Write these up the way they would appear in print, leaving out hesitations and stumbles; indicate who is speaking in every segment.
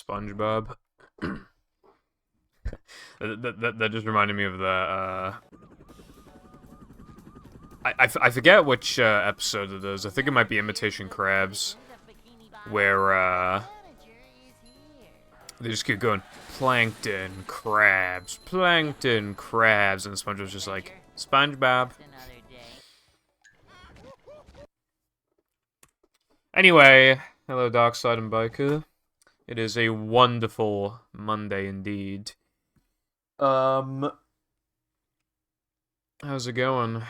Speaker 1: SpongeBob. That just reminded me of that. I forget which episode it is. I think it might be Imitation Crabs, where they just keep going plankton, crabs, and SpongeBob's just like SpongeBob. Anyway, hello Darkside and Biker. It is a wonderful Monday indeed. How's it going?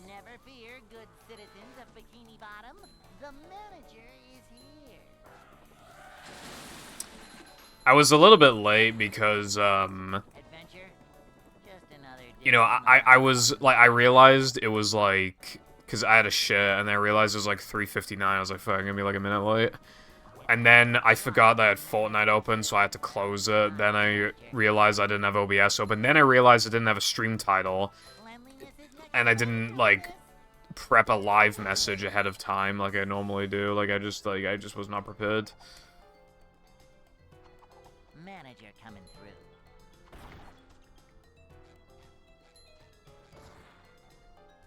Speaker 2: Never fear, good citizens of Bikini Bottom. The manager is here.
Speaker 1: I was a little bit late because,
Speaker 2: Adventure? Just another day.
Speaker 1: you know, I was, like, I realized it was, like, because I had a shit, and then I realized it was, like, 3:59. I was like, fuck, I'm gonna be, like, a minute late. And then I forgot that I had Fortnite open, so I had to close it. Then I realized I didn't have OBS open. Then I realized I didn't have a stream title. And I didn't, like, prep a live message ahead of time like I normally do. Like, I just was not prepared.
Speaker 2: Manager coming through.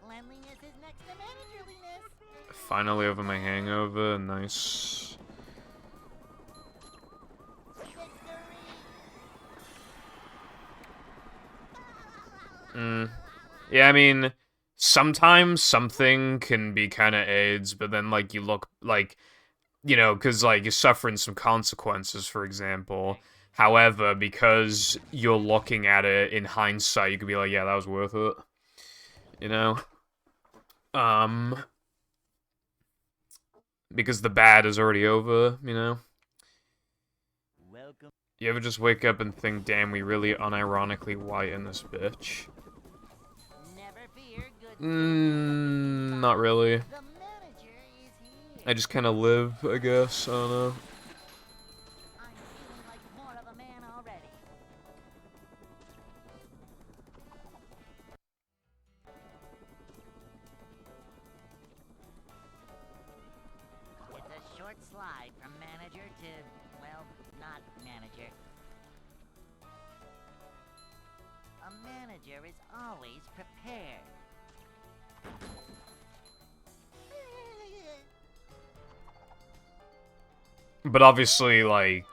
Speaker 2: Cleanliness is next to managerliness.
Speaker 1: Finally over my hangover. Nice. Yeah, I mean, sometimes something can be kind of AIDS, but then, like, you look, like, you know, because, like, you're suffering some consequences, for example. However, because you're looking at it in hindsight, you could be like, yeah, that was worth it. You know? Because the bad is already over, you know?
Speaker 2: Welcome.
Speaker 1: You ever just wake up and think, damn, we really unironically white in this bitch?
Speaker 2: Never fear, good
Speaker 1: Not really.
Speaker 2: The manager is here.
Speaker 1: I just kind of live, I guess. I don't know.
Speaker 2: I'm feeling like more of a man already. It's a short slide from manager to, well, not manager. A manager is always prepared.
Speaker 1: But obviously, like,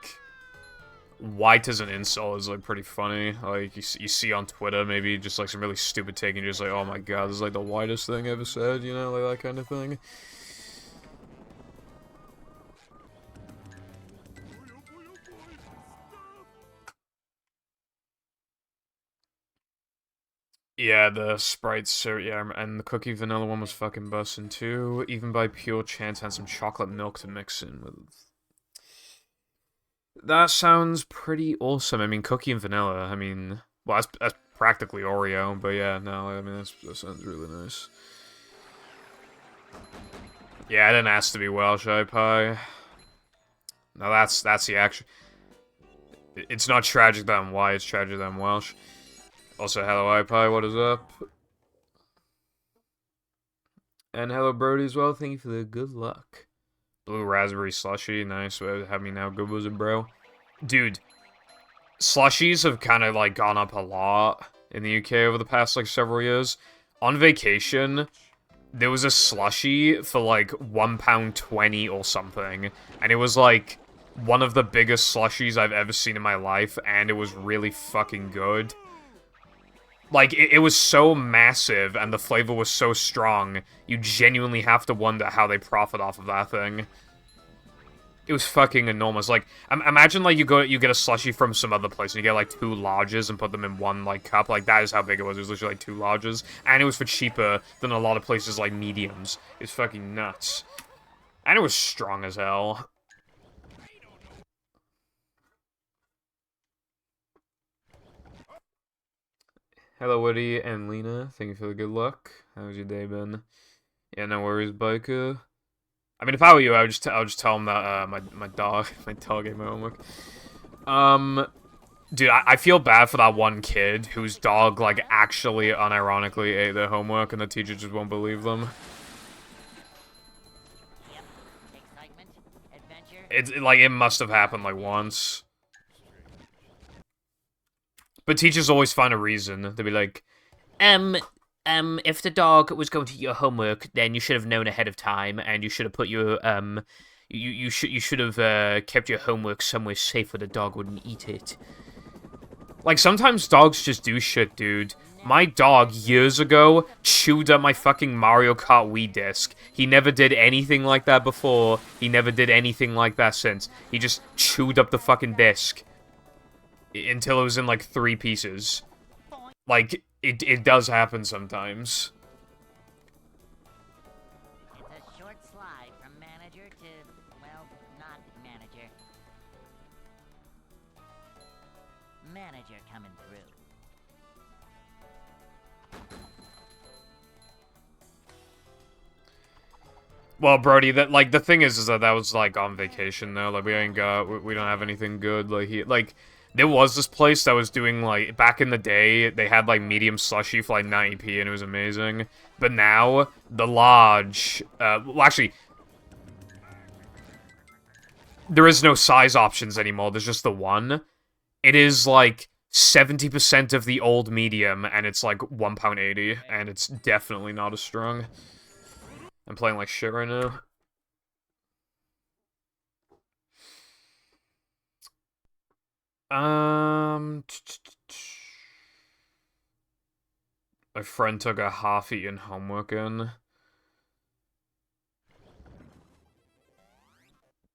Speaker 1: white as an insult is, like, pretty funny. Like, you see on Twitter, maybe just, like, some really stupid take, and you're just like, oh my god, this is, like, the whitest thing ever said, you know? Like, that kind of thing. Yeah, the sprites are, yeah, and the cookie vanilla one was fucking bussin' too. Even by pure chance, had some chocolate milk to mix in with. That sounds pretty awesome. I mean, cookie and vanilla, I mean, well, that's practically Oreo, but yeah, no, I mean, that sounds really nice. Yeah, I didn't ask to be Welsh, pie. Now that's the action. It's not tragic that I'm white, it's tragic that I'm Welsh. Also, hello, iPie, what is up? And hello, Brody, as well. Thank you for the good luck. Blue raspberry slushy, nice. Have me now, good was it, bro? Dude, slushies have kind of, like, gone up a lot in the UK over the past, like, several years. On vacation, there was a slushie for, like, £1.20 or something. And it was, like, one of the biggest slushies I've ever seen in my life, and it was really fucking good. Like, it was so massive, and the flavor was so strong, you genuinely have to wonder how they profit off of that thing. It was fucking enormous. Like, imagine, like, you get a slushie from some other place, and you get, like, 2 larges and put them in one, like, cup. Like, that is how big it was. It was literally, like, 2 larges. And it was for cheaper than a lot of places, like, mediums. It's fucking nuts. And it was strong as hell. Hello, Woody and Lena. Thank you for the good luck. How's your day been? Yeah, no worries, Biker. I mean, if I were you, I would just tell him that my dog ate my homework. Dude, I feel bad for that one kid whose dog, like, actually unironically ate their homework, and the teacher just won't believe them. Like, it must have happened, like, once. But teachers always find a reason. They'll be like, um, if the dog was going to eat your homework, then you should have known ahead of time, and you should have put your, you should have, kept your homework somewhere safe where the dog wouldn't eat it. Like, sometimes dogs just do shit, dude. My dog, years ago, chewed up my fucking Mario Kart Wii disc. He never did anything like that before. He never did anything like that since. He just chewed up the fucking disc. Until it was in, like, 3 pieces. Like, it does happen sometimes.
Speaker 2: It's a short slide from manager to, well, not manager. Manager coming through.
Speaker 1: Well, Brody, the thing is that was, like, on vacation, though. Like, we don't have anything good, like, there was this place that was doing, like, back in the day, they had, like, medium slushy for, like, 90p, and it was amazing. But now, the large, well, actually, there is no size options anymore, there's just the one. It is, like, 70% of the old medium, and it's, like, £1.80, and it's definitely not as strong. I'm playing like shit right now. My friend took a half-eaten homework in.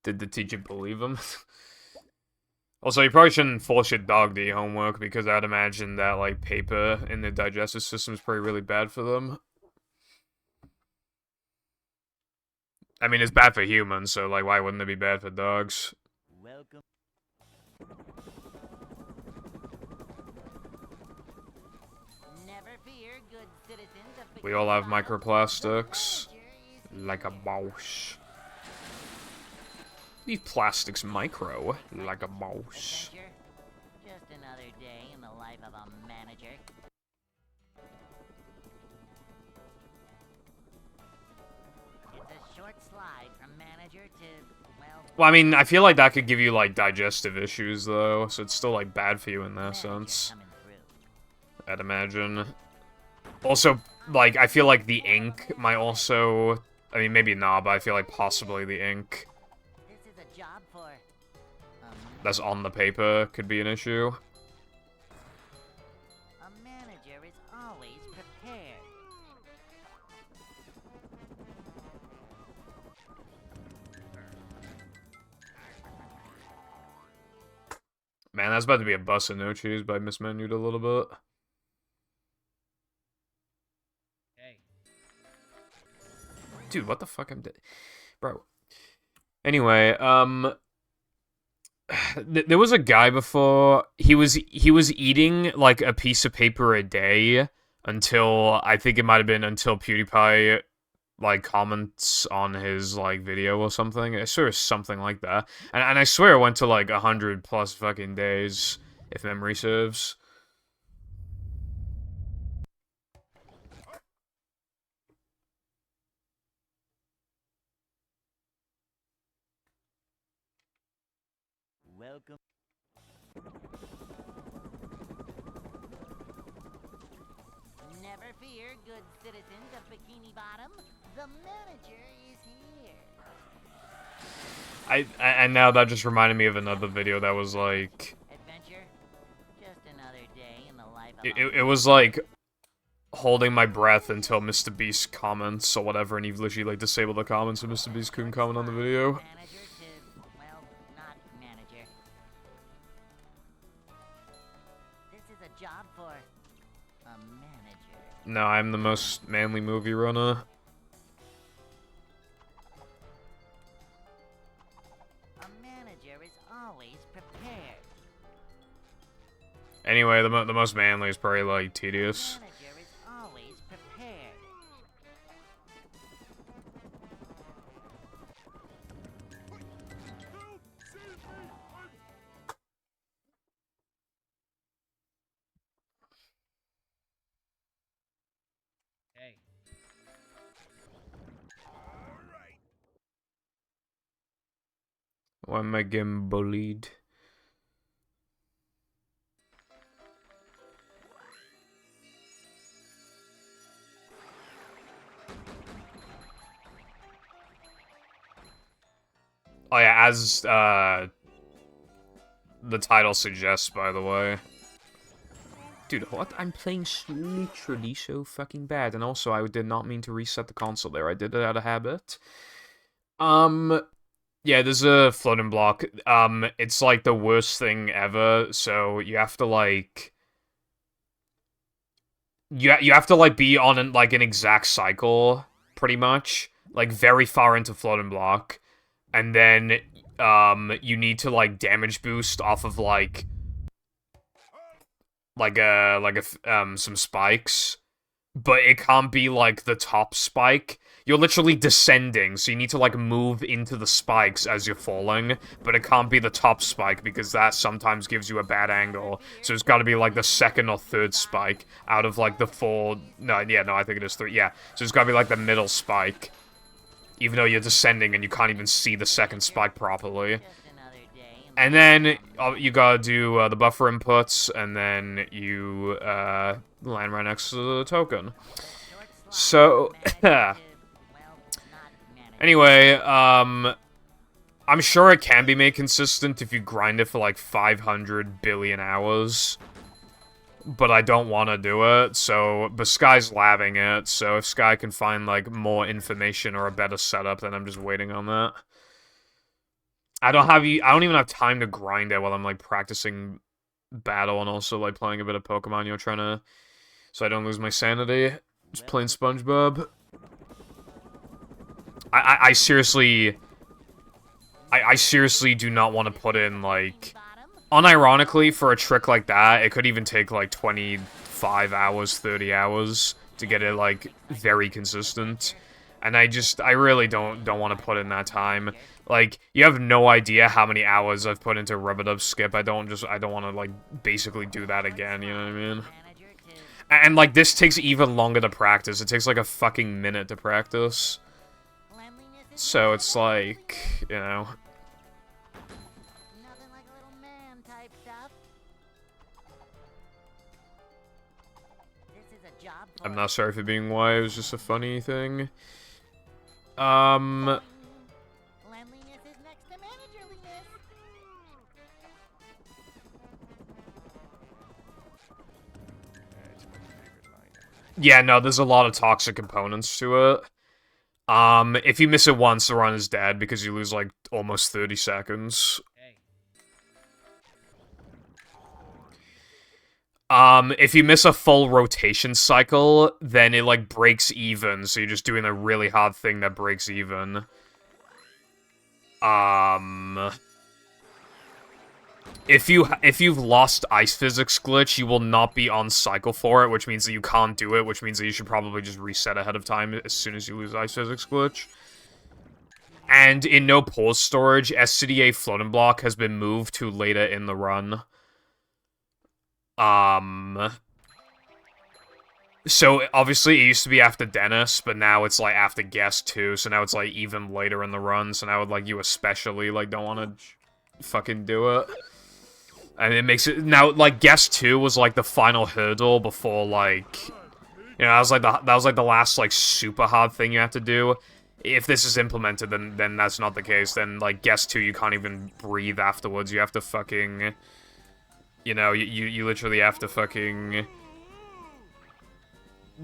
Speaker 1: Did the teacher believe him? Also, you probably shouldn't force your dog to eat homework, because I'd imagine that, like, paper in the digestive system is probably really bad for them. I mean, it's bad for humans, so, like, why wouldn't it be bad for dogs?
Speaker 2: Welcome. Never fear, good citizens of
Speaker 1: We all have
Speaker 2: Bikini Bottom.
Speaker 1: microplastics.
Speaker 2: The manager is
Speaker 1: Like a
Speaker 2: here.
Speaker 1: boss. These plastics micro. Like a boss.
Speaker 2: Adventure? Just another day in the life of a manager. It's a short slide from manager to,
Speaker 1: Well, I mean, I feel like that could give you, like, digestive issues, though, so it's still, like, bad for you in that
Speaker 2: manager
Speaker 1: sense,
Speaker 2: coming through.
Speaker 1: I'd imagine. Also, like, I feel like the ink might also... I mean, maybe not, but I feel like possibly the ink
Speaker 2: This is a job for
Speaker 1: that's on the paper could be an issue.
Speaker 2: a manager is always prepared.
Speaker 1: Man, that's about to be a bus of no cheese, but I mismenued a little bit. Dude, what the fuck I'm... Bro. Anyway, there was a guy before, he was eating, like, a piece of paper a day until, I think it might have been until PewDiePie, like, comments on his, like, video or something. I swear it's something like that. And I swear it went to, like, 100 plus fucking days, if memory serves.
Speaker 2: Welcome. Never fear, good citizens of Bikini Bottom. The manager is here.
Speaker 1: And now that just reminded me of another video that was, like...
Speaker 2: Adventure? Just another day in the life of
Speaker 1: It was, like, holding my breath until Mr. Beast comments or whatever, and you've literally, like, disabled the comments so Mr. Beast couldn't comment on the video.
Speaker 2: Manager to, well, not manager. This is a job for a manager.
Speaker 1: No, I'm the most manly movie runner.
Speaker 2: A manager is always prepared.
Speaker 1: Anyway, the most manly is probably, like, tedious.
Speaker 2: Manager is always prepared.
Speaker 1: Why am I getting bullied? Oh yeah, as the title suggests, by the way. Dude, what? I'm playing literally so fucking bad, and also I did not mean to reset the console there. I did it out of habit. Yeah, there's a floating block. It's like the worst thing ever. So you have to like, you have to like be on like an exact cycle, pretty much, like very far into floating block, and then you need to like damage boost off of some spikes, but it can't be like the top spike. You're literally descending, so you need to like move into the spikes as you're falling, but it can't be the top spike because that sometimes gives you a bad angle. So it's got to be like the second or third spike out of like the four. No, yeah, no, I think it is three. Yeah, so it's got to be like the middle spike, even though you're descending and you can't even see the second spike properly. And then you gotta do the buffer inputs, and then you land right next to the token. So, anyway, I'm sure it can be made consistent if you grind it for like 500 billion hours. But I don't want to do it, but Sky's labbing it, so if Sky can find like more information or a better setup, then I'm just waiting on that. I don't even have time to grind it while I'm like practicing battle and also like playing a bit of Pokemon, so I don't lose my sanity. Just playing SpongeBob. I seriously do not want to put in like, unironically, for a trick like that, it could even take like 25 hours, 30 hours to get it like very consistent. And I really don't want to put in that time. Like, you have no idea how many hours I've put into Rub-a-Dub Skip. I don't want to, like, basically do that again, you know what I mean? And, like, this takes even longer to practice. It takes, like, a fucking minute to practice. So it's like, you know. I'm not sorry for being why, it was just a funny thing. Yeah, no, there's a lot of toxic components to it. If you miss it once, the run is dead because you lose, like, almost 30 seconds. If you miss a full rotation cycle, then it, like, breaks even, so you're just doing a really hard thing that breaks even. If you've lost Ice Physics Glitch, you will not be on cycle for it, which means that you can't do it, which means that you should probably just reset ahead of time as soon as you lose Ice Physics Glitch. And in no pause storage, SCDA Floating Block has been moved to later in the run. So, obviously, it used to be after Dennis, but now it's, like, after Guest, too, so now it's, like, even later in the run, so now, like, you especially, like, don't want to fucking do it. And it makes it... Now, like, Guest 2 was, like, the final hurdle before, like... You know, that was, like, the last, like, super hard thing you have to do. If this is implemented, then that's not the case. Then, like, Guest 2, you can't even breathe afterwards. You have to fucking... You know, you literally have to fucking...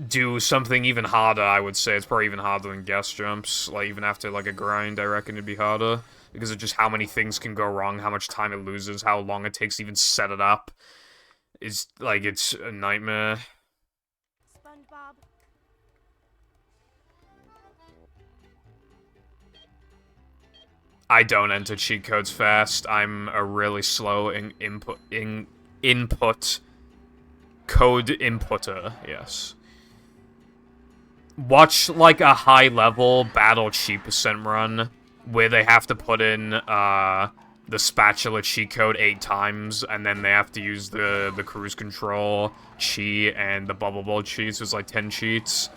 Speaker 1: do something even harder, I would say. It's probably even harder than Guest Jumps. Like, even after, like, a grind, I reckon it'd be harder. Because of just how many things can go wrong, how much time it loses, how long it takes to even set it up. It's, like, it's a nightmare. SpongeBob. I don't enter cheat codes fast. I'm a really slow input code inputter, yes. Watch, like, a high-level battle cheat percent run where they have to put in, the spatula cheat code 8 times, and then they have to use the cruise control cheat and the bubble ball cheats. There's, like, 10 cheats.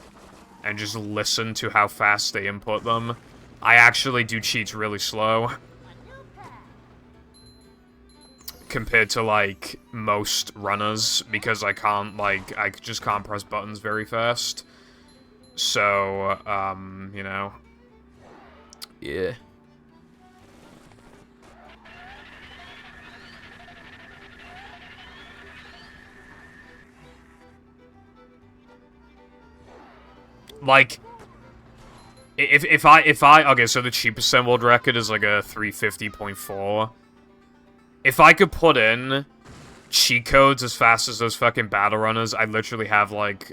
Speaker 1: And just listen to how fast they input them. I actually do cheats really slow. compared to, like, most runners, because I can't, like, I just can't press buttons very fast. So, you know. Yeah. Like, if I okay, so the cheapest world record is like a 350.4. If I could put in cheat codes as fast as those fucking battle runners, I'd literally have like,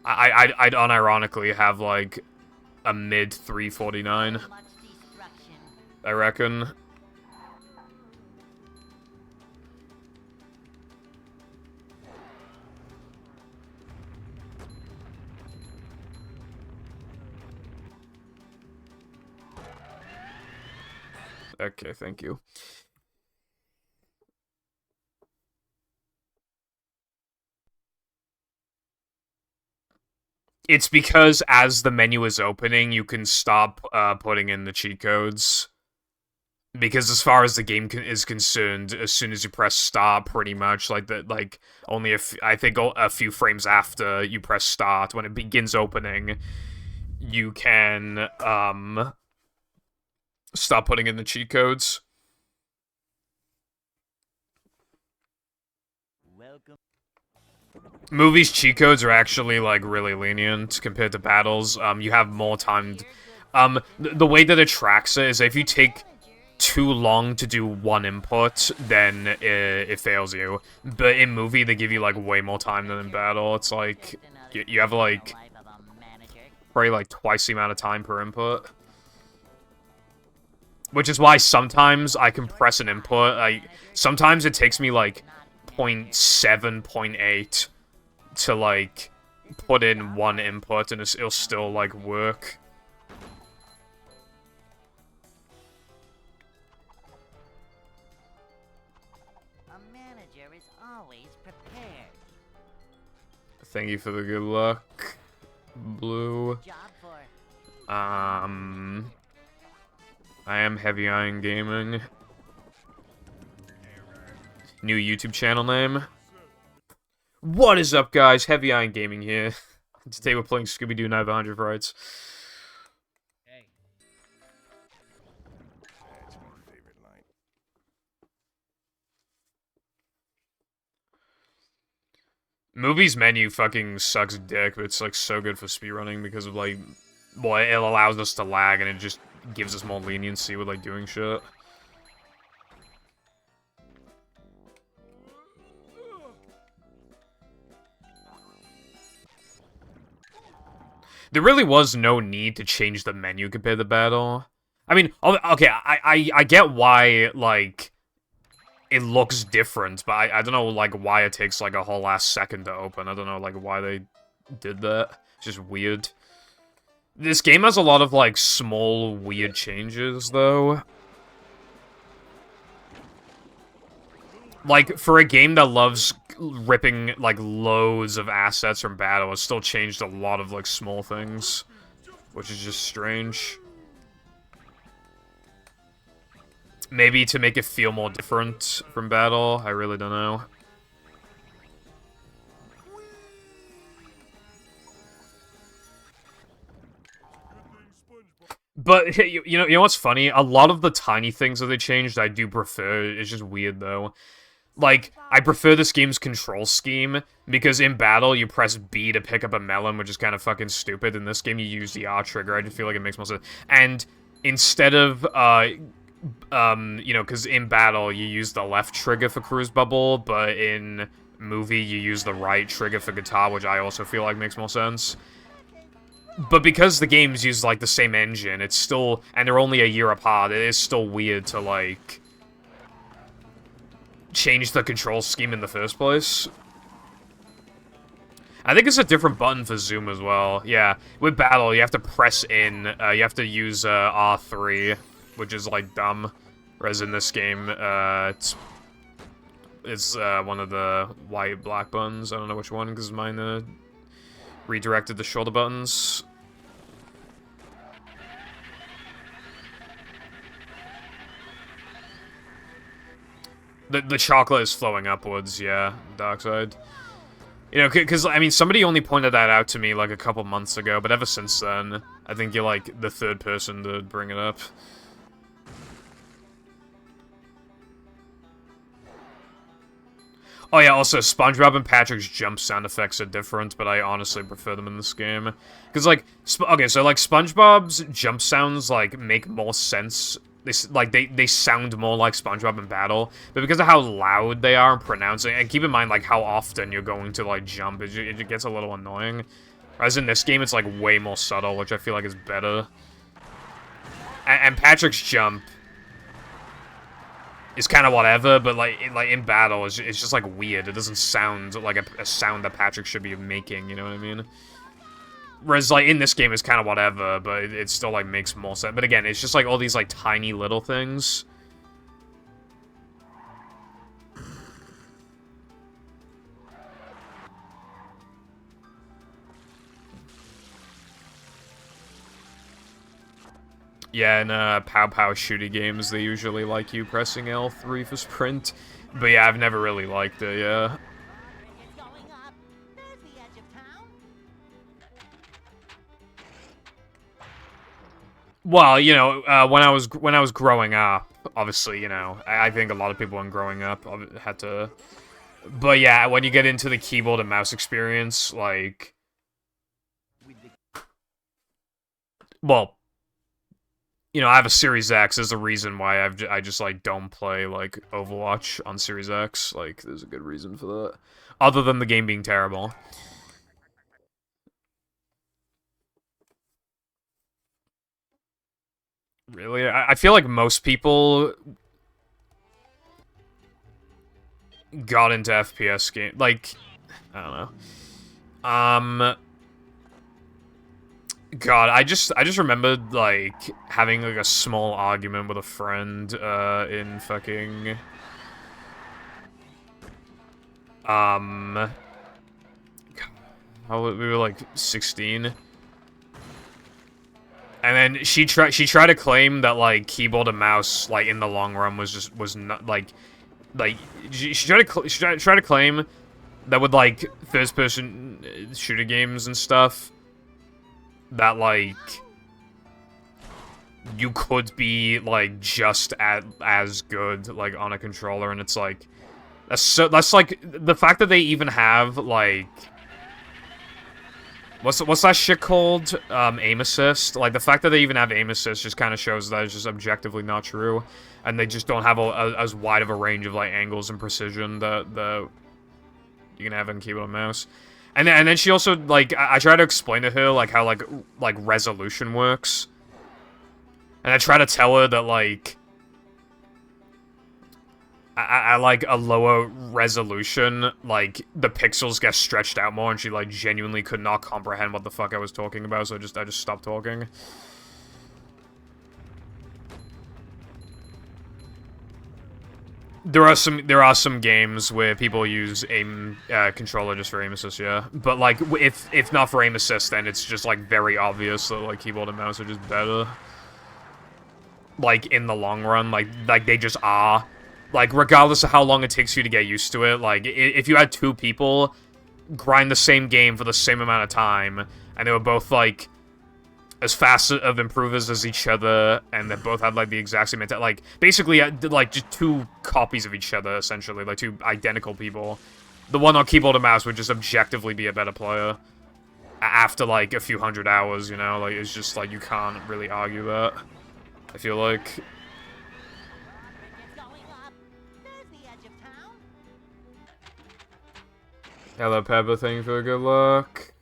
Speaker 1: I'd unironically have like a mid 349. I reckon. Okay, thank you. It's because as the menu is opening, you can stop putting in the cheat codes. Because as far as the game is concerned, as soon as you press start, pretty much like only I think a few frames after you press start, when it begins opening, you can stop putting in the cheat codes.
Speaker 2: Welcome.
Speaker 1: Movies cheat codes are actually like really lenient compared to battles. You have more time. The way that it tracks it is if you take too long to do one input, then it fails you. But in movie, they give you like way more time than in battle. It's like you have like probably like twice the amount of time per input. Which is why sometimes I can press an input. Sometimes it takes me like 0.7, 0.8 to like put in one input, and it'll still like work.
Speaker 2: A manager is always prepared.
Speaker 1: Thank you for the good luck, Blue.
Speaker 2: Job for
Speaker 1: I am Heavy Iron Gaming. New YouTube channel name. What is up, guys? Heavy Iron Gaming here. Today we're playing Scooby-Doo Night of 100 Frights.
Speaker 3: Hey.
Speaker 4: That's my favorite line.
Speaker 1: Movies menu fucking sucks dick, but it's like so good for speedrunning because of like, well, it allows us to lag and it just gives us more leniency with like doing shit. There really was no need to change the menu compared to battle. I mean, okay, I get why, like, it looks different, but I don't know, like, why it takes, like, a whole last second to open. I don't know, like, why they did that. It's just weird. This game has a lot of, like, small, weird changes, though. Like, for a game that loves ripping, like, loads of assets from battle, it's still changed a lot of, like, small things. Which is just strange. Maybe to make it feel more different from battle, I really don't know. But, you know what's funny? A lot of the tiny things that they changed I do prefer. It's just weird, though. Like, I prefer this game's control scheme, because in battle, you press B to pick up a melon, which is kind of fucking stupid. In this game, you use the R trigger. I just feel like it makes more sense. And instead of, you know, because in battle, you use the left trigger for Cruise Bubble, but in movie, you use the right trigger for guitar, which I also feel like makes more sense. But because the games use, like, the same engine, it's still, and they're only a year apart, it is still weird to, like, change the control scheme in the first place. I think it's a different button for zoom as well. Yeah, with battle, you have to press in, you have to use R3, which is, like, dumb. Whereas in this game, it's one of the white-black buttons. I don't know which one, because mine redirected the shoulder buttons. The chocolate is flowing upwards, yeah, dark side. You know, because, I mean, somebody only pointed that out to me, like, a couple months ago, but ever since then, I think you're, like, the third person to bring it up. Oh yeah, also, SpongeBob and Patrick's jump sound effects are different, but I honestly prefer them in this game. Because, like, okay, so, like, SpongeBob's jump sounds, like, make more sense. They sound more like SpongeBob in battle, but because of how loud they are and pronouncing, and keep in mind, like, how often you're going to, like, jump, it gets a little annoying. Whereas in this game, it's, like, way more subtle, which I feel like is better. And Patrick's jump is kind of whatever, but like in battle, it's just like weird. It doesn't sound like a sound that Patrick should be making. You know what I mean? Whereas like in this game, it's kind of whatever, but it still like makes more sense. But again, it's just like all these like tiny little things. Yeah, in Pow Pow shooty games, they usually like you pressing L3 for sprint. But yeah, I've never really liked it, yeah.
Speaker 2: It's going up. There's the edge of town.
Speaker 1: Well, you know, when I was growing up, obviously, you know, I think a lot of people when growing up had to. But yeah, when you get into the keyboard and mouse experience, like, well, you know, I have a Series X. There's a reason why I just like don't play like Overwatch on Series X. Like, there's a good reason for that, other than the game being terrible. Really, I feel like most people got into FPS game. Like, I don't know. God, I just remembered, like, having, like, a small argument with a friend, in fucking... we were, like, 16. And then she tried to claim that, like, keyboard and mouse, like, in the long run was not, like, she tried to claim that with, like, first-person shooter games and stuff, that, like, you could be, like, just as good, like, on a controller, and it's, like, that's, like, the fact that they even have, like, what's that shit called? Aim assist? Like, the fact that they even have aim assist just kind of shows that it's just objectively not true, and they just don't have as wide of a range of, like, angles and precision that you can have in keyboard and mouse. And then she also, like, I try to explain to her, like, how, like, resolution works. And I try to tell her that, like, I like, a lower resolution, like, the pixels get stretched out more, and she, like, genuinely could not comprehend what the fuck I was talking about, so I just stopped talking. There are some games where people use aim controller just for aim assist, yeah. But like, if not for aim assist, then it's just like very obvious that like keyboard and mouse are just better. Like in the long run, like they just are. Like regardless of how long it takes you to get used to it, like if you had two people grind the same game for the same amount of time, and they were both like as fast of improvers as each other, and they both had, like, the exact same like, basically, like, just two copies of each other, essentially, like, two identical people. The one on keyboard and mouse would just objectively be a better player. After, like, a few hundred hours, you know? Like, it's just, like, you can't really argue that. I feel like...
Speaker 2: It's going up. There's the edge of town.
Speaker 1: Hello, Pepper, thank you for the good luck.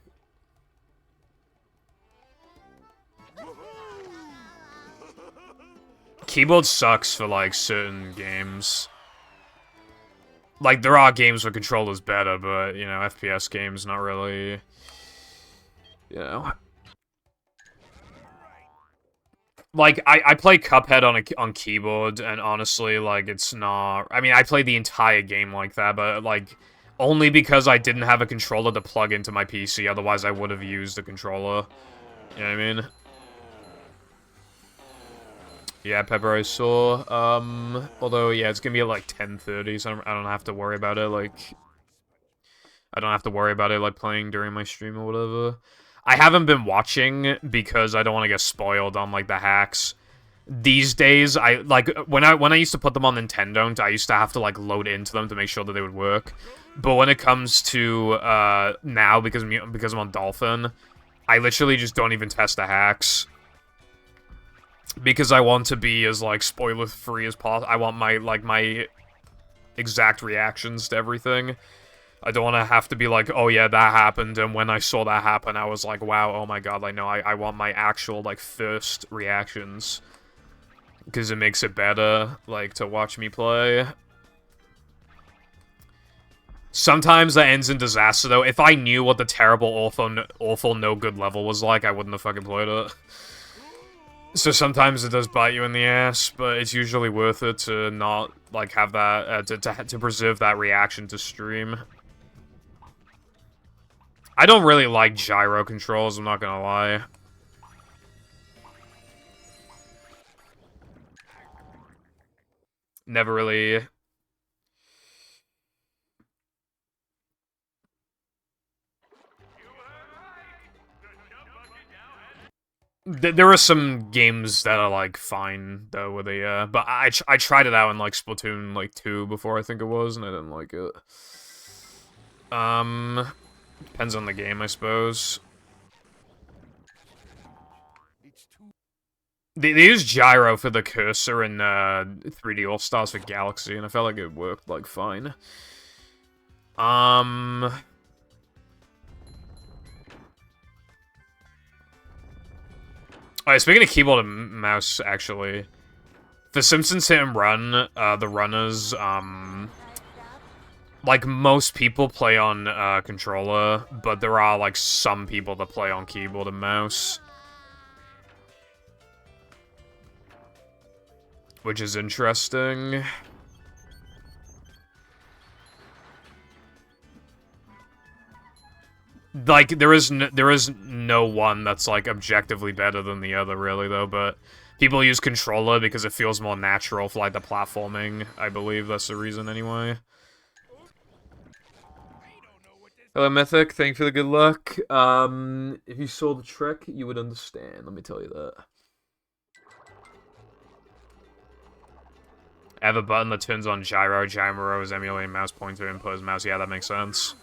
Speaker 1: Keyboard sucks for, like, certain games. Like, there are games where controller's better, but, you know, FPS games, not really... You know... Like, I play Cuphead on keyboard, and honestly, like, it's not... I mean, I played the entire game like that, but, like, only because I didn't have a controller to plug into my PC, otherwise I would have used a controller. You know what I mean? Yeah, Pepper I saw. Although yeah, it's gonna be at like 10:30, so I don't have to worry about it. Like, I don't have to worry about it like playing during my stream or whatever. I haven't been watching because I don't want to get spoiled on like the hacks. These days, I like when I used to put them on Nintendo, I used to have to like load into them to make sure that they would work. But when it comes to now, because I'm on Dolphin, I literally just don't even test the hacks because I want to be as like spoiler free as possible. I want my exact reactions to everything. I don't want to have to be like, oh yeah, that happened, and when I saw that happen, I was like, wow, oh my god, like, no, I want my actual, like, first reactions. Because it makes it better, like, to watch me play. Sometimes that ends in disaster, though. If I knew what the terrible, awful, no-good level was like, I wouldn't have fucking played it. So sometimes it does bite you in the ass, but it's usually worth it to not, like, have that, to preserve that reaction to stream. I don't really like gyro controls, I'm not gonna lie. Never really... There are some games that are, like, fine, though, with the, but I tried it out in, like, Splatoon, like, 2 before, I think it was, and I didn't like it. Depends on the game, I suppose. They use gyro for the cursor in 3D All-Stars for Galaxy, and I felt like it worked, like, fine. Alright, speaking of keyboard and mouse, actually, the Simpsons Hit and Run, the runners, like, most people play on controller, but there are, like, some people that play on keyboard and mouse. Which is interesting. Like, there is no one that's, like, objectively better than the other, really, though, but people use controller because it feels more natural for, like, the platforming. I believe that's the reason, anyway. Hello, Mythic. Thank you for the good luck. If you saw the trick, you would understand. Let me tell you that. I have a button that turns on gyro. Gyro is emulating mouse pointer input as mouse. Yeah, that makes sense.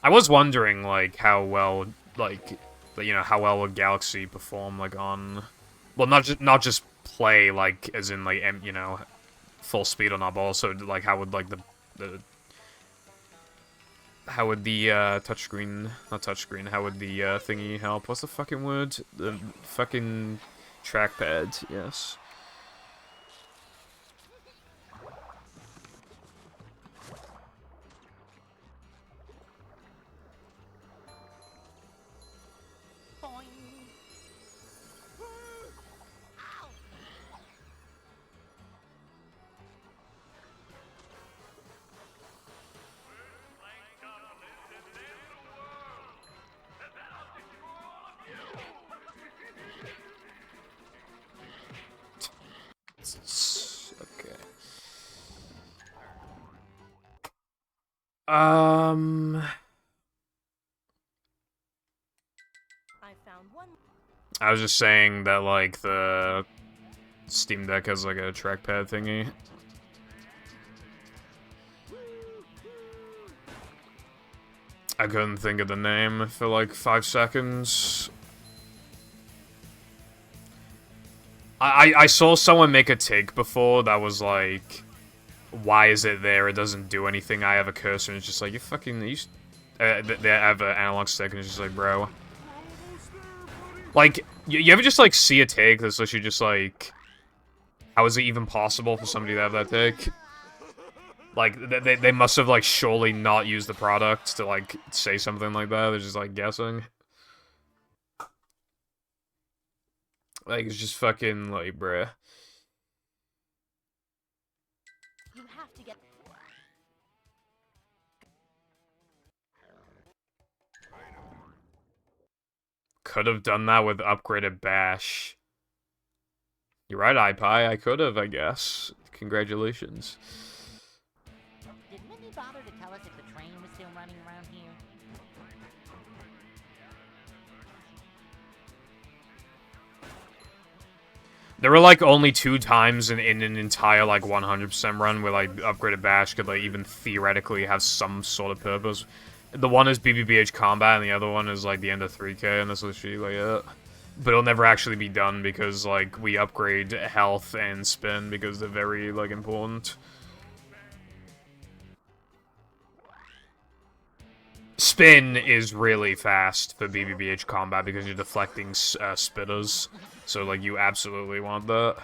Speaker 1: I was wondering, like, how well, like, you know, how well would Galaxy perform, like, on... Well, not just play, like, as in, like, you know, full speed on that, but also, like, how would, like, how would the, touchscreen... Not touchscreen, how would the, thingy help? What's the fucking word? The fucking trackpad, yes. Okay. I was just saying that, like, the Steam Deck has, like, a trackpad thingy. I couldn't think of the name for, like, 5 seconds. I saw someone make a take before that was like, why is it there? It doesn't do anything. I have a cursor, and it's just like, you fucking... they have an analog stick, and it's just like, bro. Like, you ever just, like, see a take that's literally just like, how is it even possible for somebody to have that take? Like, they must have, like, surely not used the product to, like, say something like that. They're just, like, guessing. Like, it's just fucking, like, bruh.
Speaker 2: You have to get...
Speaker 1: Could have done that with upgraded bash. You're right, iPie. I could have, I guess. Congratulations.
Speaker 2: Did Mindy bother to tell us if the train was still running around here?
Speaker 1: There were like only 2 times in an entire like 100% run where like upgraded Bash could like even theoretically have some sort of purpose. The one is BBBH combat and the other one is like the end of 3K and that's literally like it. But it'll never actually be done because like we upgrade health and spin because they're very like important. Spin is really fast for BBBH combat because you're deflecting spitters. So, like, you absolutely want that.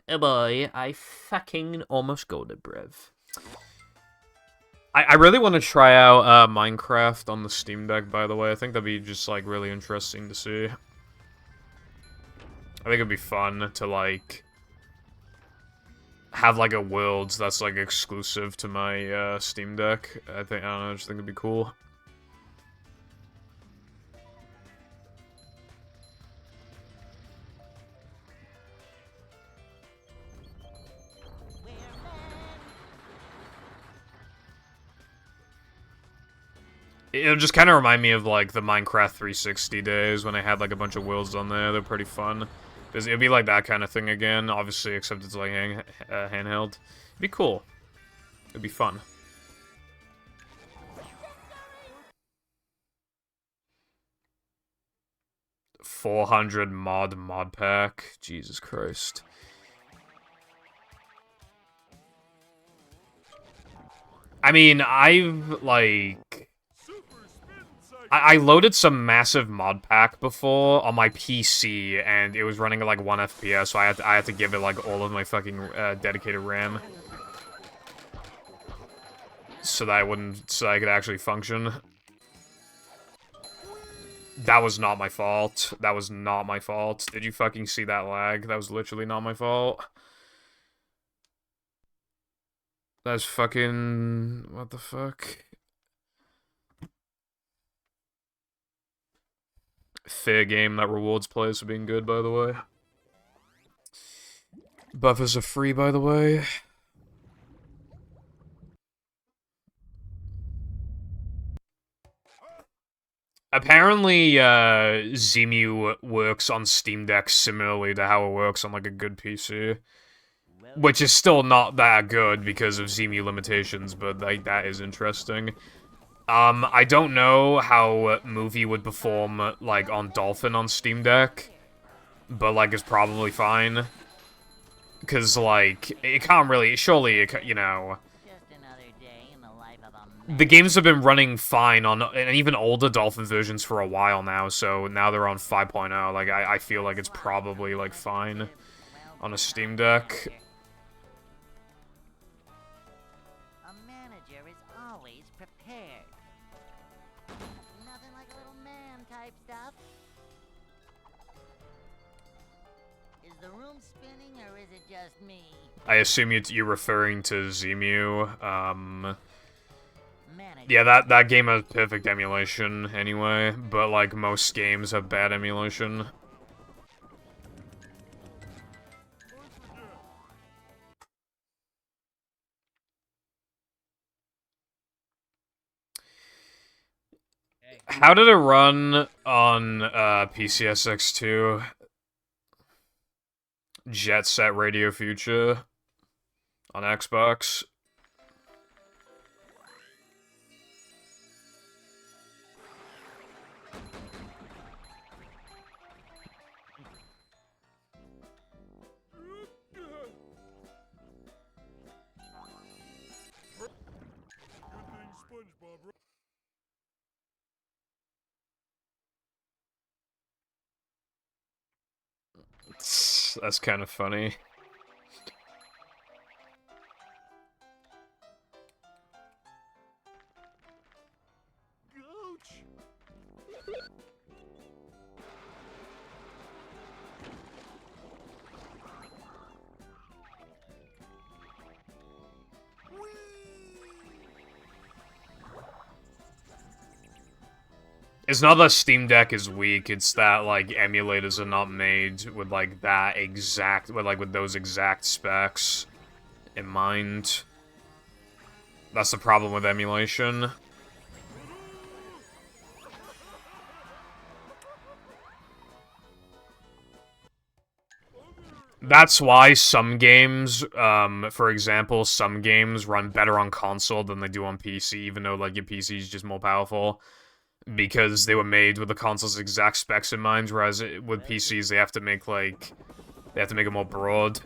Speaker 1: Oh boy, I fucking almost got it, bruv. I really want to try out Minecraft on the Steam Deck, by the way. I think that'd be just, like, really interesting to see. I think it'd be fun to, like, have, like, a world that's, like, exclusive to my Steam Deck. I don't know, I just think it'd be cool. It'll just kind of remind me of, like, the Minecraft 360 days when I had, like, a bunch of worlds on there. They're pretty fun. It'd be like that kind of thing again, obviously, except it's, like, handheld. It'd be cool. It'd be fun. $400 mod pack. Jesus Christ. I mean, I've, like... I loaded some massive mod pack before on my PC, and it was running at, like, 1 FPS, so I had to give it, like, all of my fucking dedicated RAM. So that I could actually function. That was not my fault. That was not my fault. Did you fucking see that lag? That was literally not my fault. That's fucking... What the fuck? Fair game that rewards players for being good, by the way. Buffers are free, by the way. Apparently, Zemu works on Steam Deck similarly to how it works on, like, a good PC. Which is still not that good because of Zemu limitations, but, like, that is interesting. I don't know how Movie would perform, like, on Dolphin on Steam Deck. But, like, it's probably fine. Because, like, it can't really... Surely, you know... The games have been running fine on an even older Dolphin versions for a while now, so now they're on 5.0. Like, I feel like it's probably, like, fine on a Steam Deck.
Speaker 2: A manager is always prepared. Nothing like a little man type stuff. Is the room spinning or is it just me?
Speaker 1: I assume you're referring to Zemu. Yeah, that game has perfect emulation anyway, but like most games have bad emulation. How did it run on PCSX2? Jet Set Radio Future on Xbox? That's kind of funny. It's not that Steam Deck is weak, it's that, like, emulators are not made with, like, with those exact specs in mind. That's the problem with emulation. That's why some games, for example, some games run better on console than they do on PC, even though, like, your PC is just more powerful. Because they were made with the console's exact specs in mind, whereas with PCs, they have to make, like, it more broad.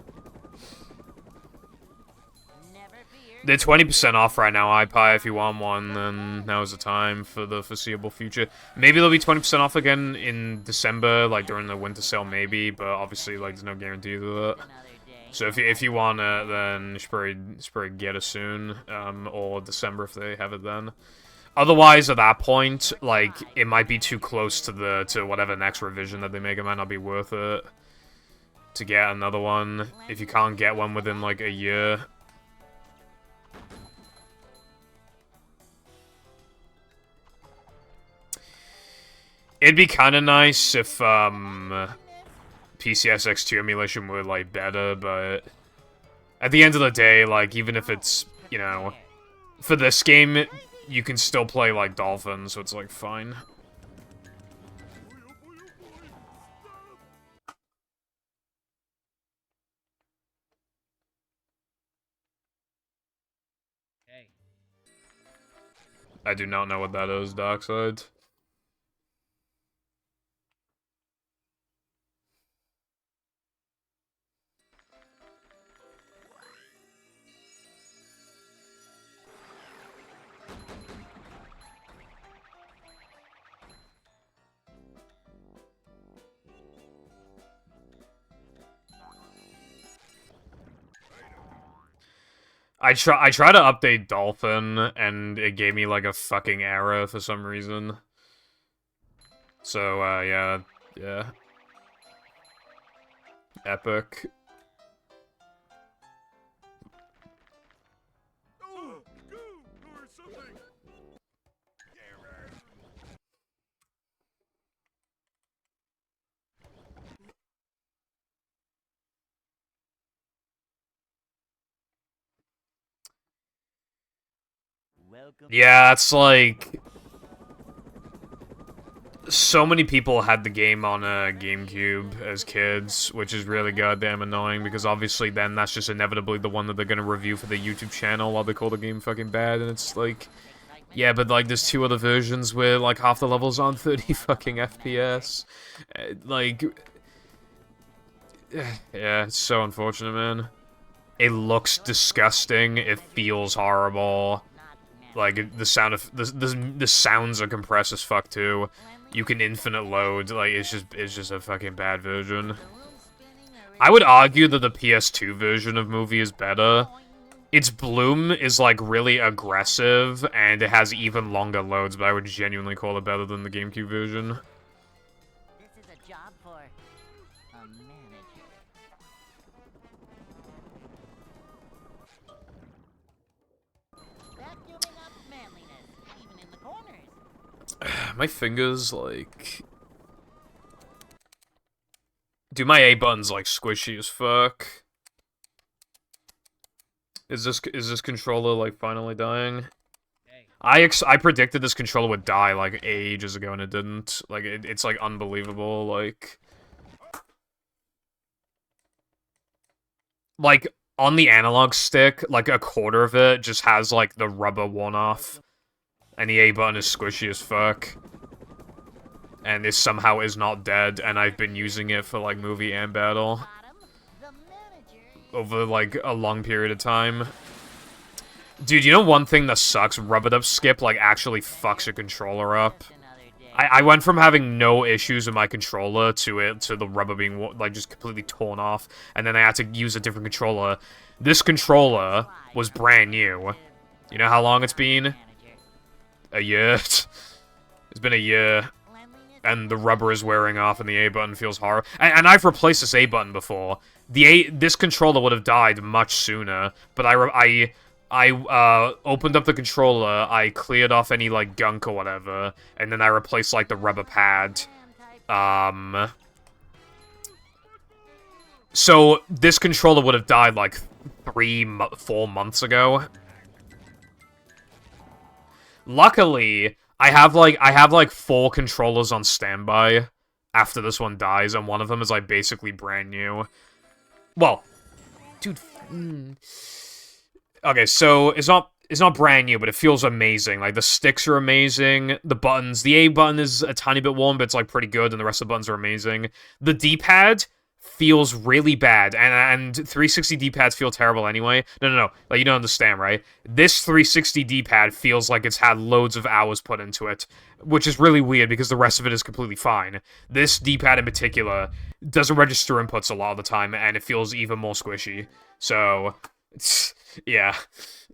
Speaker 1: They're 20% off right now, iPie. If you want one, then now's the time for the foreseeable future. Maybe they'll be 20% off again in December, like during the winter sale, maybe. But obviously, like, there's no guarantee of that. So if you want it, then you should probably get it soon, or December if they have it then. Otherwise, at that point, like, it might be too close to whatever next revision that they make. It might not be worth it to get another one if you can't get one within, like, a year. It'd be kind of nice if, PCSX2 emulation were, like, better, but at the end of the day, like, even if it's, you know, for this game, you can still play, like, Dolphin, so it's, like, fine.
Speaker 3: Hey.
Speaker 1: I do not know what that is, Darkside. I try to update Dolphin, and it gave me, like, a fucking error for some reason. So, yeah. Epic. Yeah, it's like... So many people had the game on a GameCube as kids, which is really goddamn annoying, because obviously then that's just inevitably the one that they're gonna review for the YouTube channel while they call the game fucking bad, and it's like... Yeah, but, like, there's 2 other versions where, like, half the levels on 30 fucking FPS. Like... Yeah, it's so unfortunate, man. It looks disgusting, it feels horrible. Like, the sounds are compressed as fuck, too. You can infinite load, like, it's just a fucking bad version. I would argue that the PS2 version of movie is better. Its bloom is, like, really aggressive, and it has even longer loads, but I would genuinely call it better than the GameCube version.
Speaker 2: This is a job for a manager. Vacuuming up manliness, even in the corners.
Speaker 1: My fingers, like... Dude, my A button's, like, squishy as fuck. Is this controller, like, finally dying?
Speaker 3: Hey.
Speaker 1: I predicted this controller would die, like, ages ago, and it didn't. Like, it's, like, unbelievable, like... Like, on the analog stick, like, a quarter of it just has, like, the rubber worn off. And the A button is squishy as fuck. And this somehow is not dead, and I've been using it for, like, movie and battle. Over, like, a long period of time. Dude, you know one thing that sucks? Rub-it-up skip, like, actually fucks your controller up. I went from having no issues with my controller to the rubber being, like, just completely torn off, and then I had to use a different controller. This controller was brand new. You know how long it's been? A year. It's been a year. And the rubber is wearing off, and the A button feels horrible. And I've replaced this A button before. This controller would have died much sooner, but I I opened up the controller, I cleared off any, like, gunk or whatever, and then I replaced, like, the rubber pad. So, this controller would have died, like, 4 months ago. Luckily, I have, like, 4 controllers on standby after this one dies, and one of them is, like, basically brand new. Well, dude, okay, so it's not brand new, but it feels amazing. Like, the sticks are amazing. The buttons, the A button is a tiny bit warm, but it's, like, pretty good, and the rest of the buttons are amazing. The D-pad feels really bad, and 360 D-pads feel terrible anyway. No. Like, you don't understand, right? This 360 D-pad feels like it's had loads of hours put into it, which is really weird because the rest of it is completely fine. This D-pad in particular doesn't register inputs a lot of the time, and it feels even more squishy. So, yeah,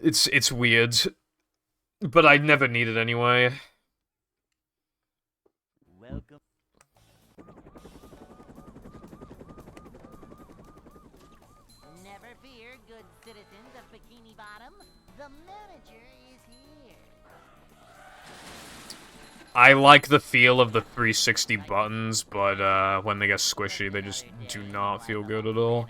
Speaker 1: it's weird, but I never need it anyway.
Speaker 2: Welcome. Never fear, good citizens of Bikini Bottom. The manager is here.
Speaker 1: I like the feel of the 360 buttons, but when they get squishy, they just do not feel good at all.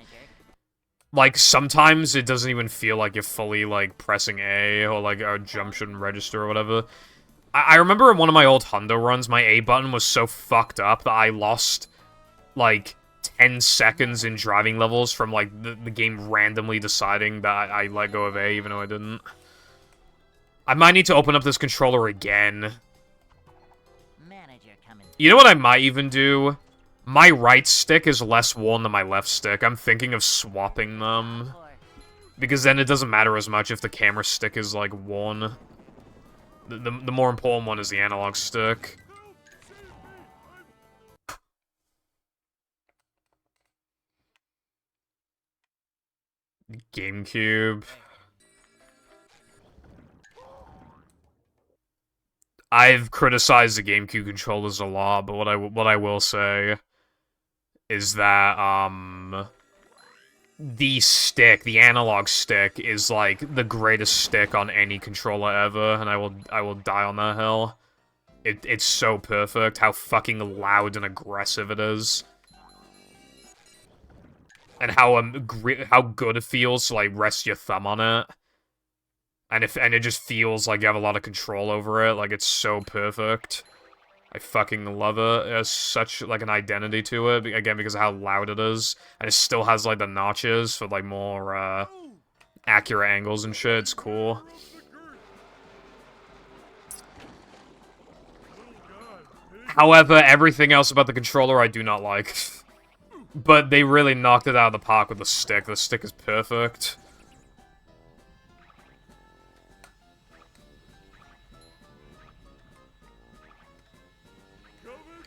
Speaker 1: Like, sometimes it doesn't even feel like you're fully, like, pressing A, or, like, a jump shouldn't register or whatever. I remember in one of my old Hundo runs, my A button was so fucked up that I lost, like, 10 seconds in driving levels from, like, the game randomly deciding that I let go of A, even though I didn't. I might need to open up this controller again.
Speaker 2: Manager coming.
Speaker 1: You know what I might even do? My right stick is less worn than my left stick. I'm thinking of swapping them. Because then it doesn't matter as much if the camera stick is, like, worn. The more important one is the analog stick. GameCube. I've criticized the GameCube controllers a lot, but what I will say is that the stick, the analog stick, is like the greatest stick on any controller ever, and I will die on that hill. It's so perfect how fucking loud and aggressive it is. And how good it feels to, like, rest your thumb on it. And it just feels like you have a lot of control over it. Like, it's so perfect. I fucking love it. It has such, like, an identity to it. Again, because of how loud it is. And it still has, like, the notches for, like, more, accurate angles and shit. It's cool. However, everything else about the controller I do not like. But they really knocked it out of the park with the stick. The stick is perfect.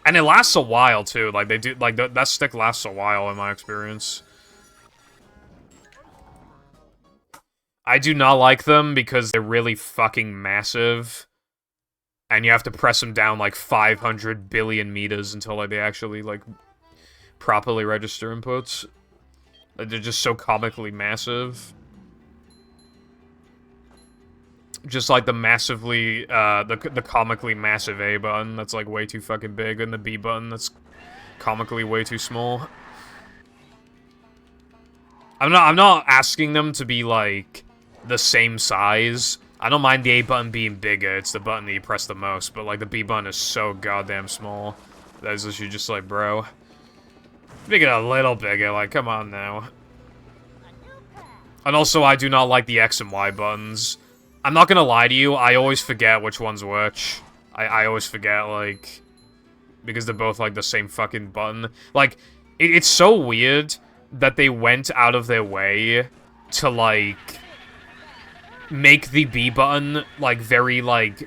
Speaker 1: And it lasts a while, too. Like, they do, like, that stick lasts a while, in my experience. I do not like them because they're really fucking massive. And you have to press them down, like, 500 billion meters until, like, they actually, like, properly register inputs. Like, they're just so comically massive. Just like the massively, the comically massive A button that's, like, way too fucking big, and the B button that's comically way too small. I'm not asking them to be, like, the same size. I don't mind the A button being bigger, it's the button that you press the most, but, like, the B button is so goddamn small. That is literally just like, bro. Make it a little bigger, like, come on now. And also, I do not like the X and Y buttons. I'm not gonna lie to you, I always forget which one's which. I always forget, like, because they're both, like, the same fucking button. Like, it's so weird that they went out of their way to, like, make the B button, like, very, like,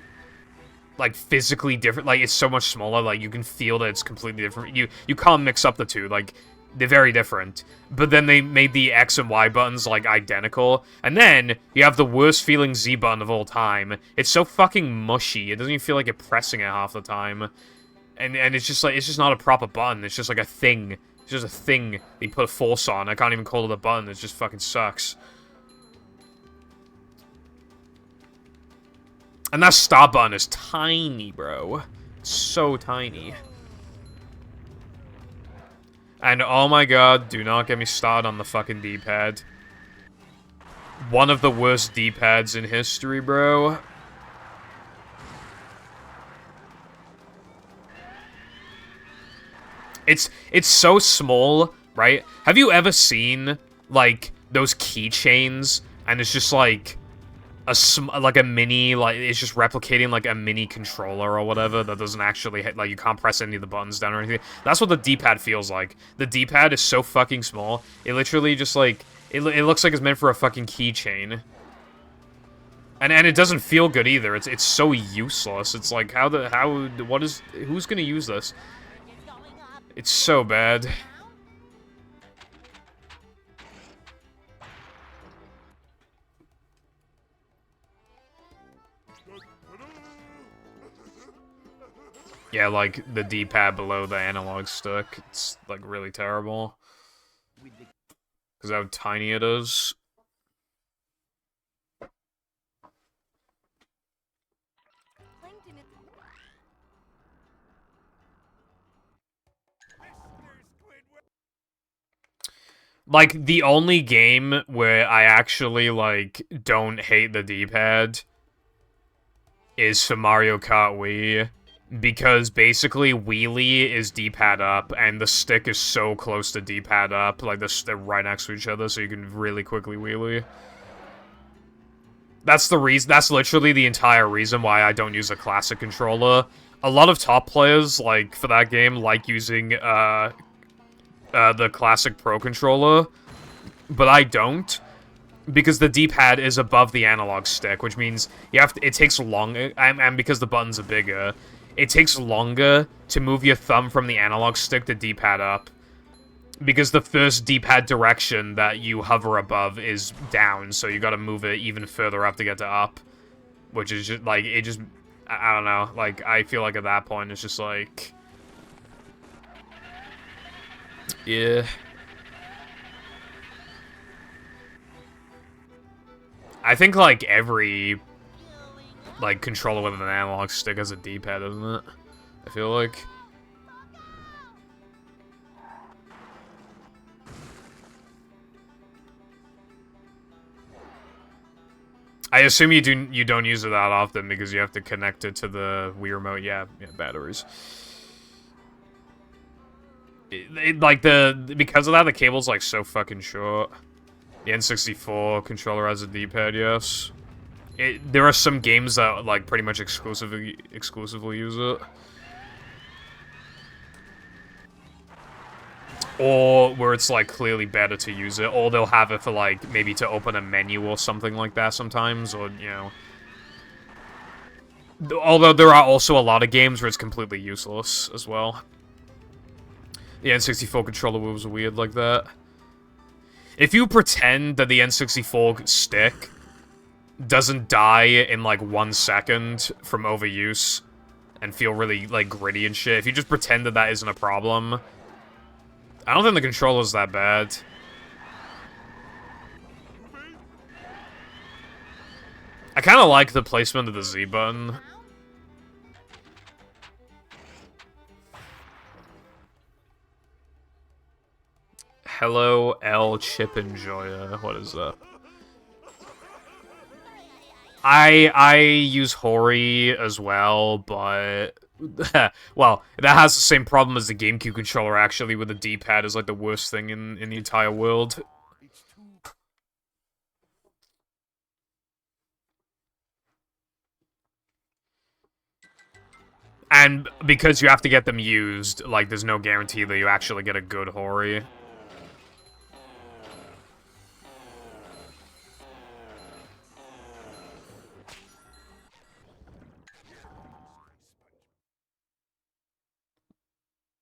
Speaker 1: physically different. Like, it's so much smaller, like, you can feel that it's completely different. You can't mix up the two, like, they're very different. But then they made the X and Y buttons, like, identical. And then, you have the worst feeling Z button of all time. It's so fucking mushy, it doesn't even feel like you're pressing it half the time. And it's just, like, it's just not a proper button, it's just, like, a thing. It's just a thing that you put a force on. I can't even call it a button, it just fucking sucks. And that stop button is tiny, bro. It's so tiny. And oh my god, do not get me started on the fucking D-pad. One of the worst D-pads in history, bro. It's so small, right? Have you ever seen, like, those keychains, and it's just, like, a mini, like, it's just replicating, like, a mini controller or whatever that doesn't actually hit, like, you can't press any of the buttons down or anything. That's what the D-pad feels like. The D-pad is so fucking small, it literally just, like, it looks like it's meant for a fucking keychain. And it doesn't feel good either. It's so useless. It's like, who's gonna use this? It's so bad. Yeah, like, the D-pad below the analog stick. It's, like, really terrible. Because how tiny it is. Like, the only game where I actually, like, don't hate the D-pad is for Mario Kart Wii. Because basically, wheelie is D-pad up, and the stick is so close to D-pad up, like, they're right next to each other, so you can really quickly wheelie. That's the reason, that's literally the entire reason why I don't use a classic controller. A lot of top players, like, for that game, like using, the classic Pro controller, but I don't. Because the D-pad is above the analog stick, which means you have to, it takes longer, and because the buttons are bigger, it takes longer to move your thumb from the analog stick to D-pad up. Because the first D-pad direction that you hover above is down, so you gotta move it even further up to get to up. Which is just, like, it just, I don't know, like, I feel like at that point it's just like... Yeah. I think, like, every, like, controller with an analog stick has a D-pad, doesn't it? I feel like. I assume you don't use it that often because you have to connect it to the Wii remote. Yeah, batteries. Because of that, the cable's, like, so fucking short. The N64 controller has a D-pad, yes. There are some games that, like, pretty much exclusively use it. Or where it's, like, clearly better to use it. Or they'll have it for, like, maybe to open a menu or something like that sometimes. Or, you know. Although there are also a lot of games where it's completely useless as well. The N64 controller was weird like that. If you pretend that the N64 stick doesn't die in, like, 1 second from overuse and feel really, like, gritty and shit, if you just pretend that that isn't a problem, I don't think the controller's that bad. I kind of like the placement of the Z button. Hello, L. Chip Enjoyer. What is that? I use Hori as well, but... well, that has the same problem as the GameCube controller, actually, where the D-pad is, like, the worst thing in the entire world. And because you have to get them used, like, there's no guarantee that you actually get a good Hori.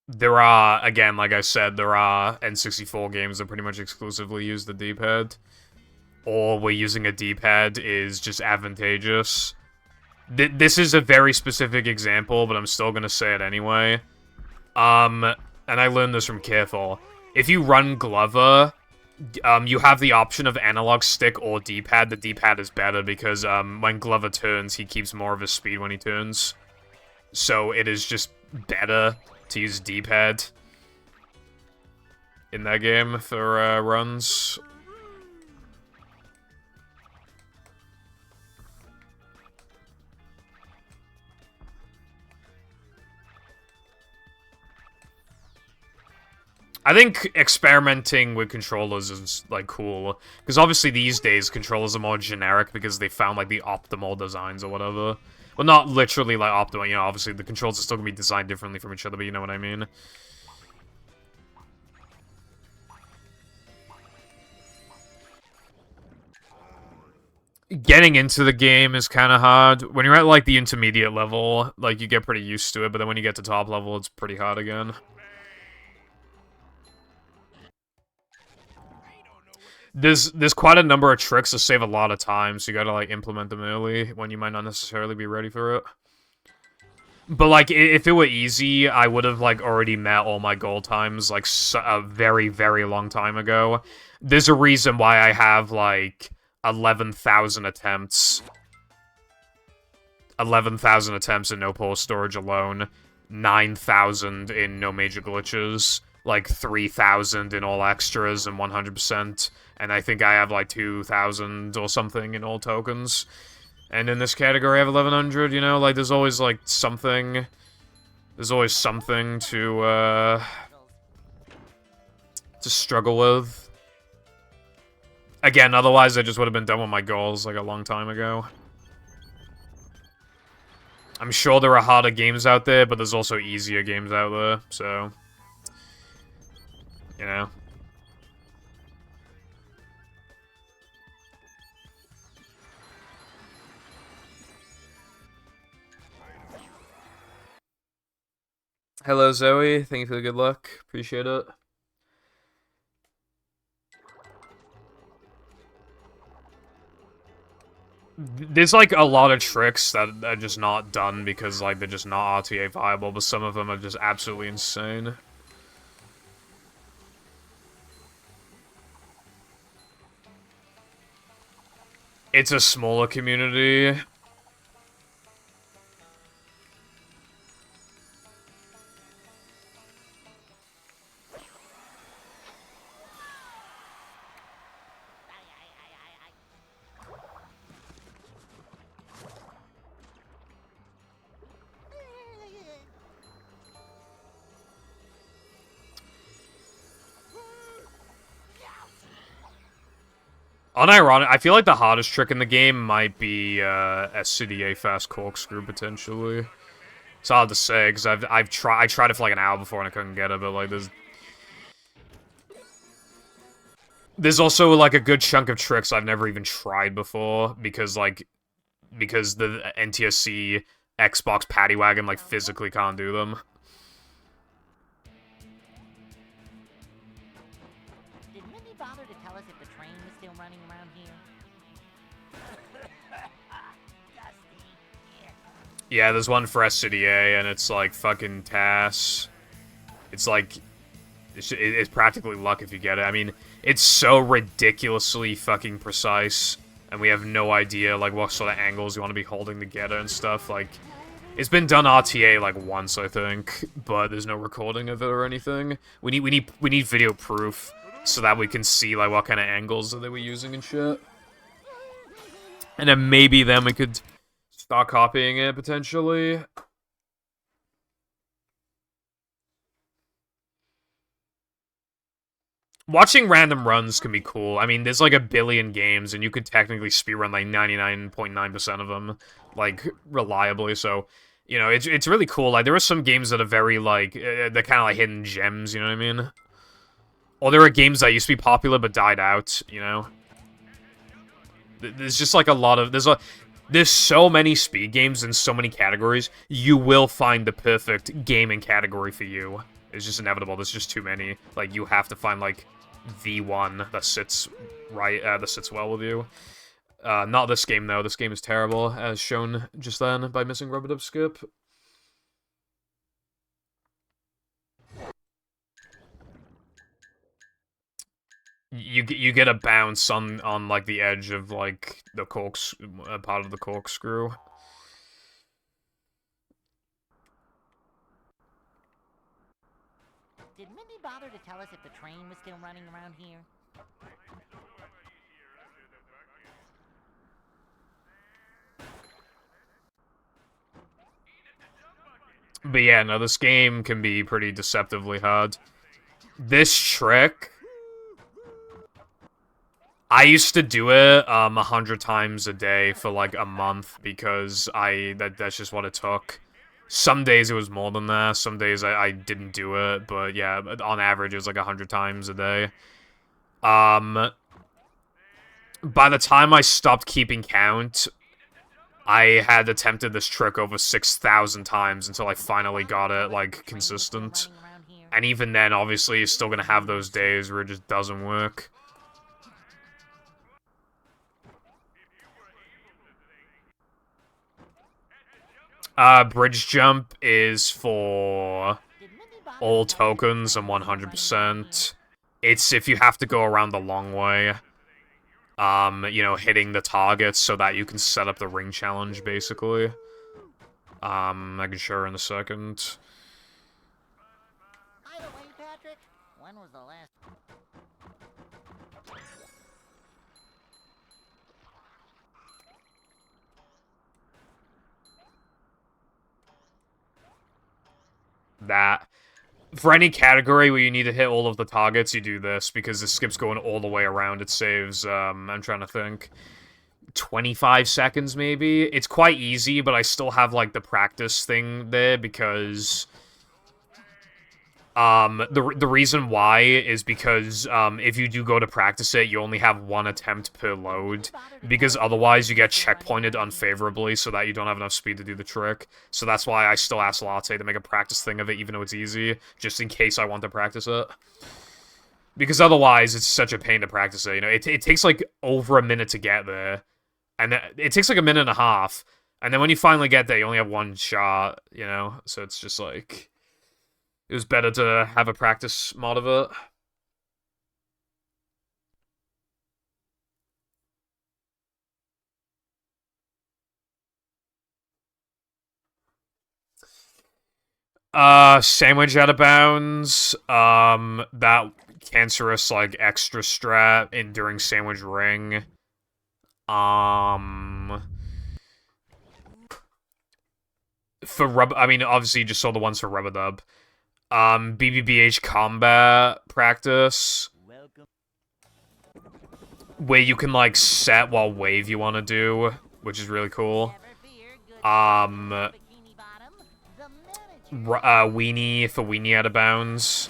Speaker 1: There are, again, like I said, there are N64 games that pretty much exclusively use the D-pad. Or where using a D-pad is just advantageous. This is a very specific example, but I'm still gonna say it anyway. And I learned this from Careful. If you run Glover You have the option of analog stick or D-pad. The D-pad is better because when Glover turns, he keeps more of his speed when he turns. So it is just better to use D-pad in that game for runs. I think experimenting with controllers is, like, cool. Because obviously these days, controllers are more generic because they found, like, the optimal designs or whatever. Well, not literally, like, optimal, you know, obviously the controls are still gonna be designed differently from each other, but you know what I mean. Getting into the game is kind of hard. When you're at, like, the intermediate level, like, you get pretty used to it, but then when you get to top level, it's pretty hard again. There's quite a number of tricks to save a lot of time, so you gotta, like, implement them early when you might not necessarily be ready for it. But, like, if it were easy, I would have, like, already met all my goal times, like, a very, very long time ago. There's a reason why I have, like, 11,000 attempts. 11,000 attempts in no pole storage alone. 9,000 in no major glitches. Like, 3,000 in all extras and 100%. And I think I have, like, 2,000 or something in all tokens. And in this category, I have 1,100, you know? Like, there's always, like, something... There's always something to struggle with. Again, otherwise I just would have been done with my goals, like, a long time ago. I'm sure there are harder games out there, but there's also easier games out there, so... You know? Hello, Zoe. Thank you for the good luck. Appreciate it. There's, like, a lot of tricks that are just not done because, like, they're just not RTA viable, but some of them are just absolutely insane. It's a smaller community. Unironic, I feel like the hardest trick in the game might be SCDA fast corkscrew potentially. It's hard to say because I tried it for like an hour before and I couldn't get it, but like there's also like a good chunk of tricks I've never even tried before because the NTSC Xbox Paddy Wagon like physically can't do them.
Speaker 2: Did Mindy bother to tell us if the train was still running around here? Dusty.
Speaker 1: Yeah, there's one for SCDA and it's like fucking TAS. It's like it's practically luck if you get it. I mean, it's so ridiculously fucking precise, and we have no idea, like, what sort of angles you want to be holding to get it and stuff. Like, it's been done RTA, like, once, I think, but there's no recording of it or anything. We need video proof so that we can see, like, what kind of angles that they were using and shit. And then maybe then we could start copying it, potentially. Watching random runs can be cool. I mean, there's like a billion games, and you could technically speedrun like 99.9% of them, like, reliably, so, you know, it's really cool. Like, there are some games that are very, like, they're kind of like hidden gems, you know what I mean? Or there are games that used to be popular but died out, you know? There's just, like, a lot of... There's so many speed games in so many categories, you will find the perfect gaming category for you. It's just inevitable. There's just too many. Like, you have to find, like, the one that sits right, that sits well with you. Not this game, though. This game is terrible, as shown just then by missing Rubber Skip. you get a bounce on like the edge of like the part of the corkscrew.
Speaker 2: Did Mindy bother to tell us if the train was still running around here?
Speaker 1: But yeah, no, this game can be pretty deceptively hard. This trick, I used to do it 100 times a day for like a month because that's just what it took. Some days it was more than that. Some days I didn't do it, but yeah, on average it was like 100 times a day. By the time I stopped keeping count, I had attempted this trick over 6,000 times until I finally got it, like, consistent. And even then, obviously, you're still gonna have those days where it just doesn't work. Bridge jump is for all tokens and 100%. It's if you have to go around the long way. You know, hitting the targets so that you can set up the ring challenge, basically. I can show her in a second.
Speaker 2: By the way, Patrick, when was the last...
Speaker 1: That. For any category where you need to hit all of the targets, you do this, because this skips going all the way around. It saves, I'm trying to think, 25 seconds, maybe? It's quite easy, but I still have, like, the practice thing there, because... the reason why is because, if you do go to practice it, you only have one attempt per load, because otherwise you get checkpointed unfavorably so that you don't have enough speed to do the trick. So that's why I still asked Latte to make a practice thing of it, even though it's easy, just in case I want to practice it. Because otherwise, it's such a pain to practice it, you know? It takes, like, over a minute to get there, and it takes, like, a minute and a half, and then when you finally get there, you only have one shot, you know? So it's just, like... It was better to have a practice mod of it. Sandwich out of bounds. That cancerous, like, extra strat during sandwich ring. For I mean, obviously you just saw the ones for rubber dub. BBBH combat practice. Where you can, like, set what wave you want to do, which is really cool. Weenie for weenie out of bounds.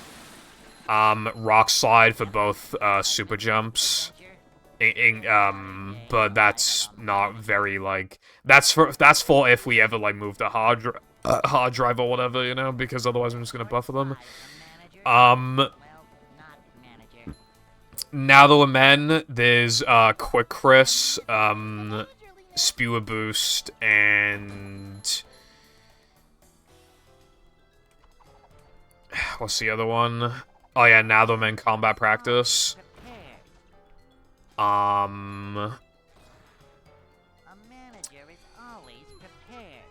Speaker 1: Rock slide for both, super jumps. But that's not very, like... That's for if we ever, like, move the hard drive or whatever, you know? Because otherwise I'm just gonna buffer them. Now that we're men, there's, Quick Chris, Spewer Boost, and... What's the other one? Oh yeah, now that we're in combat practice.
Speaker 2: A manager is always prepared.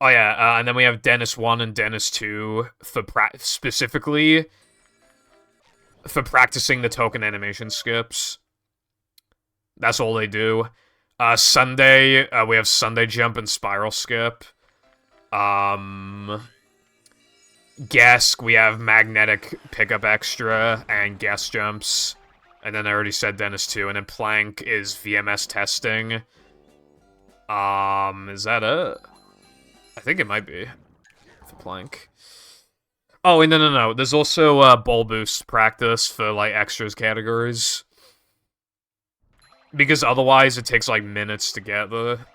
Speaker 1: Oh yeah, and then we have Dennis 1 and Dennis 2 for specifically for practicing the token animation skips. That's all they do. Sunday, we have Sunday jump and spiral skip. Guess we have magnetic pickup extra and guess jumps. And then I already said Dennis 2, and then plank is VMS testing. Is that it? I think it might be. For plank. Oh, and no. There's also, ball boost practice for, like, extras categories. Because otherwise it takes, like, minutes to get there.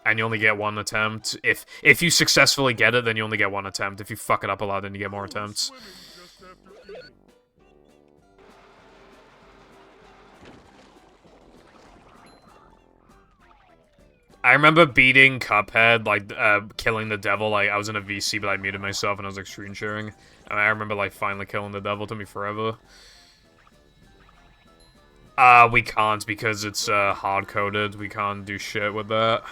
Speaker 1: And you only get one attempt. If you successfully get it, then you only get one attempt. If you fuck it up a lot, then you get more attempts. I remember beating Cuphead, like, killing the devil, like, I was in a VC, but I muted myself and I was, like, screen sharing. And I remember, like, finally killing the devil. It took me forever. We can't because it's, hard-coded. We can't do shit with that.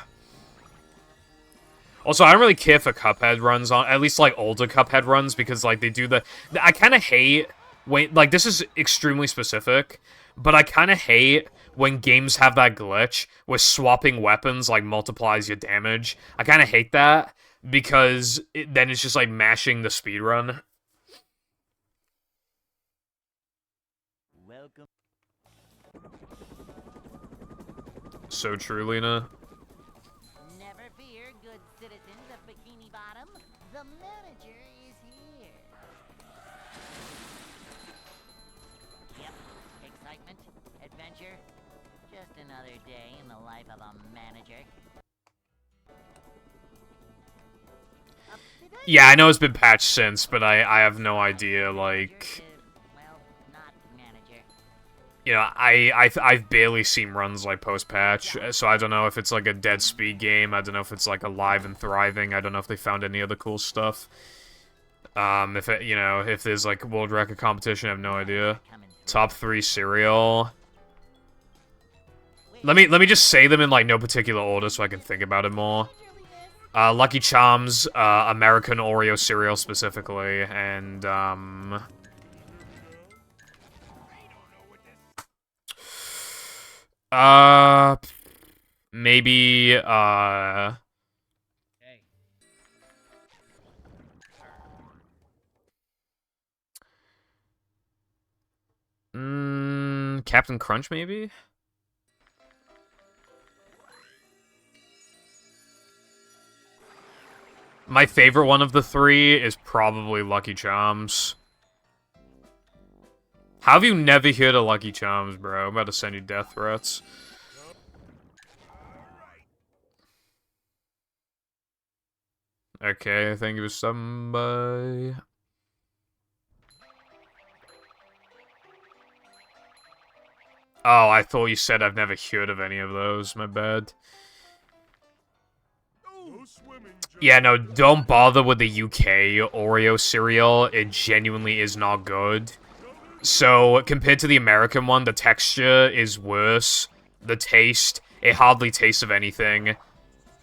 Speaker 1: Also, I don't really care for Cuphead runs on, at least, like, older Cuphead runs, because, like, they do the... I kind of hate... When, like, this is extremely specific, but I kind of hate when games have that glitch where swapping weapons, like, multiplies your damage. I kind of hate that, because then it's just, like, mashing the speedrun.
Speaker 2: Welcome.
Speaker 1: So true, Lena.
Speaker 2: Never fear, good citizens of Bikini Bottom. The manager is here. Yep. Excitement, adventure. Just another day in the life of a manager.
Speaker 1: Yeah, I know it's been patched since, but I have no idea, like...
Speaker 2: Well, not manager.
Speaker 1: You know, I've barely seen runs like post-patch, so I don't know if it's like a dead speed game, I don't know if it's like alive and thriving, I don't know if they found any other cool stuff. If it, you know, if there's like world record competition, I have no idea. Top 3 cereal. Let me just say them in like no particular order so I can think about it more. Lucky Charms, American Oreo cereal specifically, and maybe,
Speaker 3: Hey.
Speaker 1: Captain Crunch, maybe? My favorite one of the 3 is probably Lucky Charms. How have you never heard of Lucky Charms, bro? I'm about to send you death threats. Okay, I think it was somebody... Oh, I thought you said I've never heard of any of those. My bad. Yeah, no, don't bother with the UK Oreo cereal. It genuinely is not good. So, compared to the American one, the texture is worse. The taste, it hardly tastes of anything.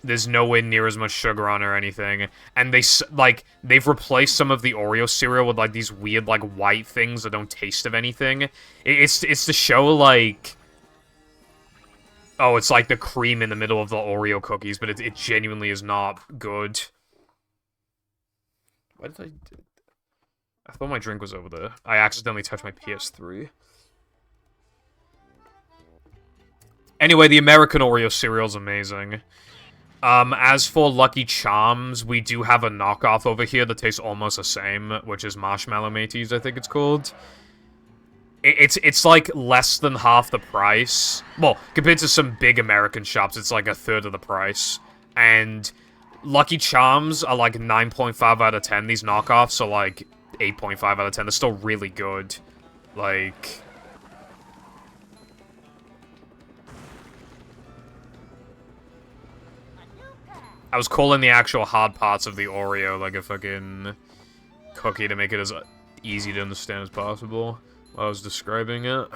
Speaker 1: There's nowhere near as much sugar on or anything. And they've replaced some of the Oreo cereal with, like, these weird, like, white things that don't taste of anything. It's to show, like... Oh, it's like the cream in the middle of the Oreo cookies, but it genuinely is not good. Why did I thought my drink was over there. I accidentally touched my PS3. Anyway, the American Oreo cereal is amazing. As for Lucky Charms, we do have a knockoff over here that tastes almost the same, which is Marshmallow Mateys, I think it's called. It's like less than half the price. Well, compared to some big American shops, it's like a third of the price. And Lucky Charms are like 9.5 out of 10. These knockoffs are like 8.5 out of 10. They're still really good. Like... I was calling the actual hard parts of the Oreo like a fucking cookie to make it as easy to understand as possible while I was describing it.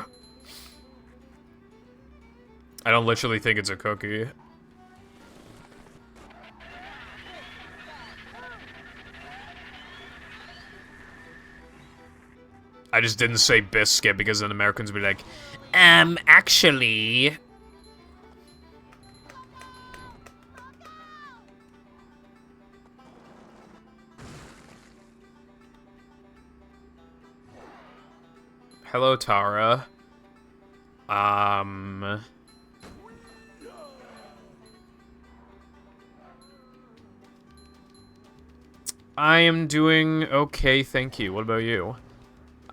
Speaker 1: I don't literally think it's a cookie. I just didn't say biscuit because then Americans would be like, actually... Hello, Tara. I am doing okay, thank you. What about you?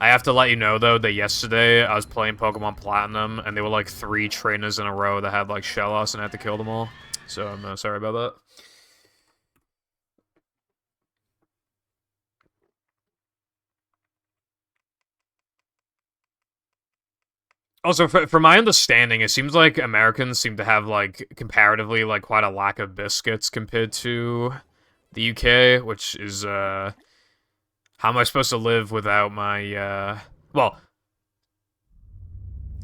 Speaker 1: I have to let you know, though, that yesterday I was playing Pokemon Platinum, and there were, like, 3 trainers in a row that had, like, Shellos, and I had to kill them all. So I'm sorry about that. Also, from my understanding, it seems like Americans seem to have, like, comparatively, like, quite a lack of biscuits compared to the UK, which is, how am I supposed to live without my, well,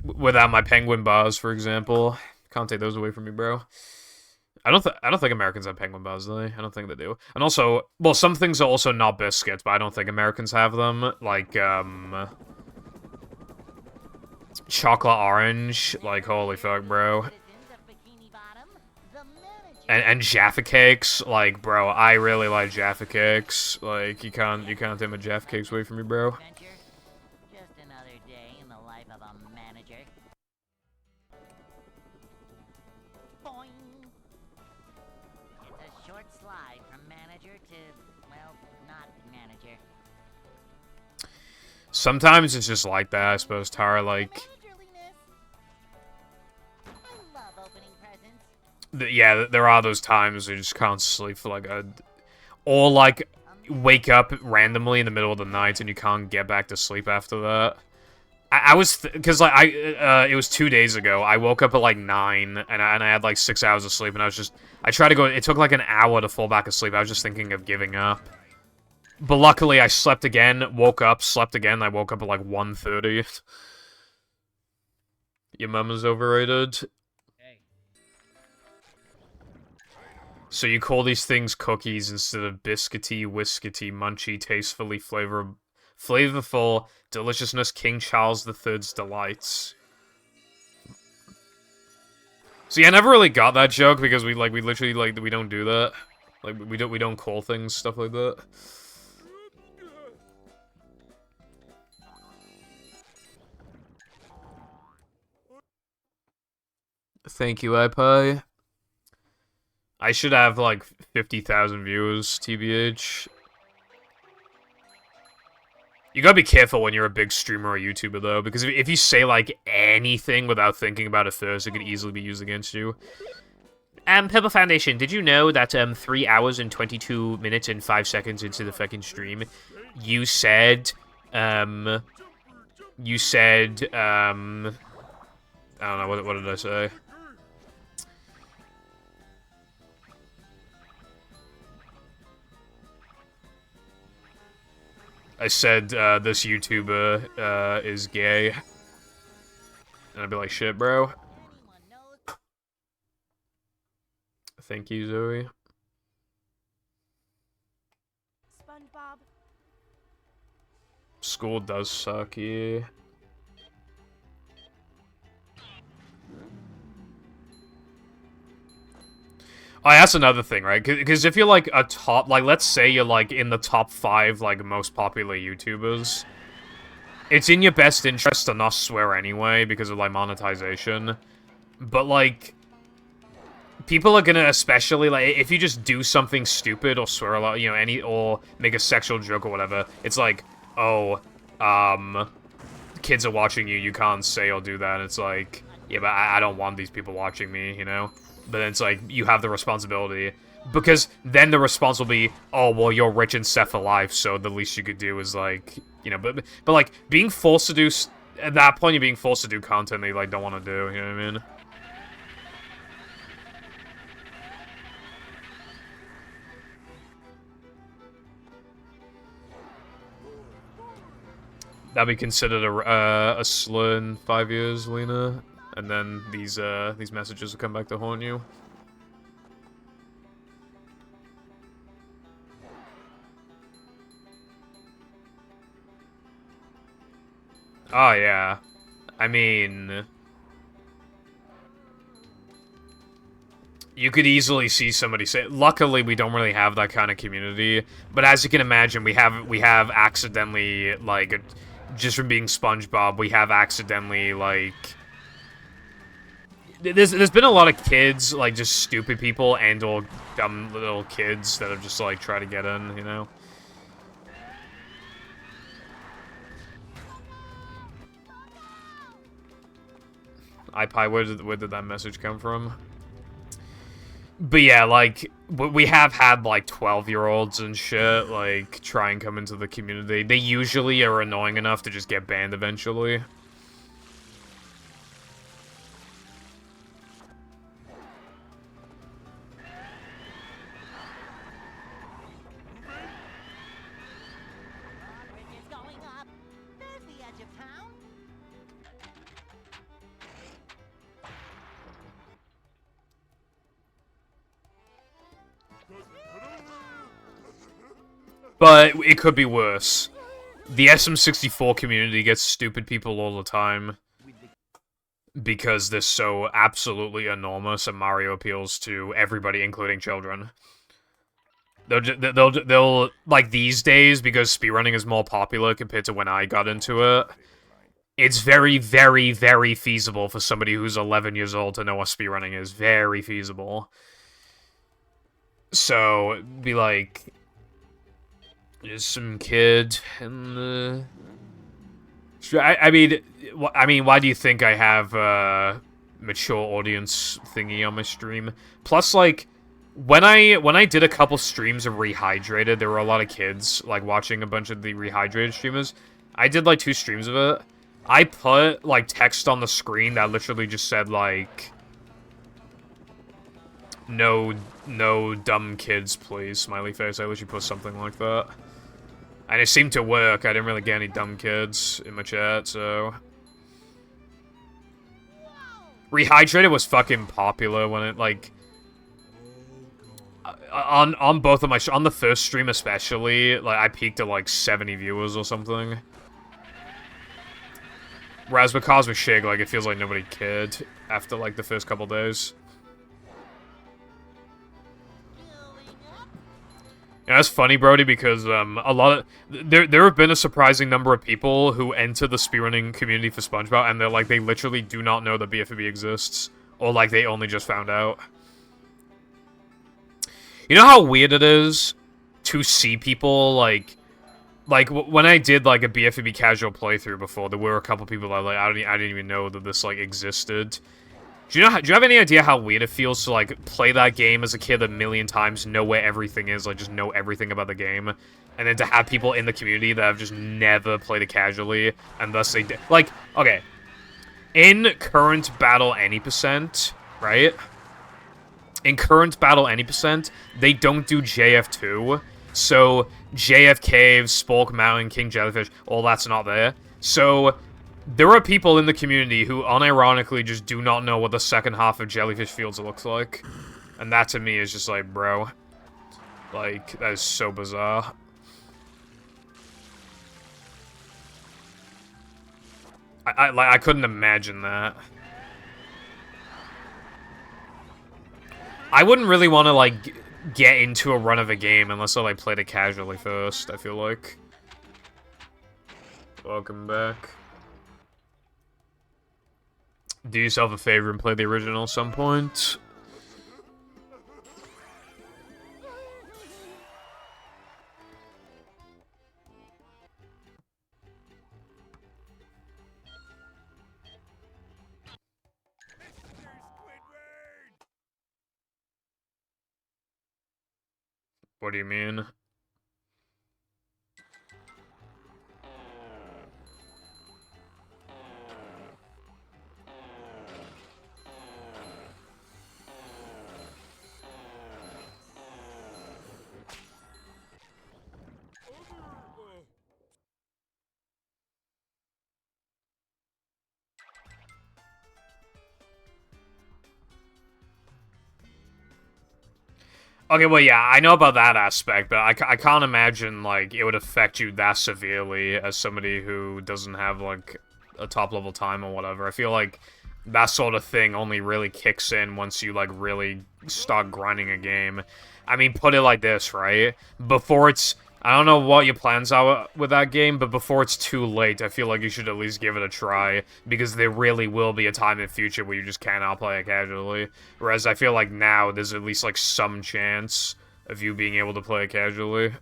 Speaker 1: without my penguin bars, for example? Can't take those away from me, bro. I don't think Americans have penguin bars, do they? I don't think they do. And also, well, some things are also not biscuits, but I don't think Americans have them. Like, chocolate orange. Like, holy fuck, bro. And Jaffa cakes. Like, bro, I really like Jaffa cakes. Like, you can't take my Jaffa cakes away from me, bro.
Speaker 2: Just another day in the life of a manager. Boing. It's a short slide from manager to, well, not manager.
Speaker 1: Sometimes it's just like that, I suppose, Tara. Like,
Speaker 2: Managerliness. I love opening presents.
Speaker 1: yeah, there are those times where you just can't sleep for like a, or like wake up randomly in the middle of the night and you can't get back to sleep after that. I was because like it was 2 days ago. I woke up at like 9 and I had like 6 hours of sleep and I tried to go. It took like an hour to fall back asleep. I was just thinking of giving up. But luckily, I slept again, woke up, slept again. I woke up at like 1:30. Your mama's overrated.
Speaker 3: Hey.
Speaker 1: So you call these things cookies instead of biscuity, whiskety, munchy, tastefully flavorful deliciousness, King Charles III's delights. See, I never really got that joke because we literally like we don't do that. Like we don't call things stuff like that. Thank you, iPie. I should have, like, 50,000 viewers, TBH. You gotta be careful when you're a big streamer or YouTuber, though, because if you say, like, anything without thinking about it first, it could easily be used against you. Purple Foundation, did you know that, 3 hours and 22 minutes and 5 seconds into the fucking stream, you said, I don't know, what did I say? I said, this YouTuber, is gay. And I'd be like, shit, bro. Thank you, Zoe.
Speaker 5: SpongeBob.
Speaker 1: School does suck, yeah. Oh, that's another thing, right? Because if you're, like, a top... Like, let's say you're, like, in the top 5, like, most popular YouTubers. It's in your best interest to not swear anyway, because of, like, monetization. But, like... People are gonna especially, like, if you just do something stupid or swear a lot, you know, or make a sexual joke or whatever, it's like, oh, kids are watching you, you can't say or do that. It's like, yeah, but I don't want these people watching me, you know? But then it's like, you have the responsibility. Because then the response will be, oh, well, you're rich and set for life, so the least you could do is, like, you know, but like, being forced to do, at that point, you're being forced to do content that you, like, don't want to do, you know what I mean? That'd be considered a slur in 5 years, Lena. And then these messages will come back to haunt you. Oh, yeah. I mean... You could easily see somebody say... Luckily, we don't really have that kind of community. But as you can imagine, we have accidentally, like... Just from being SpongeBob, we have accidentally, like... There's been a lot of kids, like, just stupid people and or dumb little kids that have just, like, tried to get in, you know? iPie, where did that message come from? But yeah, like, we have had, like, 12-year-olds and shit, like, try and come into the community. They usually are annoying enough to just get banned eventually. But it could be worse. The SM64 community gets stupid people all the time because they're so absolutely enormous and Mario appeals to everybody, including children. They'll like these days, because speedrunning is more popular compared to when I got into it. It's very, very, very feasible for somebody who's 11 years old to know what speedrunning is. Very feasible. So, be like, there's some kid in the... I mean, why do you think I have a mature audience thingy on my stream? Plus, like, when I did a couple streams of Rehydrated, there were a lot of kids, like, watching a bunch of the Rehydrated streamers. I did, like, 2 streams of it. I put, like, text on the screen that literally just said, like, no dumb kids, please, smiley face. I literally put something like that. And it seemed to work. I didn't really get any dumb kids in my chat, so... Rehydrated was fucking popular when it, like... On both of my... On the first stream especially, like, I peaked at, like, 70 viewers or something. Whereas with Cosmic Shig, like, it feels like nobody cared after, like, the first couple days. Yeah, that's funny, Brody, because a lot of there have been a surprising number of people who enter the speedrunning community for SpongeBob, and they're like, they literally do not know that BFB exists, or like they only just found out. You know how weird it is to see people like when I did like a BFB casual playthrough before, there were a couple people that like I didn't even know that this like existed. Do you have any idea how weird it feels to, like, play that game as a kid a million times, know where everything is, like, just know everything about the game, and then to have people in the community that have just never played it casually, and thus they... Like, okay. In current Battle Any %, right? In current Battle Any %, they don't do JF2, so JF Cave, Spolk Mountain, King Jellyfish, all that's not there. So... there are people in the community who unironically just do not know what the second half of Jellyfish Fields looks like. And that to me is just like, bro. Like, that is so bizarre. I couldn't imagine that. I wouldn't really want to, like, get into a run of a game unless I, like, played it casually first, I feel like. Welcome back. Do yourself a favor and play the original at some point. What do you mean? Okay, well, yeah, I know about that aspect, but I can't imagine, like, it would affect you that severely as somebody who doesn't have, like, a top-level time or whatever. I feel like that sort of thing only really kicks in once you, like, really start grinding a game. I mean, put it like this, right? Before it's... I don't know what your plans are with that game, but before it's too late, I feel like you should at least give it a try, because there really will be a time in the future where you just cannot play it casually. Whereas I feel like now, there's at least, like, some chance of you being able to play it casually.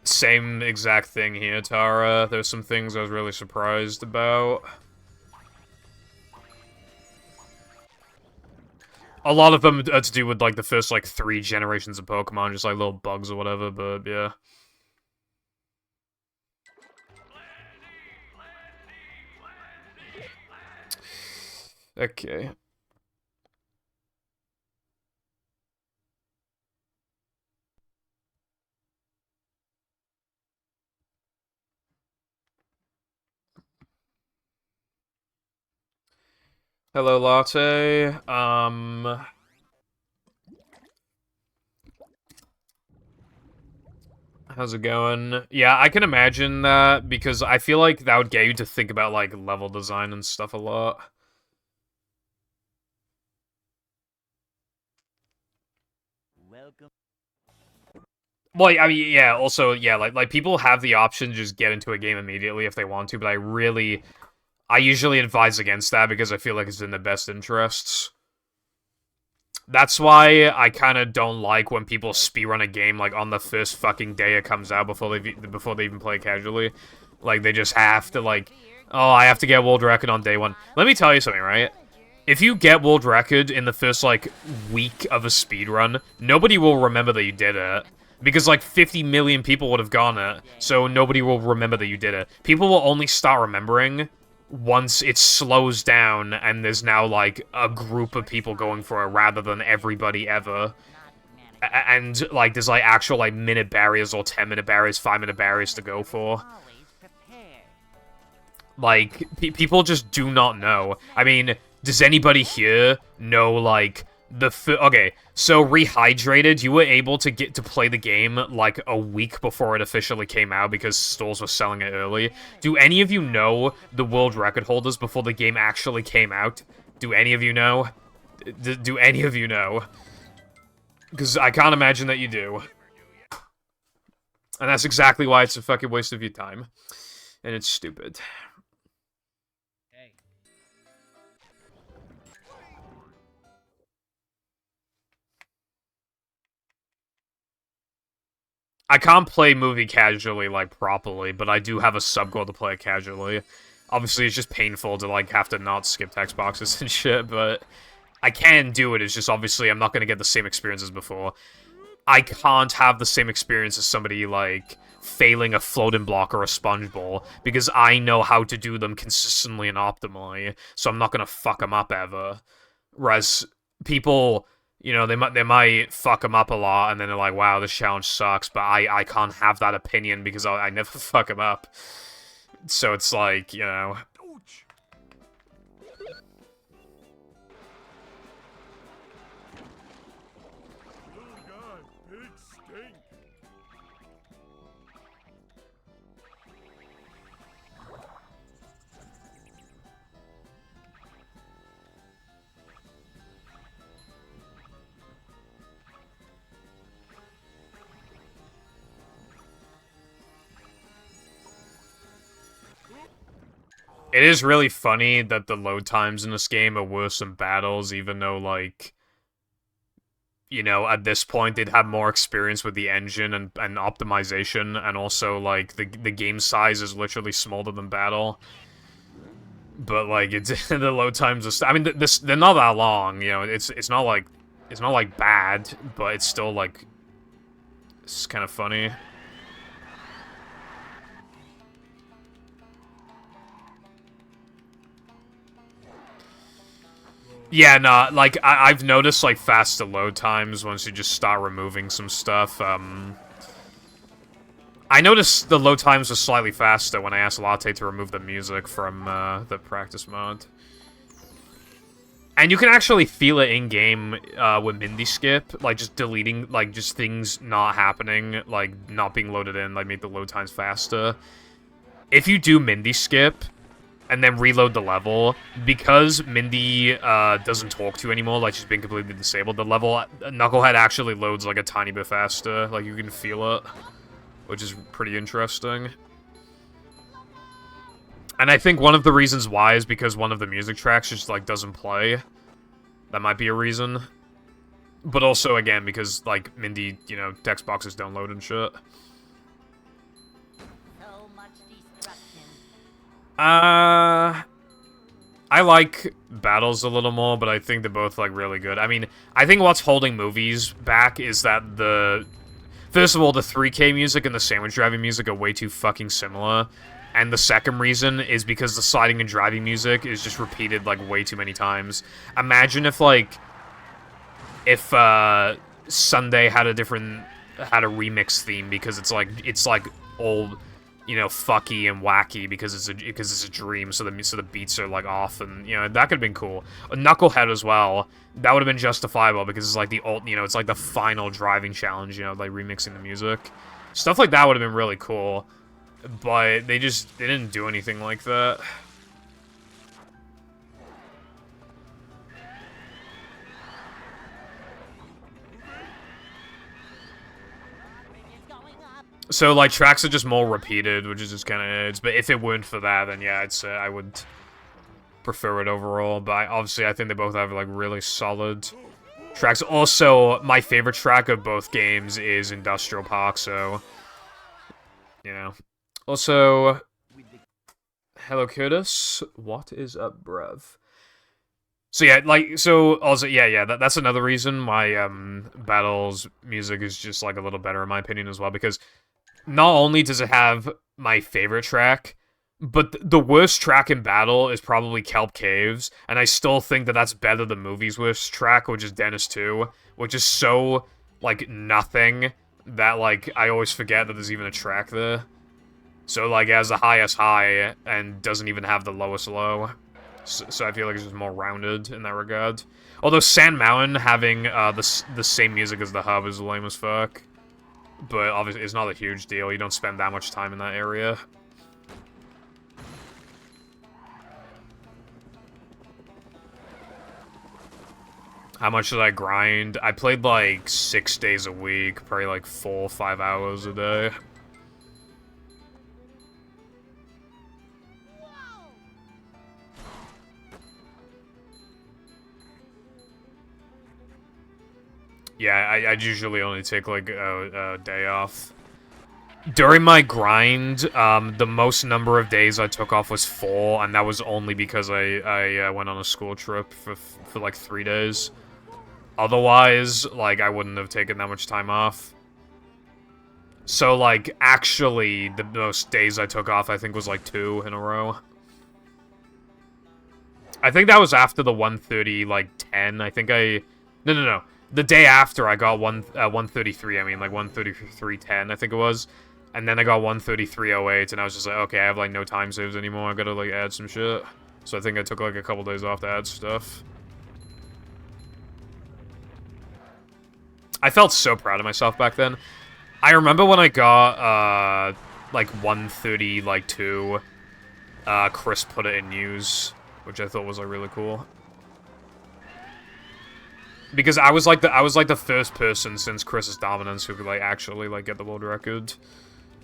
Speaker 1: Same exact thing here, Tara. There's some things I was really surprised about. A lot of them are to do with, like, the first, like, 3 generations of Pokemon, just, like, little bugs or whatever, but, yeah. Okay. Hello, Latte. How's it going? Yeah, I can imagine that because I feel like that would get you to think about like level design and stuff a lot.
Speaker 2: Welcome.
Speaker 1: Well, I mean, yeah, also, yeah, like people have the option to just get into a game immediately if they want to, but I usually advise against that because I feel like it's in the best interests. That's why I kind of don't like when people speedrun a game like on the first fucking day it comes out before they even play casually. Like they just have to like, oh, I have to get world record on day one. Let me tell you something, right? If you get world record in the first like week of a speedrun, nobody will remember that you did it. Because like 50 million people would have gone it, so nobody will remember that you did it. People will only start remembering once it slows down and there's now like a group of people going for it rather than everybody ever. And like there's like actual like minute barriers or 10-minute barriers, 5-minute barriers to go for. Like people just do not know. I mean, does anybody here know like okay, so Rehydrated, you were able to get to play the game like a week before it officially came out because stores were selling it early. Do any of you know the world record holders before the game actually came out? Do any of you know? Do any of you know? Because I can't imagine that you do. And that's exactly why it's a fucking waste of your time. And it's stupid.
Speaker 3: Hey.
Speaker 1: I can't play movie casually, like, properly, but I do have a sub-goal to play it casually. Obviously, it's just painful to, like, have to not skip text boxes and shit, but I can do it. It's just, obviously, I'm not gonna get the same experience as before. I can't have the same experience as somebody, like, failing a floating block or a sponge ball, because I know how to do them consistently and optimally, so I'm not gonna fuck them up ever. Whereas people, you know, they might fuck them up a lot, and then they're like, wow, this challenge sucks, but I can't have that opinion because I never fuck them up. So it's like, you know... It is really funny that the load times in this game are worse than battles, even though, like, you know, at this point they'd have more experience with the engine and optimization, and also, like, the game size is literally smaller than battle. But, like, it's the load times are... I mean, they're not that long, you know, it's not like bad, but it's still, like, it's kind of funny. Yeah, nah, like, I've noticed, like, faster load times once you just start removing some stuff. I noticed the load times were slightly faster when I asked Latte to remove the music from, the practice mode. And you can actually feel it in-game, with Mindy Skip, like, just deleting, like, just things not happening, like, not being loaded in, like, make the load times faster. If you do Mindy Skip, and then reload the level, because Mindy doesn't talk to you anymore, like she's been completely disabled, the level, Knucklehead actually loads like a tiny bit faster, like you can feel it, which is pretty interesting. And I think one of the reasons why is because one of the music tracks just like doesn't play. That might be a reason. But also, again, because like Mindy, you know, text boxes don't load and shit.
Speaker 2: So much destruction.
Speaker 1: I like battles a little more, but I think they're both, like, really good. I mean, I think what's holding movies back is that first of all, the 3K music and the sandwich driving music are way too fucking similar. And the second reason is because the sliding and driving music is just repeated, like, way too many times. Imagine if, like, Sunday had a remix theme, because it's like, all... you know, fucky and wacky because it's a dream, so the beats are like off, and you know that could have been cool. A Knucklehead as well, that would have been justifiable because it's like it's like the final driving challenge, you know, like remixing the music, stuff like that would have been really cool, but they didn't do anything like that. So, like, tracks are just more repeated, which is just kind of... But if it weren't for that, then yeah, I'd say I would prefer it overall. But obviously, I think they both have, like, really solid tracks. Also, my favorite track of both games is Industrial Park, so... You know. Also... Hello, Curtis. What is up, bruv? So yeah, like, so, also, yeah, that's another reason why, Battle's music is just, like, a little better in my opinion as well, because... Not only does it have my favorite track, but the worst track in Battle is probably Kelp Caves, and I still think that that's better than Movie's worst track, which is Dennis 2, which is so, like, nothing that, like, I always forget that there's even a track there. So, like, it has the highest high, and doesn't even have the lowest low. So I feel like it's just more rounded in that regard. Although Sand Mountain having the same music as the hub is lame as fuck. But obviously, it's not a huge deal. You don't spend that much time in that area. How much did I grind? I played like 6 days a week, probably like 4 or 5 hours a day. Yeah, I'd usually only take, like, a day off. During my grind, the most number of days I took off was 4, and that was only because I went on a school trip for like, 3 days. Otherwise, like, I wouldn't have taken that much time off. So, like, actually, the most days I took off, I think, was, like, 2 in a row. I think that was after the 130, like, 10. I think No. The day after, I got 133, I mean, like, 133.10, I think it was. And then I got 133.08, and I was just like, okay, I have, like, no time saves anymore, I gotta, like, add some shit. So I think I took, like, a couple days off to add stuff. I felt so proud of myself back then. I remember when I got, like, 130, like, 2, Chris put it in news, which I thought was, like, really cool. Because I was like the first person since Chris's dominance who could, like, actually, like, get the world record.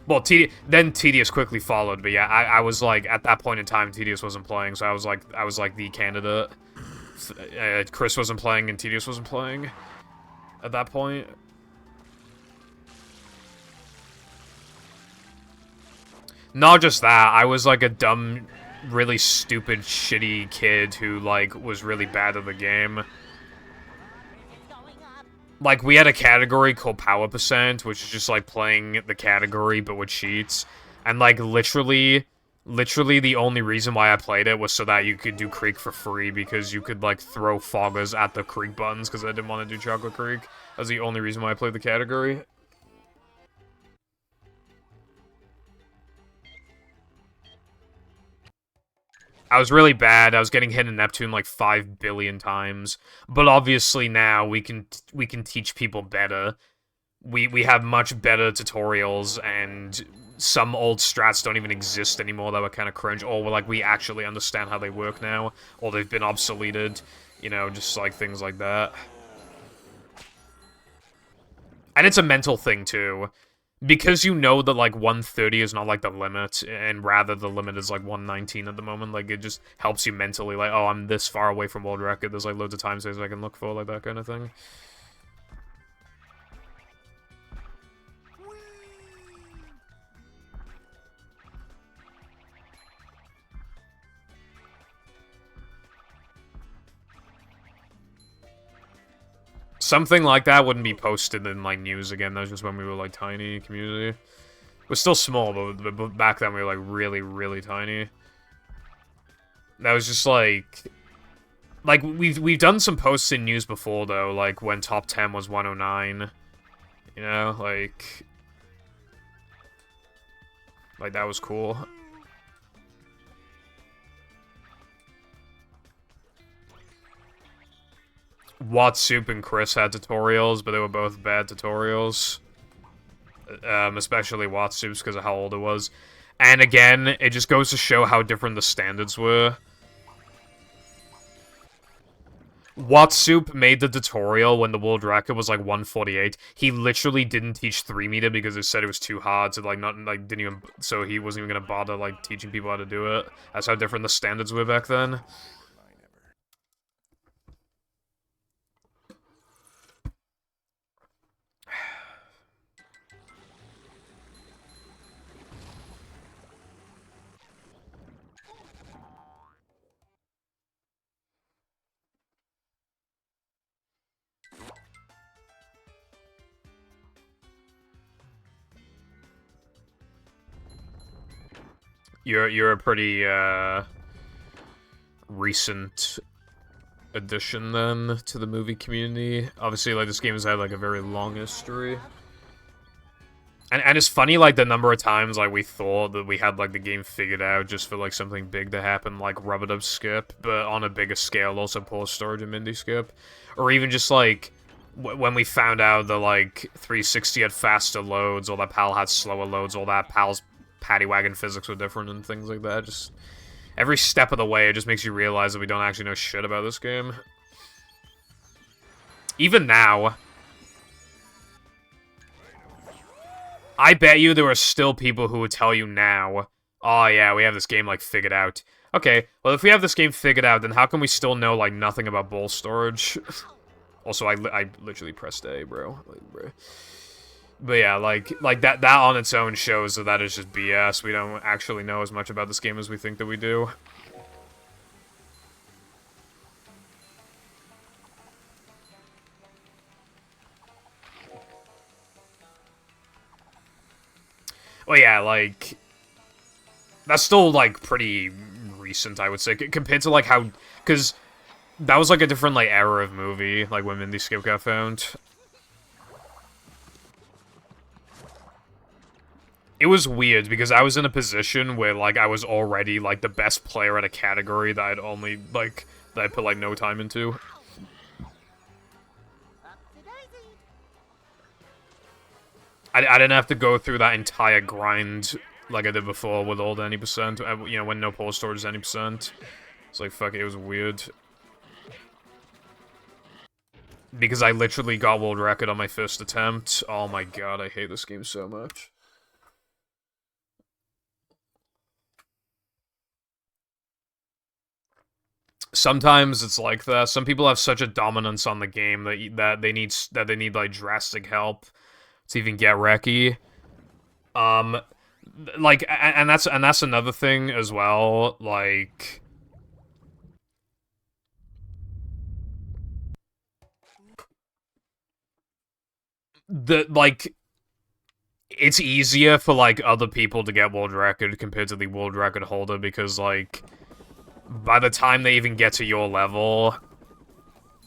Speaker 1: Well, then Tedious quickly followed, but yeah, I was like, at that point in time, Tedious wasn't playing, so I was like the candidate. Chris wasn't playing and Tedious wasn't playing at that point. Not just that, I was like a dumb, really stupid, shitty kid who, like, was really bad at the game. Like, we had a category called Power Percent, which is just, like, playing the category, but with cheats. And, like, literally the only reason why I played it was so that you could do Creek for free, because you could, like, throw foggers at the Creek buttons, because I didn't want to do Chocolate Creek. That's the only reason why I played the category. I was really bad. I was getting hit in Neptune like 5 billion times. But obviously now we can teach people better. We have much better tutorials, and some old strats don't even exist anymore that were kind of cringe, or like we actually understand how they work now, or they've been obsoleted, you know, just like things like that. And it's a mental thing too. Because you know that, like, 130 is not, like, the limit, and rather the limit is, like, 119 at the moment, like, it just helps you mentally, like, oh, I'm this far away from world record, there's, like, loads of time saves I can look for, like, that kind of thing. Something like that wouldn't be posted in, like, news again. That was just when we were, like, tiny community. We're still small, but back then we were, like, really, really tiny. That was just, like... Like, we've done some posts in news before, though, like, when top 10 was 109. You know, like... Like, that was cool. Watsup and Chris had tutorials, but they were both bad tutorials. Especially Watsup's because of how old it was. And again, it just goes to show how different the standards were. Watsup made the tutorial when the world record was like 148. He literally didn't teach 3 meter because it said it was too hard to like didn't even, so he wasn't even gonna bother like teaching people how to do it. That's how different the standards were back then. You're a pretty recent addition then to the movie community. Obviously, like, this game has had like a very long history. And it's funny, like, the number of times like we thought that we had like the game figured out just for like something big to happen, like Rub-a-Dub Skip, but on a bigger scale, also Poor Storage and Mindy Skip, or even just like when we found out that like 360 had faster loads, or that PAL had slower loads, or that PAL's paddy wagon physics were different and things like that. Just every step of the way, it just makes you realize that we don't actually know shit about this game. Even now, I bet you there are still people who would tell you now, oh yeah, we have this game, like, figured out. Okay, well, if we have this game figured out, then how can we still know, like, nothing about bowl storage? Also, I literally pressed A, bro. Like, bro. But yeah, like that on its own shows that is just BS. We don't actually know as much about this game as we think that we do. Oh yeah, like, that's still, like, pretty recent, I would say, compared to, like, how, because that was, like, a different, like, era of movie, like, when Mindy Skip got found. It was weird, because I was in a position where, like, I was already, like, the best player at a category that I'd only, like, that I put, like, no time into. I didn't have to go through that entire grind like I did before with all the 90%, you know, when no Poor Storage is 90%. It's like, fuck, it was weird. Because I literally got world record on my first attempt. Oh my god, I hate this game so much. Sometimes it's like that. Some people have such a dominance on the game that they need like drastic help to even get Reki. Like, and that's another thing as well. Like, it's easier for like other people to get world record compared to the world record holder, because like by the time they even get to your level,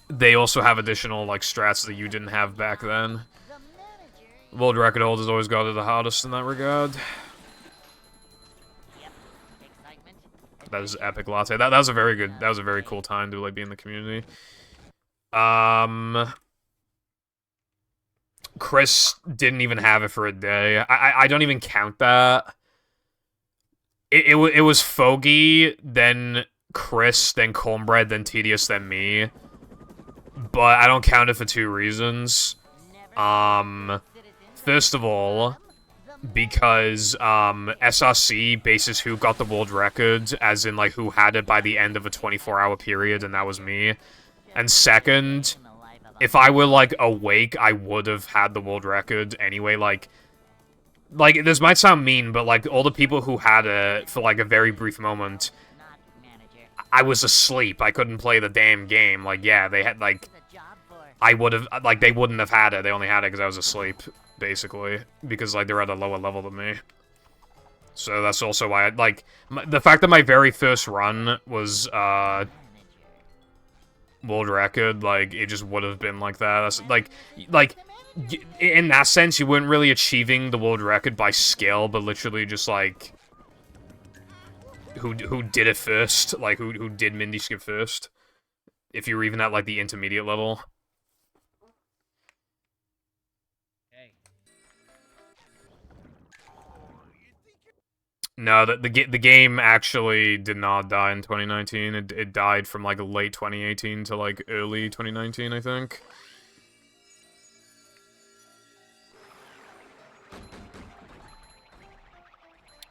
Speaker 1: they also have additional like strats that you didn't have back then. World record holders always got it the hardest in that regard. That was Epic Latte. That was a very good, that was a very cool time to like be in the community. Chris didn't even have it for a day. I don't even count that. It was Foggy, then Chris, then Cornbread, then Tedious, then me. But I don't count it for 2 reasons. First of all, because SRC bases who got the world record, as in like who had it by the end of a 24-hour period, and that was me. And second, if I were like awake, I would have had the world record anyway. Like this might sound mean, but like all the people who had it for like a very brief moment, I was asleep. I couldn't play the damn game. Like, yeah, they had like, I would have, like, they wouldn't have had it. They only had it because I was asleep, basically, because like they're at a lower level than me. So that's also why I like the fact that my very first run was world record. Like, it just would have been like that. That's like in that sense, you weren't really achieving the world record by skill, but literally just, like, who did it first, like, who did Mindy skip first, if you were even at, like, the intermediate level.
Speaker 3: Hey.
Speaker 1: No, the game actually did not die in 2019. It died from, like, late 2018 to, like, early 2019, I think.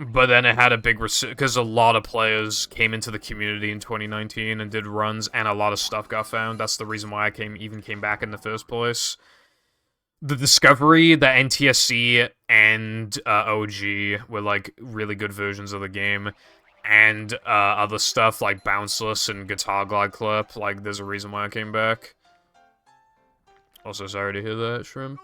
Speaker 1: But then it had a big because a lot of players came into the community in 2019 and did runs, and a lot of stuff got found. That's the reason why I even came back in the first place. The Discovery, the NTSC, and OG were, like, really good versions of the game. And other stuff like Bounceless and Guitar Glide Clip, like, there's a reason why I came back. Also, sorry to hear that, Shrimp.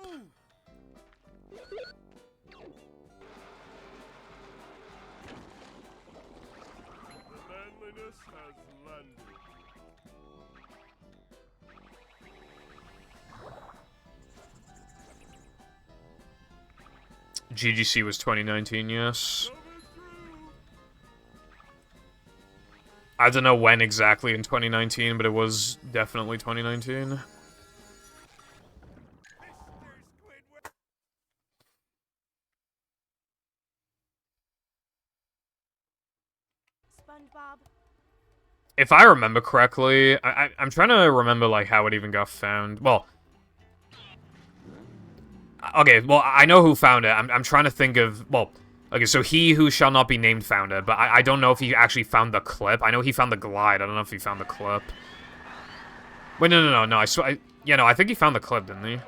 Speaker 1: GGC was 2019, yes. I don't know when exactly in 2019, but it was definitely 2019.
Speaker 5: SpongeBob.
Speaker 1: If I remember correctly, I'm trying to remember, like, how it even got found. Well, okay, well, I know who found it. I'm trying to think of, well, okay, so he who shall not be named found it, but I don't know if he actually found the clip. I know he found the glide. I don't know if he found the clip. Wait, no, I swear, yeah, no, I think he found the clip, didn't he?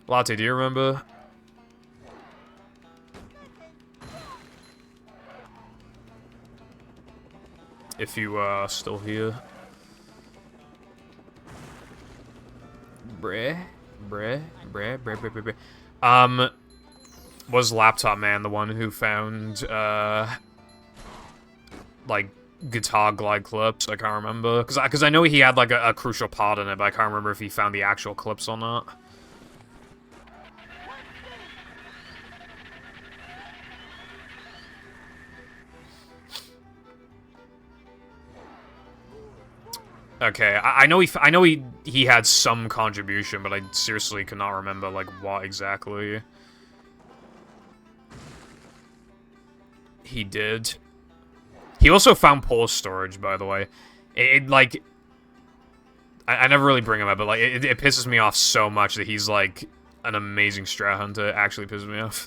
Speaker 1: Latte, do you remember? If you, still here. Bruh. Was Laptop Man the one who found, like, guitar glide clips? I can't remember. Because I know he had, like, a crucial part in it, but I can't remember if he found the actual clips or not. Okay, I know he had some contribution, but I seriously cannot remember, like, what exactly he did. He also found pole storage, by the way. Like, I never really bring him up, but, like, it pisses me off so much that he's, like, an amazing strat hunter. It actually pisses me off.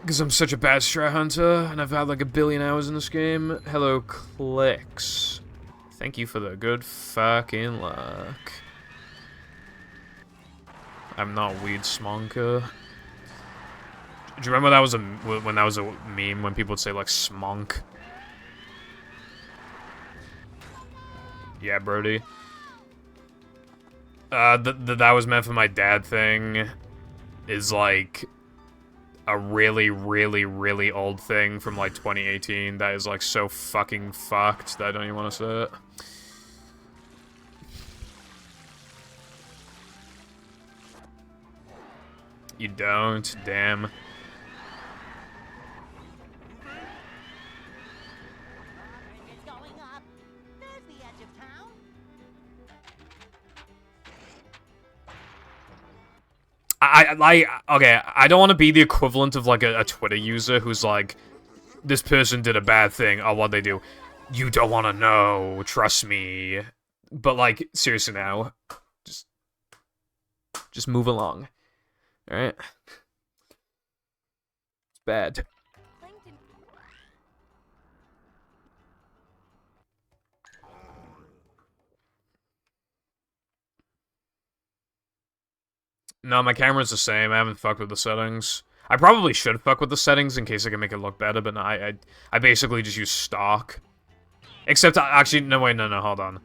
Speaker 1: Because I'm such a bad strat hunter, and I've had like 1 billion hours in this game. Hello, Clicks. Thank you for the good fucking luck. I'm not Weed Smonker. Do you remember that was when that was a meme, when people would say, like, smonk? Yeah, Brody. That was meant for my dad thing is, like, a really, really, really old thing from, like, 2018 that is, like, so fucking fucked that I don't even want to say it. You don't? Damn.
Speaker 2: It's going up. There's the edge of town.
Speaker 1: Okay, I don't want to be the equivalent of, like, a Twitter user who's like, this person did a bad thing. Oh, what'd they do? You don't want to know. Trust me. But, like, seriously now. Just move along. Alright? It's bad.
Speaker 5: Plankton.
Speaker 1: No, my camera's the same. I haven't fucked with the settings. I probably should fuck with the settings in case I can make it look better, but no, I basically just use stock. Except, actually, no, wait, no, hold on.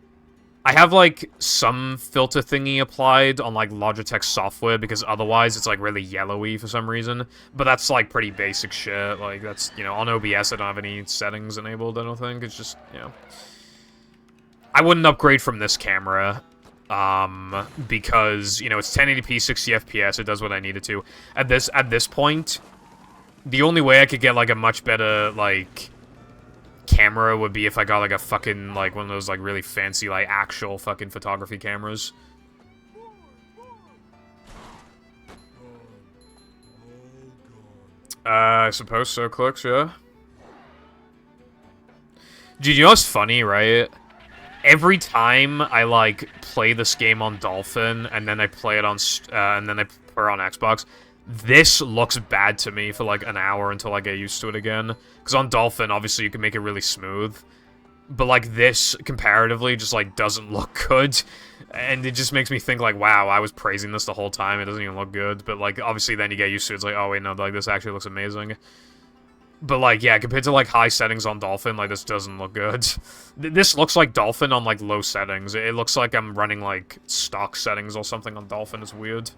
Speaker 1: I have, like, some filter thingy applied on, like, Logitech software, because otherwise it's, like, really yellowy for some reason. But that's, like, pretty basic shit. Like, that's, you know, on OBS I don't have any settings enabled, I don't think. It's just, you know. I wouldn't upgrade from this camera Because, you know, it's 1080p, 60 FPS, it does what I need it to. At this point, the only way I could get, like, a much better, like, camera would be if I got, like, a fucking, like, one of those, like, really fancy, like, actual fucking photography cameras. I suppose so, Clicks, yeah. Dude, you know what's funny, right? Every time I, like, play this game on Dolphin, and then I play it on, and then I put it on Xbox, this looks bad to me for, like, an hour until I get used to it again. Because on Dolphin, obviously, you can make it really smooth. But, like, this, comparatively, just, like, doesn't look good. And it just makes me think, like, wow, I was praising this the whole time, it doesn't even look good. But, like, obviously, then you get used to it, it's like, oh, wait, no, like, this actually looks amazing. But, like, yeah, compared to, like, high settings on Dolphin, like, this doesn't look good. This looks like Dolphin on, like, low settings. It looks like I'm running, like, stock settings or something on Dolphin. It's weird.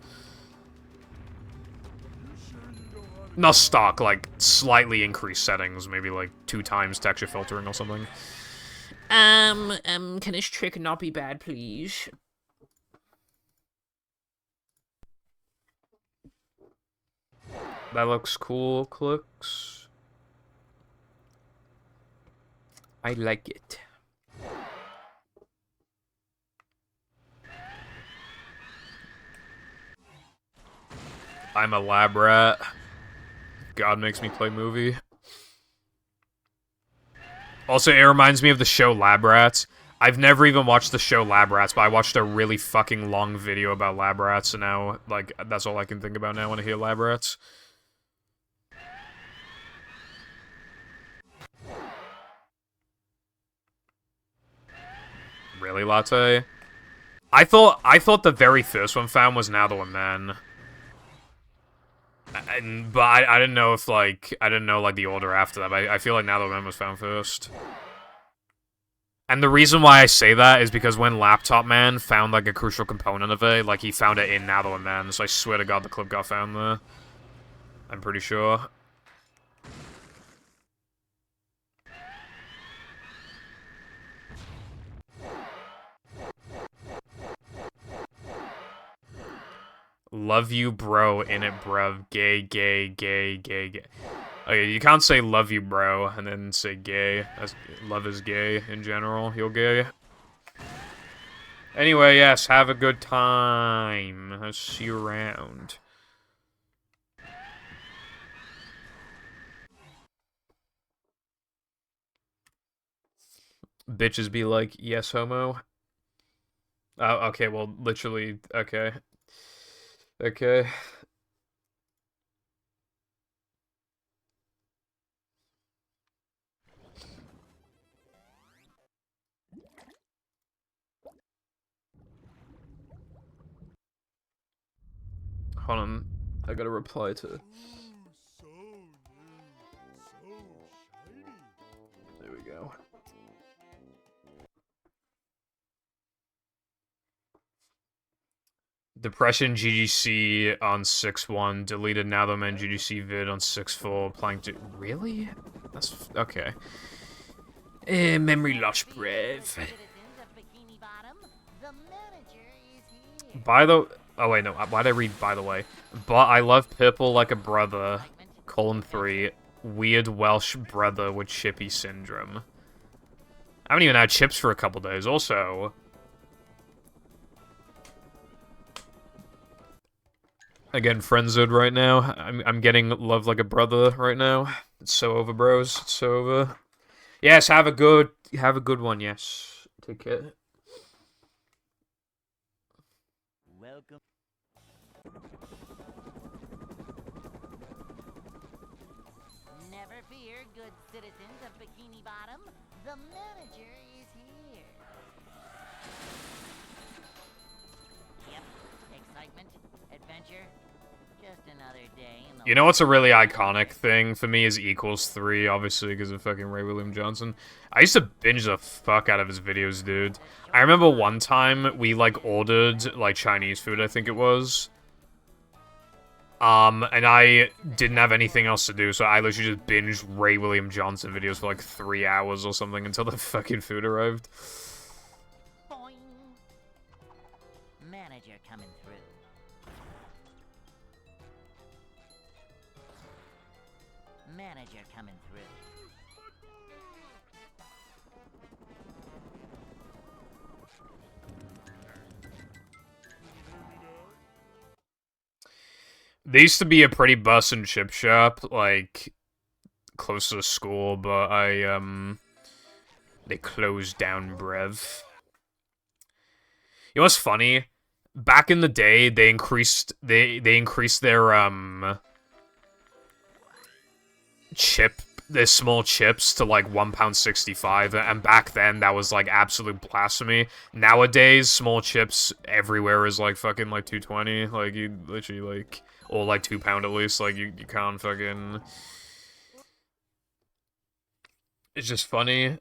Speaker 1: Not stock, like, slightly increased settings. Maybe, like, 2 times texture filtering or something. Can this trick not be bad, please? That looks cool, Clicks. I like it. I'm a lab rat. God makes me play movie. Also, it reminds me of the show Lab Rats. I've never even watched the show Lab Rats, but I watched a really fucking long video about Lab Rats, and now, like, that's all I can think about now when I hear Lab Rats. Really, Latte? I thought the very first one found was Now That We're Men. But I didn't know if, like, I didn't know, like, the order after that, but I feel like Now That We're Men was found first. And the reason why I say that is because when Laptop Man found, like, a crucial component of it, like, he found it in Now That We're Men, so I swear to God the clip got found there. I'm pretty sure. Love you, bro, in it, bruv. Gay, gay, gay, gay, gay. Okay, you can't say love you, bro, and then say gay. Love is gay in general. You're gay. Anyway, yes, have a good time. I'll see you around. Bitches be like, yes, homo. Oh, okay, well, literally, okay. Okay. Hold on, I gotta reply to... There we go. Depression GGC on 6-1. Deleted Now That Men GGC vid on 6-4. Planked it. Really? That's... okay. Memory loss, brave.
Speaker 2: Citizens of Bikini Bottom, the manager is here.
Speaker 1: By the... oh, wait, no. Why'd I read by the way? But I love purple like a brother. Colon 3. Weird Welsh brother with chippy syndrome. I haven't even had chips for a couple days. Also... again, friend-zoned right now. I'm getting love like a brother right now. It's so over, bros. It's so over. Yes, have a good one, yes. Take care.
Speaker 2: Welcome. Never fear, good citizens of Bikini Bottom. The manager is here. Yep, excitement, adventure, just another day in the...
Speaker 1: You know what's a really iconic thing for me is Equals 3, obviously, because of fucking Ray William Johnson. I used to binge the fuck out of his videos, dude. I remember one time we, like, ordered, like, Chinese food, I think it was. And I didn't have anything else to do, so I literally just binged Ray William Johnson videos for, like, 3 hours or something until the fucking food arrived.
Speaker 2: Boing. manager coming through.
Speaker 1: There used to be a pretty bussin' chip shop, like, close to the school, but they closed down, brev. You know what's funny? Back in the day, they increased their their small chips to like £1.65, and back then that was like absolute blasphemy. Nowadays, small chips everywhere is like fucking like 2.20, like you literally like, or like £2 at least, like you can't fucking. It's just funny.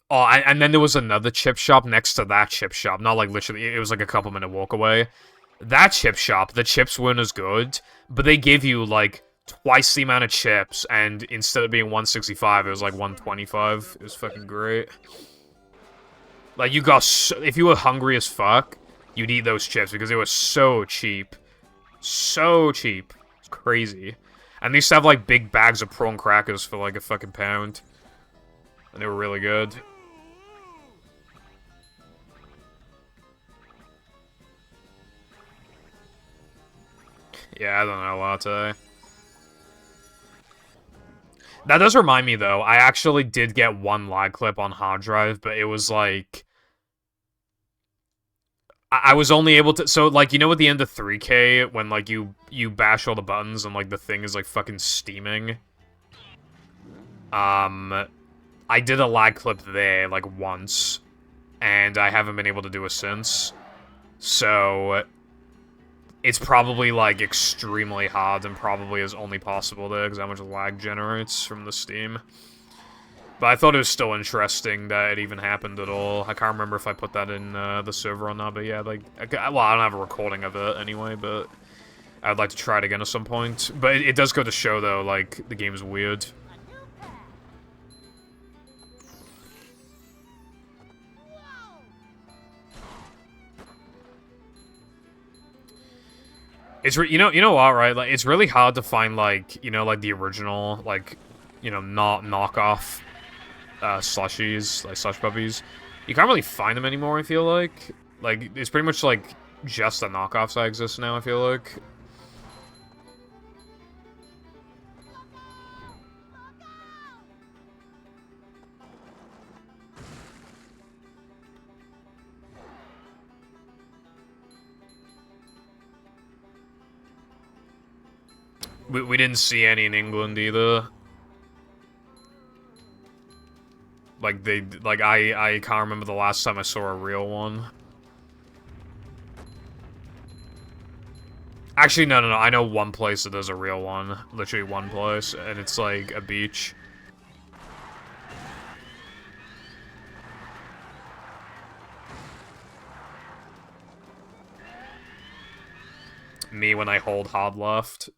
Speaker 1: Oh, and then there was another chip shop next to that chip shop. Not like literally, it was like a couple-minute walk away. That chip shop, the chips weren't as good, but they give you like twice the amount of chips, and instead of being 165, it was like 125. It was fucking great. Like, you got if you were hungry as fuck, you'd eat those chips because they were so cheap. So cheap. It's crazy. And they used to have like big bags of prawn crackers for like a fucking pound. And they were really good. Yeah, I don't know, latte. That does remind me, though, I actually did get one lag clip on hard drive, but it was like... I was only able to... So, like, you know at the end of 3K, when, like, you bash all the buttons and, like, the thing is, like, fucking steaming? I did a lag clip there, like, once, and I haven't been able to do it since. So... It's probably, like, extremely hard and probably is only possible there because how much lag generates from the Steam. But I thought it was still interesting that it even happened at all. I can't remember if I put that in the server or not, but yeah, like... Well, I don't have a recording of it anyway, but... I'd like to try it again at some point. But it does go to show, though, like, the game's weird. It's you know what, right? Like, it's really hard to find, like, you know, like the original, like, you know, not knockoff slushies, like slush puppies. You can't really find them anymore, I feel like. Like, it's pretty much like just the knockoffs that exist now, I feel like. We didn't see any in England either. Like, I can't remember the last time I saw a real one. Actually, no, I know one place that there's a real one. Literally one place, and it's like a beach. Me when I hold hard left.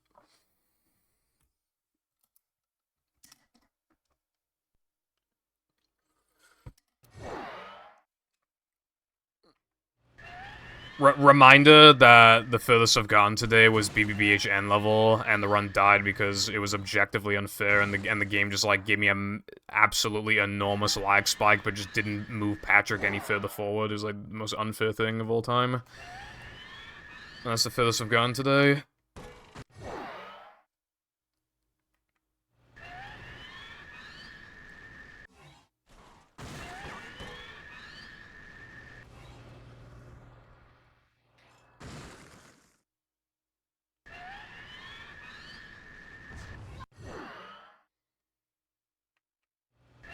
Speaker 1: Reminder that the furthest I've gone today was BBBH N level, and the run died because it was objectively unfair, and the game just like gave me an absolutely enormous lag spike, but just didn't move Patrick any further forward. It was like the most unfair thing of all time. And that's the furthest I've gone today.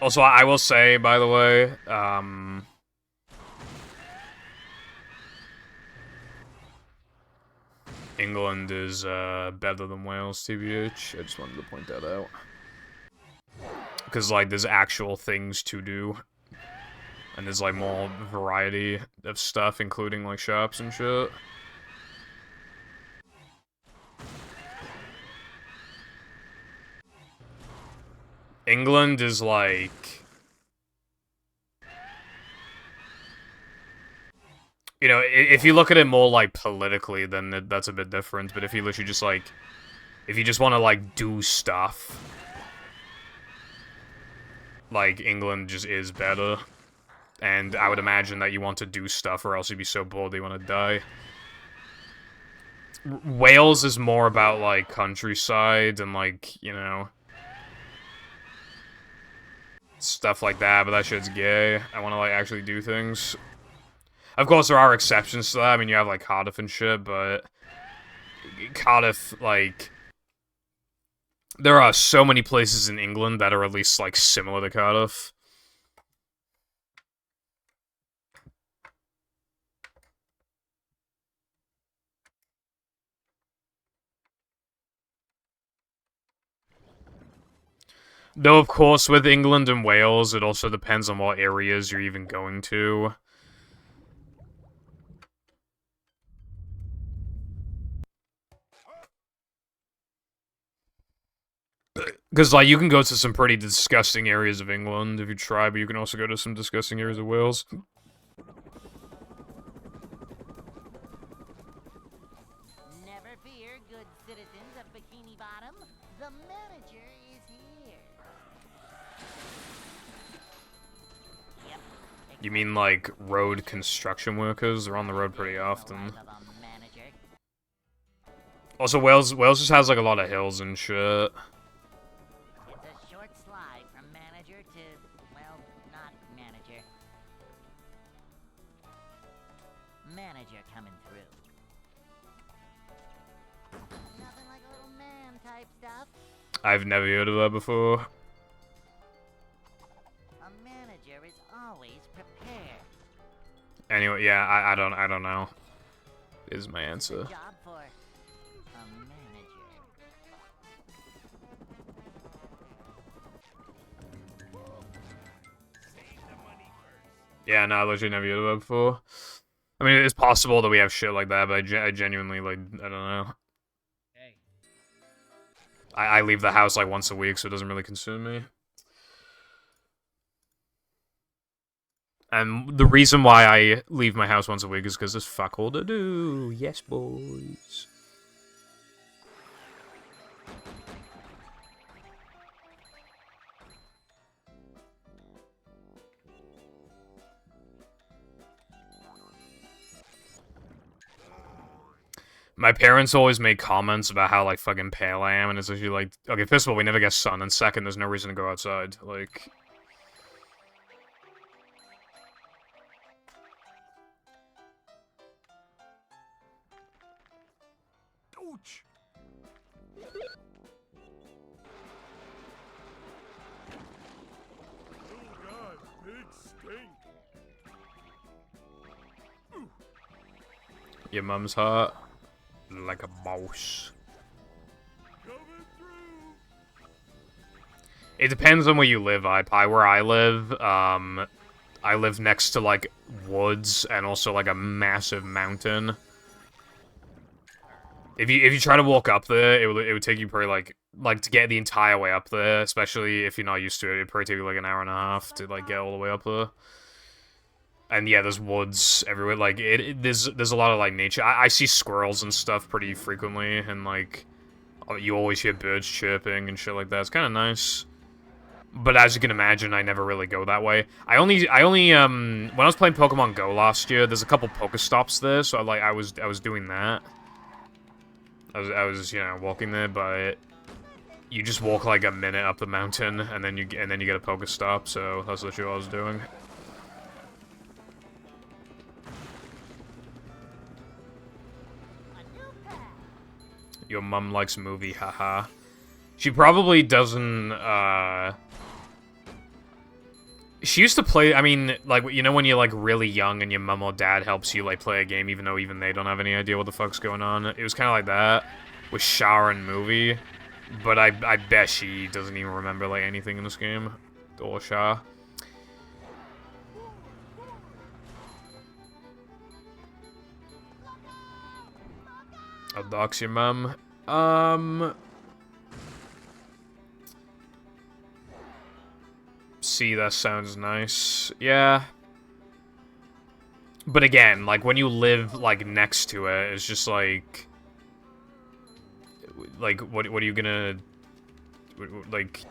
Speaker 1: Also, I will say, by the way, England is better than Wales, TBH. I just wanted to point that out. Because, like, there's actual things to do. And there's, like, more variety of stuff, including, like, shops and shit. England is, like... You know, if you look at it more, like, politically, then that's a bit different. But if you literally just, like... If you just want to, like, do stuff... like, England just is better. And I would imagine that you want to do stuff or else you'd be so bored that you want to die. Wales is more about, like, countryside and, like, you know, stuff like that, but that shit's gay. I want to, like, actually do things. Of course, there are exceptions to that. I mean, you have, like, Cardiff and shit, but Cardiff, like, there are so many places in England that are at least, like, similar to Cardiff. Though, of course, with England and Wales, it also depends on what areas you're even going to. Because, like, you can go to some pretty disgusting areas of England if you try, but you can also go to some disgusting areas of Wales.
Speaker 2: Never fear, good citizens of Bikini Bottom. The manager is here. Yep.
Speaker 1: You mean, like, road construction workers? They're on the road pretty often. Also, Wales just has, like, a lot of hills and shit.
Speaker 2: It's a short slide from manager to, well, not manager. Manager coming through. Nothing like a little man type stuff.
Speaker 1: I've never heard of that before.
Speaker 2: A manager is always prepared.
Speaker 1: Anyway, yeah, I don't know. Is my answer.
Speaker 2: Job for a manager.
Speaker 1: Yeah, no, I literally never heard of that before. I mean, it's possible that we have shit like that, but I genuinely, like, I don't know.
Speaker 3: Hey.
Speaker 1: I leave the house, like, once a week, so it doesn't really consume me. And the reason why I leave my house once a week is because there's fuck all to do. Yes, boys. My parents always make comments about how, like, fucking pale I am, and it's actually like, okay, first of all, we never get sun, and second, there's no reason to go outside. Like...
Speaker 4: Ouch! Oh god, big stink.
Speaker 1: Your mum's hot. Like a mouse.
Speaker 4: Coming through.
Speaker 1: It depends on where you live, iPie. Where I live next to, like, woods and also, like, a massive mountain. If you try to walk up there, it would take you probably, like, to get the entire way up there, especially if you're not used to it, it'd probably take you, like, an hour and a half to, like, get all the way up there. And yeah, there's woods everywhere. Like, there's a lot of, like, nature. I see squirrels and stuff pretty frequently, and, like, you always hear birds chirping and shit like that. It's kind of nice. But as you can imagine, I never really go that way. I only, when I was playing Pokemon Go last year, there's a couple Pokestops there, so, I was doing that. I was, you know, walking there, but you just walk, like, a minute up the mountain, and then you get a Pokestop, so that's literally what I was doing. Your mum likes movie, haha. She probably doesn't, She used to play, I mean, like, you know when you're, like, really young and your mum or dad helps you, like, play a game even though even they don't have any idea what the fuck's going on? It was kind of like that with Shara and movie. But I bet she doesn't even remember, like, anything in this game. Or Shah. I'll dox your mum. See, that sounds nice. Yeah. But again, like, when you live, like, next to it, it's just, like, what are you gonna, like,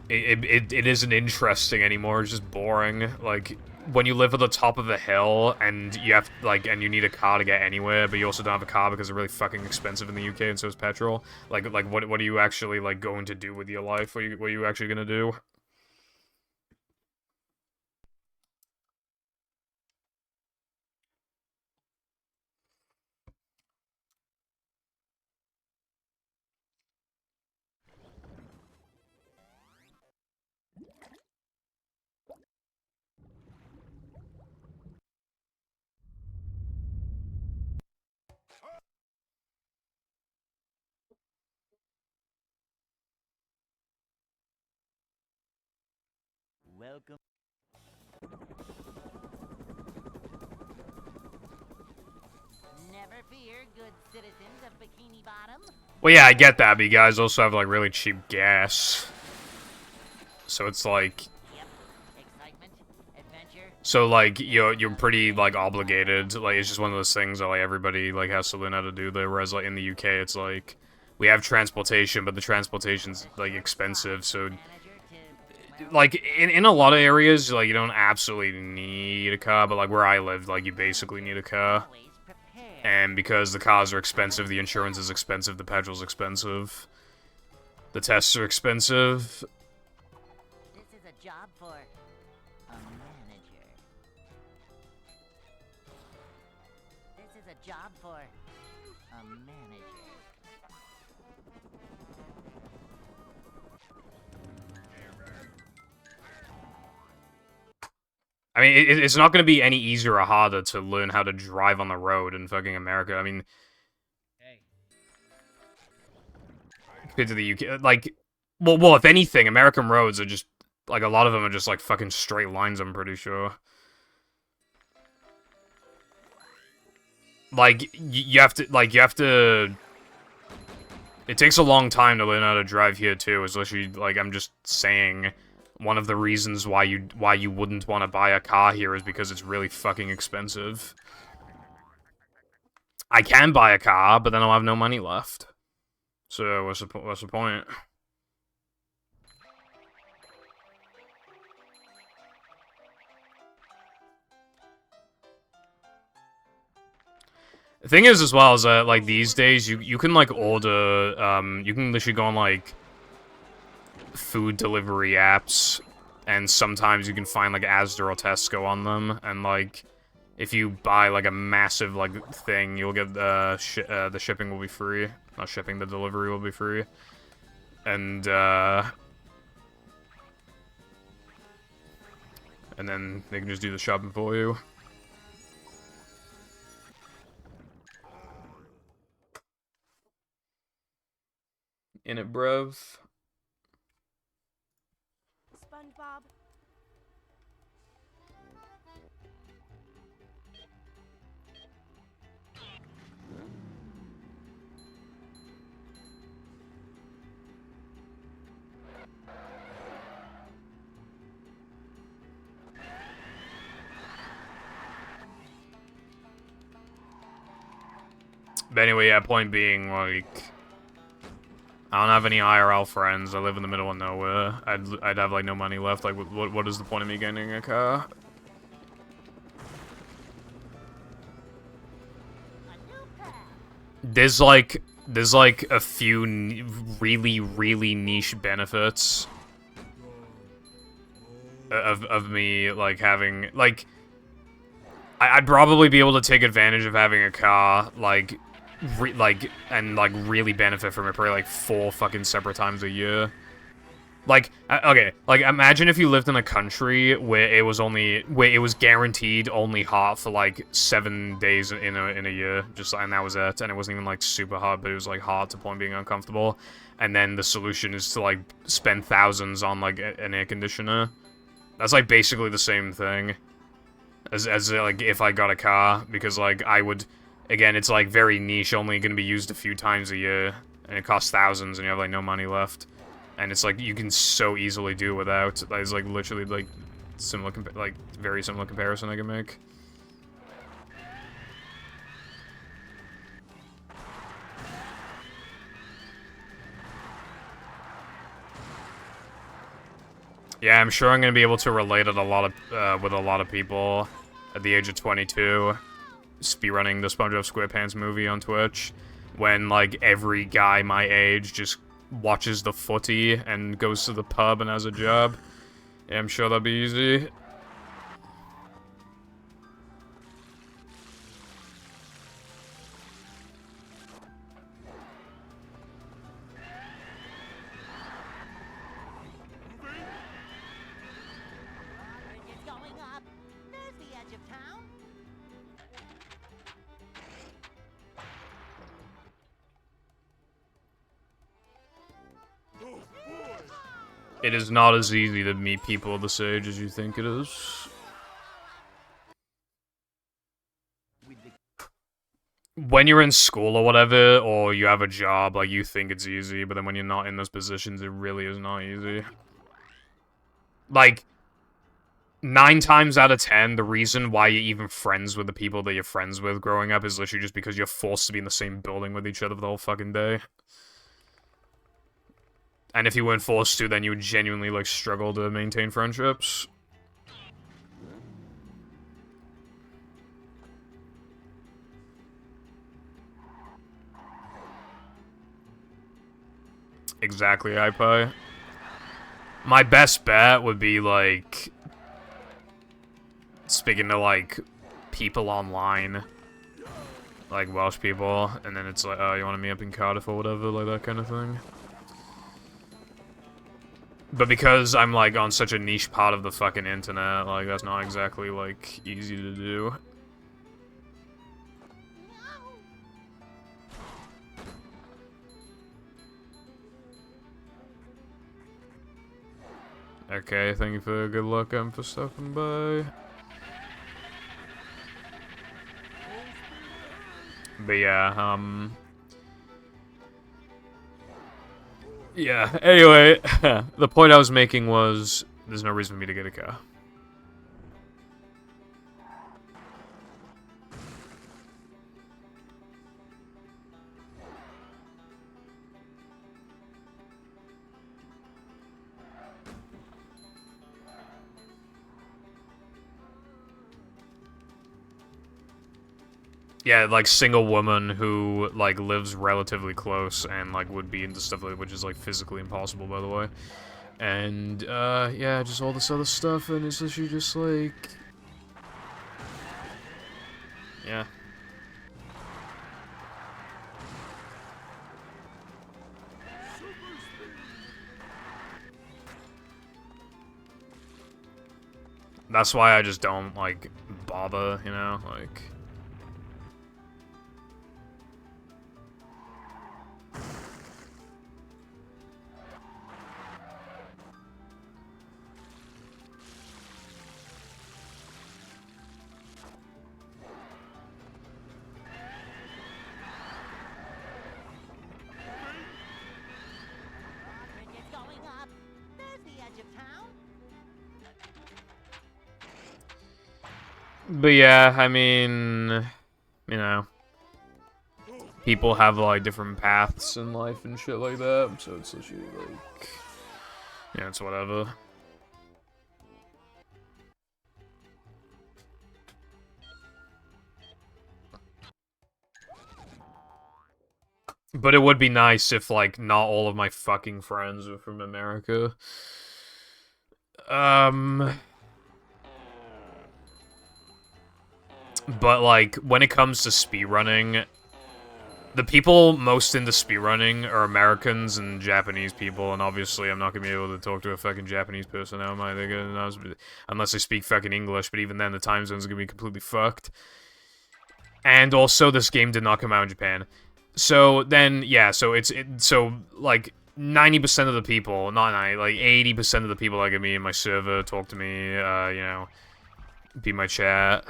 Speaker 1: it isn't interesting anymore. It's just boring. Like, when you live at the top of a hill and you have, like, and you need a car to get anywhere, but you also don't have a car because they're really fucking expensive in the UK and so is petrol. Like what are you actually, like, going to do with your life? What are you actually gonna do?
Speaker 2: Welcome. Never fear, good citizens of Bikini Bottom.
Speaker 1: Well, yeah, I get that, but you guys also have, like, really cheap gas. So it's like...
Speaker 2: Yep. Excitement, adventure.
Speaker 1: So, like, you're pretty, like, obligated. Like, it's just one of those things that, like, everybody, like, has to learn how to do there. Whereas, like, in the UK, it's like... We have transportation, but the transportation's, like, expensive, so...
Speaker 2: Manager to, well,
Speaker 1: Like, in a lot of areas, like, you don't absolutely need a car, but, like, where I live, like, you basically need a car.
Speaker 2: always prepared.
Speaker 1: And because the cars are expensive, the insurance is expensive, the petrol's expensive, the tests are expensive.
Speaker 2: This is a job for a manager. This is a job for a manager.
Speaker 1: I mean, it's not going to be any easier or harder to learn how to drive on the road in fucking America. I mean,
Speaker 3: Hey.
Speaker 1: compared to the UK, like, well, if anything, American roads are just, like, a lot of them are just, like, fucking straight lines, I'm pretty sure. Like, you have to... It takes a long time to learn how to drive here, too, especially, like, I'm just saying... One of the reasons why you wouldn't want to buy a car here is because it's really fucking expensive. I can buy a car, but then I'll have no money left. So what's the point? The thing is, as well, is that, like, these days, you can, like, order, you can literally go on, like, food delivery apps, and sometimes you can find, like, Asda or Tesco on them, and, like, if you buy, like, a massive, like, thing, you'll get, the shipping will be free. Not shipping, the delivery will be free. And then they can just do the shopping for you. In it, bruv.
Speaker 5: SpongeBob.
Speaker 1: But anyway, yeah, point being, like... I don't have any IRL friends. I live in the middle of nowhere. I'd have, like, no money left. Like, what is the point of me getting a car? There's like a few really, really niche benefits of me, like, having, like, I'd probably be able to take advantage of having a car, like, and, like, really benefit from it probably, like, 4 fucking separate times a year. Like, okay, like, imagine if you lived in a country where it was guaranteed only hot for, like, 7 days in a year, just, and that was it, and it wasn't even, like, super hot, but it was, like, hot to the point of being uncomfortable, and then the solution is to, like, spend thousands on, like, an air conditioner. That's, like, basically the same thing as like, if I got a car, because, like, I would, again, it's, like, very niche, only gonna be used a few times a year, and it costs thousands, and you have, like, no money left. And it's like, you can so easily do without. It's like, literally, like, very similar comparison I can make. Yeah, I'm sure I'm gonna be able to relate it with a lot of people at the age of 22, speedrunning the SpongeBob SquarePants movie on Twitch, when like every guy my age just watches the footy and goes to the pub and has a job. Yeah, I'm sure that'll be easy.
Speaker 2: Bridge is going up. There's the edge of town.
Speaker 4: Oh boy!
Speaker 1: It is not as easy to meet people this age as you think it is. When you're in school or whatever, or you have a job, like, you think it's easy, but then when you're not in those positions, it really is not easy. Like, 9 times out of 10, the reason why you're even friends with the people that you're friends with growing up is literally just because you're forced to be in the same building with each other the whole fucking day. And if you weren't forced to, then you would genuinely, like, struggle to maintain friendships. Exactly, iPie. My best bet would be, like, speaking to, like, people online. Like, Welsh people. And then it's like, oh, you want to meet up in Cardiff or whatever, like that kind of thing. But because I'm, like, on such a niche part of the fucking internet, like, that's not exactly, like, easy to do. Okay, thank you for good luck and for stopping by. But yeah, yeah, anyway, the point I was making was, there's no reason for me to get a car. Yeah, like, single woman who, like, lives relatively close and, like, would be into stuff like, which is, like, physically impossible, by the way. And, yeah, just all this other stuff, and it's literally just, like... Yeah. That's why I just don't, like, bother, you know, like...
Speaker 2: Bridge is going up. There's the edge of town.
Speaker 1: But yeah, I mean... You know... People have, like, different paths in life and shit like that, so it's literally, like... Yeah, it's whatever. But it would be nice if, like, not all of my fucking friends were from America. But, like, when it comes to speedrunning, the people most into speedrunning are Americans and Japanese people, and obviously I'm not gonna be able to talk to a fucking Japanese person now, am I? Unless they speak fucking English, but even then the time zones are gonna be completely fucked. And also, this game did not come out in Japan. So then, yeah, so like, 90% of the people, not 90, like, 80% of the people that get me in my server, talk to me, you know, be my chat,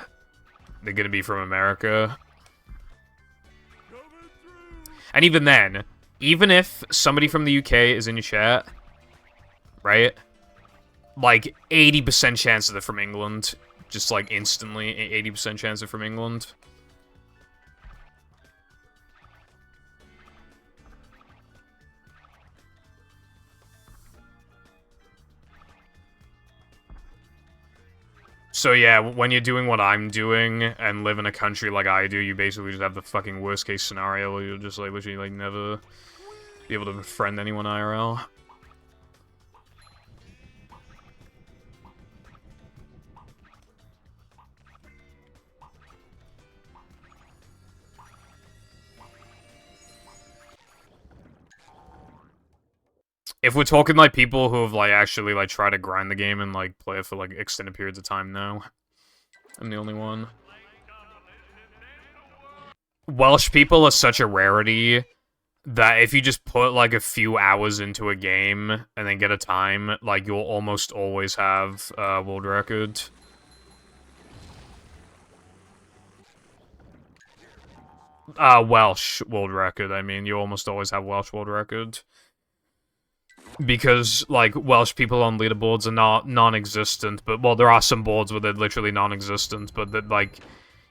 Speaker 1: they're gonna be from America. And even then, even if somebody from the UK is in your chat, right? Like, 80% chance that they're from England. Just, like, instantly, 80% chance they're from England. So yeah, when you're doing what I'm doing and live in a country like I do, you basically just have the fucking worst case scenario where you'll just like literally like never be able to befriend anyone IRL. If we're talking like people who have like actually like tried to grind the game and like play it for like extended periods of time, no. I'm the only one. Welsh people are such a rarity that if you just put like a few hours into a game and then get a time, like you'll almost always have a world record. Welsh world record, I mean, you almost always have Welsh world record. Because, like, Welsh people on leaderboards are not non-existent, but, well, there are some boards where they're literally non-existent, but, that like,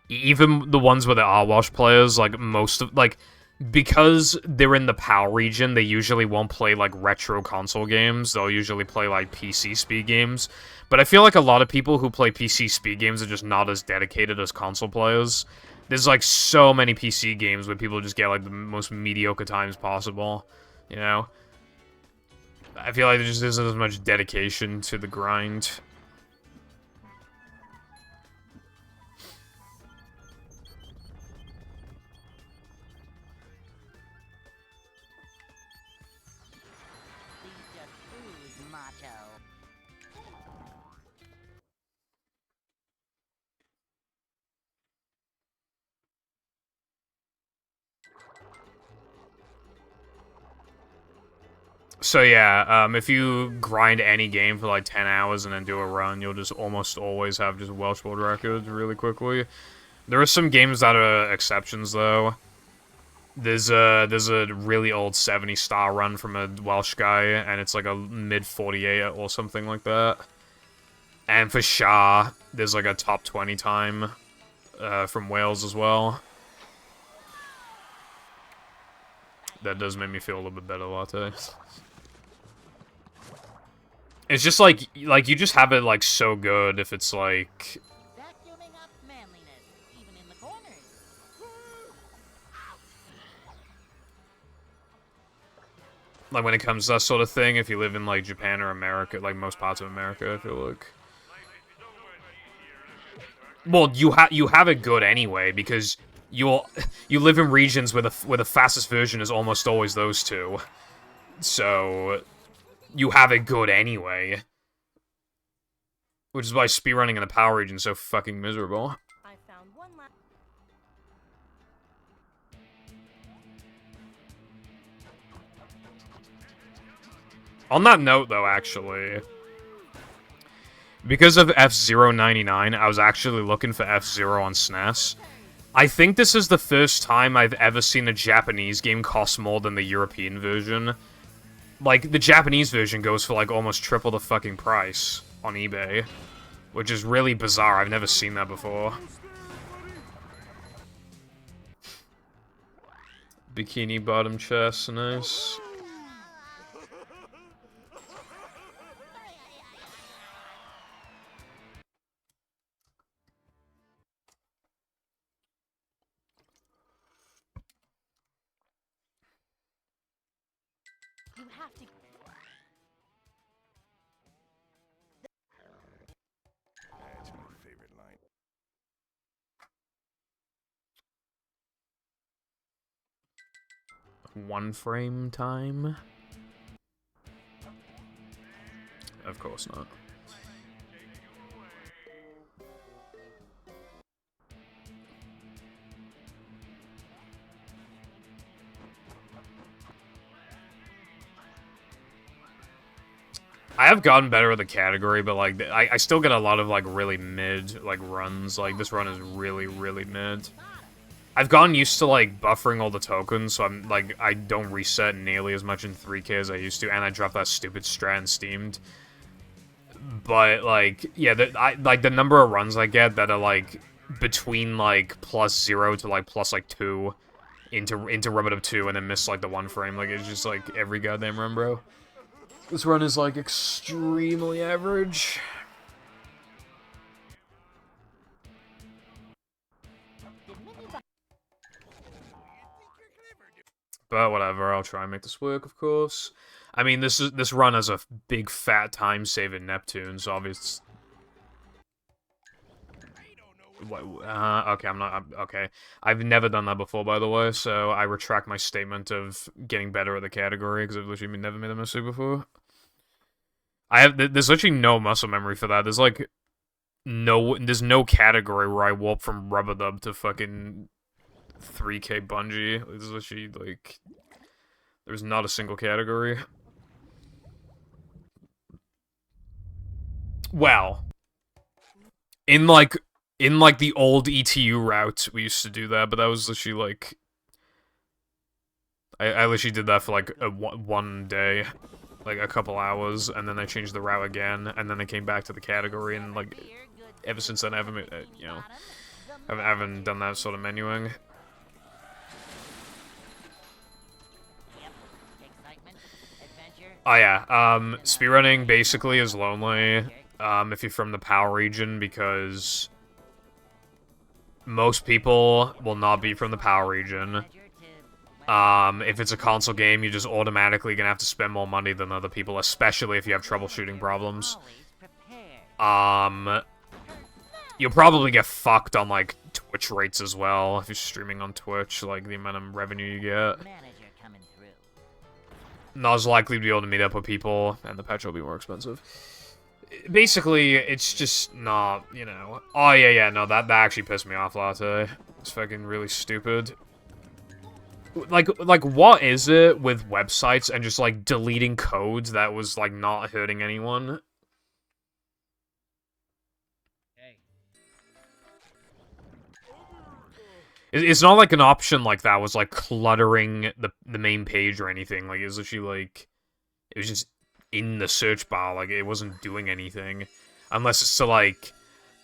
Speaker 1: even the ones where there are Welsh players, like, most of, like, because they're in the PAL region, they usually won't play, like, retro console games, they'll usually play, like, PC speed games, but I feel like a lot of people who play PC speed games are just not as dedicated as console players. There's, like, so many PC games where people just get, like, the most mediocre times possible, you know? I feel like there just isn't as much dedication to the grind.
Speaker 2: These just ooze macho.
Speaker 1: So yeah, if you grind any game for like 10 hours and then do a run, you'll just almost always have just Welsh world records really quickly. There are some games that are exceptions though. There's a really old 70-star run from a Welsh guy, and it's like a mid 48 or something like that. And for Shah, there's like a top 20 time from Wales as well. That does make me feel a little bit better, Latte. It's just like you just have it like so good if it's like
Speaker 2: Vacuuming up manliness, even in the corners.
Speaker 1: when it comes to that sort of thing, if you live in like Japan or America, like most parts of America, I feel like. Well, you have it good anyway because you live in regions where the fastest version is almost always those two, so you have it good anyway. Which is why speedrunning in the power region is so fucking miserable.
Speaker 5: I found one last.
Speaker 1: On that note, though, actually, because of F-Zero 99, I was actually looking for F-Zero on SNES. I think this is the first time I've ever seen a Japanese game cost more than the European version. Like, the Japanese version goes for, like, almost triple the fucking price on eBay. Which is really bizarre, I've never seen that before. Bikini bottom chest, nice.
Speaker 5: You have to.
Speaker 4: That's my favorite line.
Speaker 1: One frame time? Of course not. I have gotten better at the category, but, like, I still get a lot of, like, really mid, like, runs. Like, this run is really, really mid. I've gotten used to, like, buffering all the tokens, so I'm, like, I don't reset nearly as much in 3K as I used to, and I dropped that stupid strat in Steamed. But, like, yeah, the number of runs I get that are, like, between, like, +0 to, like, +2 into Rub-It-Up 2 and then miss, like, the one frame, like, it's just, like, every goddamn run, bro. This run is, like, extremely average. But whatever, I'll try and make this work, of course. I mean, this run has a big fat time save in Neptune, so obviously. Okay, okay. I've never done that before, by the way, so I retract my statement of getting better at the category, because I've literally never made a mistake before. There's literally no muscle memory for that. There's like, there's no category where I warp from Rubber Dub to fucking 3K Bungee. There's literally, like, there's not a single category. Well, in like the old ETU route, we used to do that, but that was literally like I literally did that for like one day, like a couple hours, and then I changed the route again, and then I came back to the category, and like ever since then I haven't you know I haven't done that sort of menuing. Oh yeah, speedrunning basically is lonely if you're from the PAL region, because most people will not be from the PAL region. If it's a console game, you're just automatically gonna have to spend more money than other people, especially if you have troubleshooting problems. You'll probably get fucked on, like, Twitch rates as well, if you're streaming on Twitch, like, the amount of revenue you get. Not as likely to be able to meet up with people, and the petrol will be more expensive. Basically, it's just not, you know... Oh, yeah, no, that actually pissed me off, Latte. It's fucking really stupid. Like, what is it with websites and just, like, deleting codes that was, like, not hurting anyone? It's not like an option like that was, like, cluttering the main page or anything. Like, it was literally, like... It was just in the search bar. Like, it wasn't doing anything. Unless it's to, like,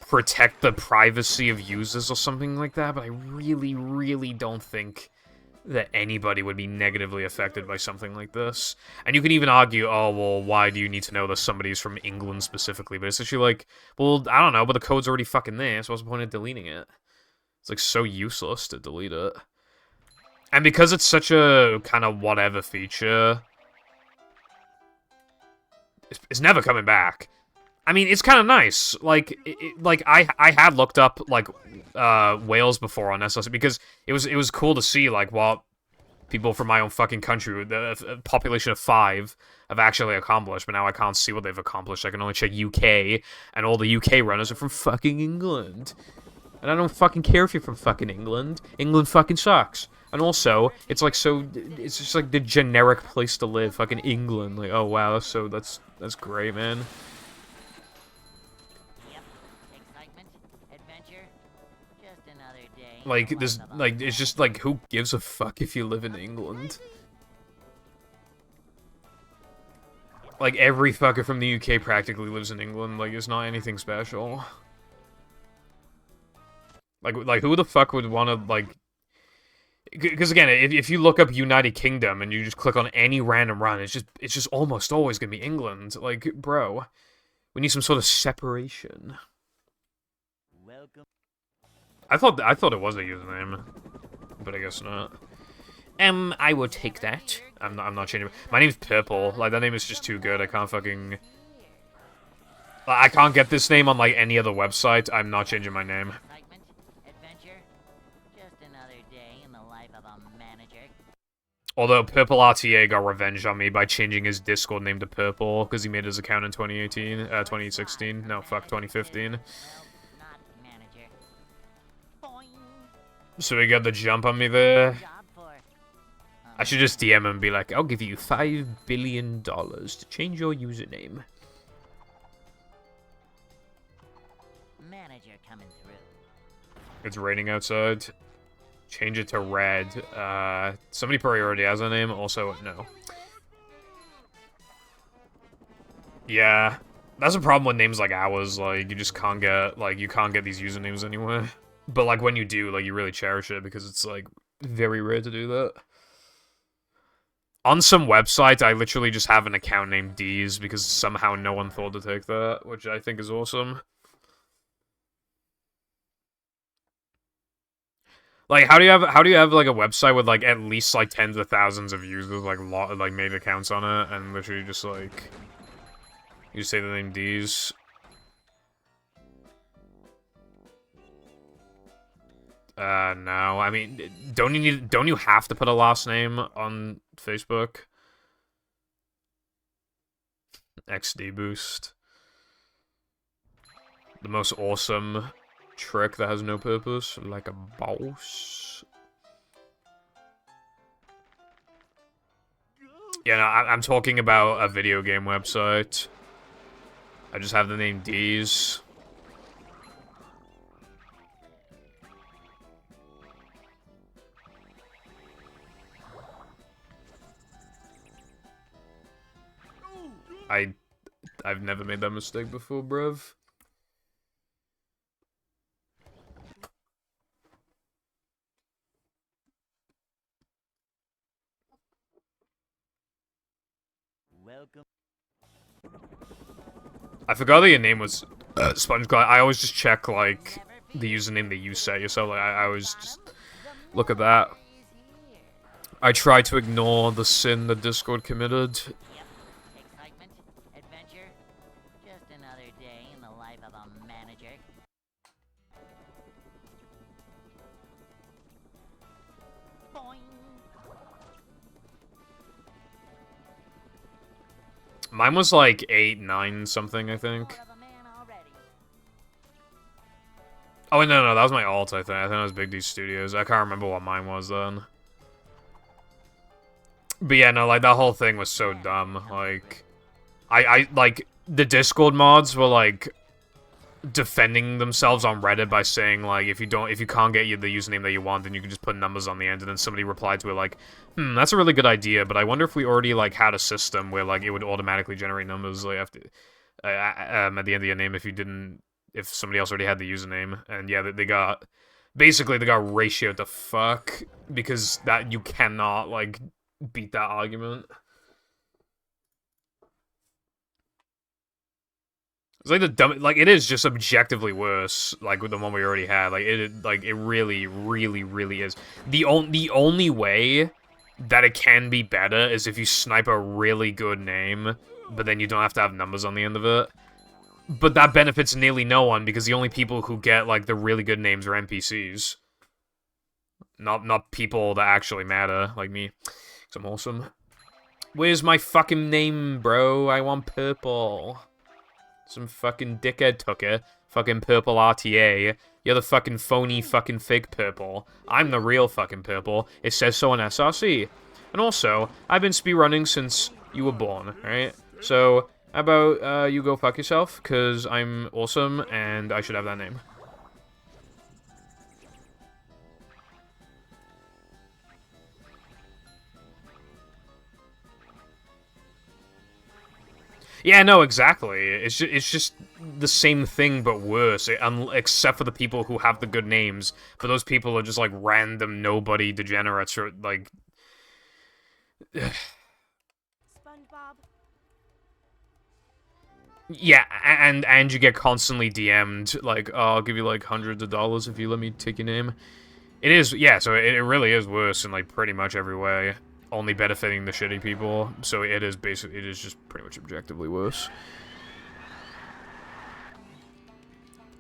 Speaker 1: protect the privacy of users or something like that. But I really, really don't think that anybody would be negatively affected by something like this. And you can even argue, oh, well, why do you need to know that somebody's from England specifically? But it's actually like, well, I don't know, but the code's already fucking there, so what's the point of deleting it? It's, like, so useless to delete it. And because it's such a kind of whatever feature, it's never coming back. I mean, it's kind of nice. Like, like I had looked up, like, Wales before on SLC, because it was cool to see, like, what people from my own fucking country, the population of 5, have actually accomplished, but now I can't see what they've accomplished. I can only check UK, and all the UK runners are from fucking England. And I don't fucking care if you're from fucking England. England fucking sucks. And also, it's like it's just like the generic place to live, fucking England. Like, oh wow, that's great, man. Like, it's just like, who gives a fuck if you live in England? Like, every fucker from the UK practically lives in England. Like, it's not anything special. Like, who the fuck would want to, like... Because, again, if you look up United Kingdom and you just click on any random run, it's just almost always gonna be England. Like, bro, we need some sort of separation.
Speaker 2: Welcome.
Speaker 1: I thought it was a username, but I guess not. I will take that. I'm not changing. My name's Purple. Like, that name is just too good. I can't fucking... I can't get this name on, like, any other website. I'm not changing my name. Although Purple RTA got revenge on me by changing his Discord name to Purple, because he made his account in 2016. No, fuck, 2015. So he got the jump on me there. I should just DM him and be like, I'll give you $5 billion to change your username.
Speaker 2: Manager coming through.
Speaker 1: It's raining outside. Change it to red. Somebody probably already has a name. Also, no. Yeah. That's a problem with names like ours. Like, you just can't get, like, you can't get these usernames anywhere. But, like, when you do, like, you really cherish it because it's, like, very rare to do that. On some websites, I literally just have an account named D's because somehow no one thought to take that, which I think is awesome. Like, how do you have like a website with like at least like tens of thousands of users, like made accounts on it, and literally just like you say the name D's? No. I mean, don't you have to put a last name on Facebook? XD boost. The most awesome trick that has no purpose, like a boss. Yeah, no, I'm talking about a video game website. I just have the name D's. I've never made that mistake before, bruv.
Speaker 2: Welcome.
Speaker 1: I forgot that your name was SpongeCloud. I always just check like the username that you set yourself. Like I always just look at that. I try to ignore the sin that Discord committed.
Speaker 2: Yep. Excitement, adventure, just another day in the life of a manager. Boing.
Speaker 1: Mine was like 8, 9 something, I think.
Speaker 2: More of a man already.
Speaker 1: Oh, no, that was my alt, I think. I think it was Big D Studios. I can't remember what mine was then. But yeah, no, like, that whole thing was so dumb. Like, like, the Discord mods were, like, defending themselves on Reddit by saying, like, if you can't get the username that you want, then you can just put numbers on the end, and then somebody replied to it, like, that's a really good idea, but I wonder if we already, like, had a system where, like, it would automatically generate numbers, like, after, at the end of your name if somebody else already had the username. And yeah, they got ratioed to fuck, because that, you cannot, like, beat that argument. It's like the dumb, like, it is just objectively worse, like, with the one we already had. Like, it really, really, really is. The only way that it can be better is if you snipe a really good name, but then you don't have to have numbers on the end of it. But that benefits nearly no one, because the only people who get, like, the really good names are NPCs. Not people that actually matter, like me. 'Cause I'm awesome. Where's my fucking name, bro? I want purple. Some fucking dickhead took it. Fucking purple RTA. You're the fucking phony fucking fake purple. I'm the real fucking purple. It says so on SRC. And also, I've been speedrunning since you were born, right? So, how about you go fuck yourself, because I'm awesome and I should have that name. Yeah, no, exactly. It's just the same thing, but worse. Except for the people who have the good names. But those people are just, like, random nobody degenerates, or, like...
Speaker 5: SpongeBob.
Speaker 1: Yeah, and you get constantly DM'd, like, oh, I'll give you, like, hundreds of dollars if you let me take your name. It is, yeah, so it really is worse in, like, pretty much every way. Only benefiting the shitty people, so it is just pretty much objectively worse.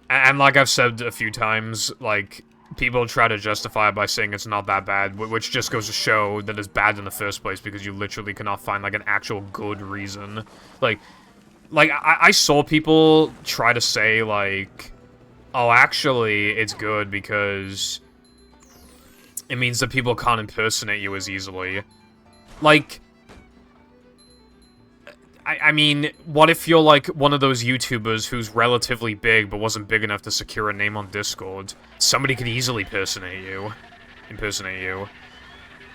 Speaker 1: And like I've said a few times, like, people try to justify it by saying it's not that bad, which just goes to show that it's bad in the first place, because you literally cannot find, like, an actual good reason. Like I saw people try to say, like, oh, actually, it's good because it means that people can't impersonate you as easily. Like, I mean, what if you're, like, one of those YouTubers who's relatively big but wasn't big enough to secure a name on Discord? Somebody could easily impersonate you.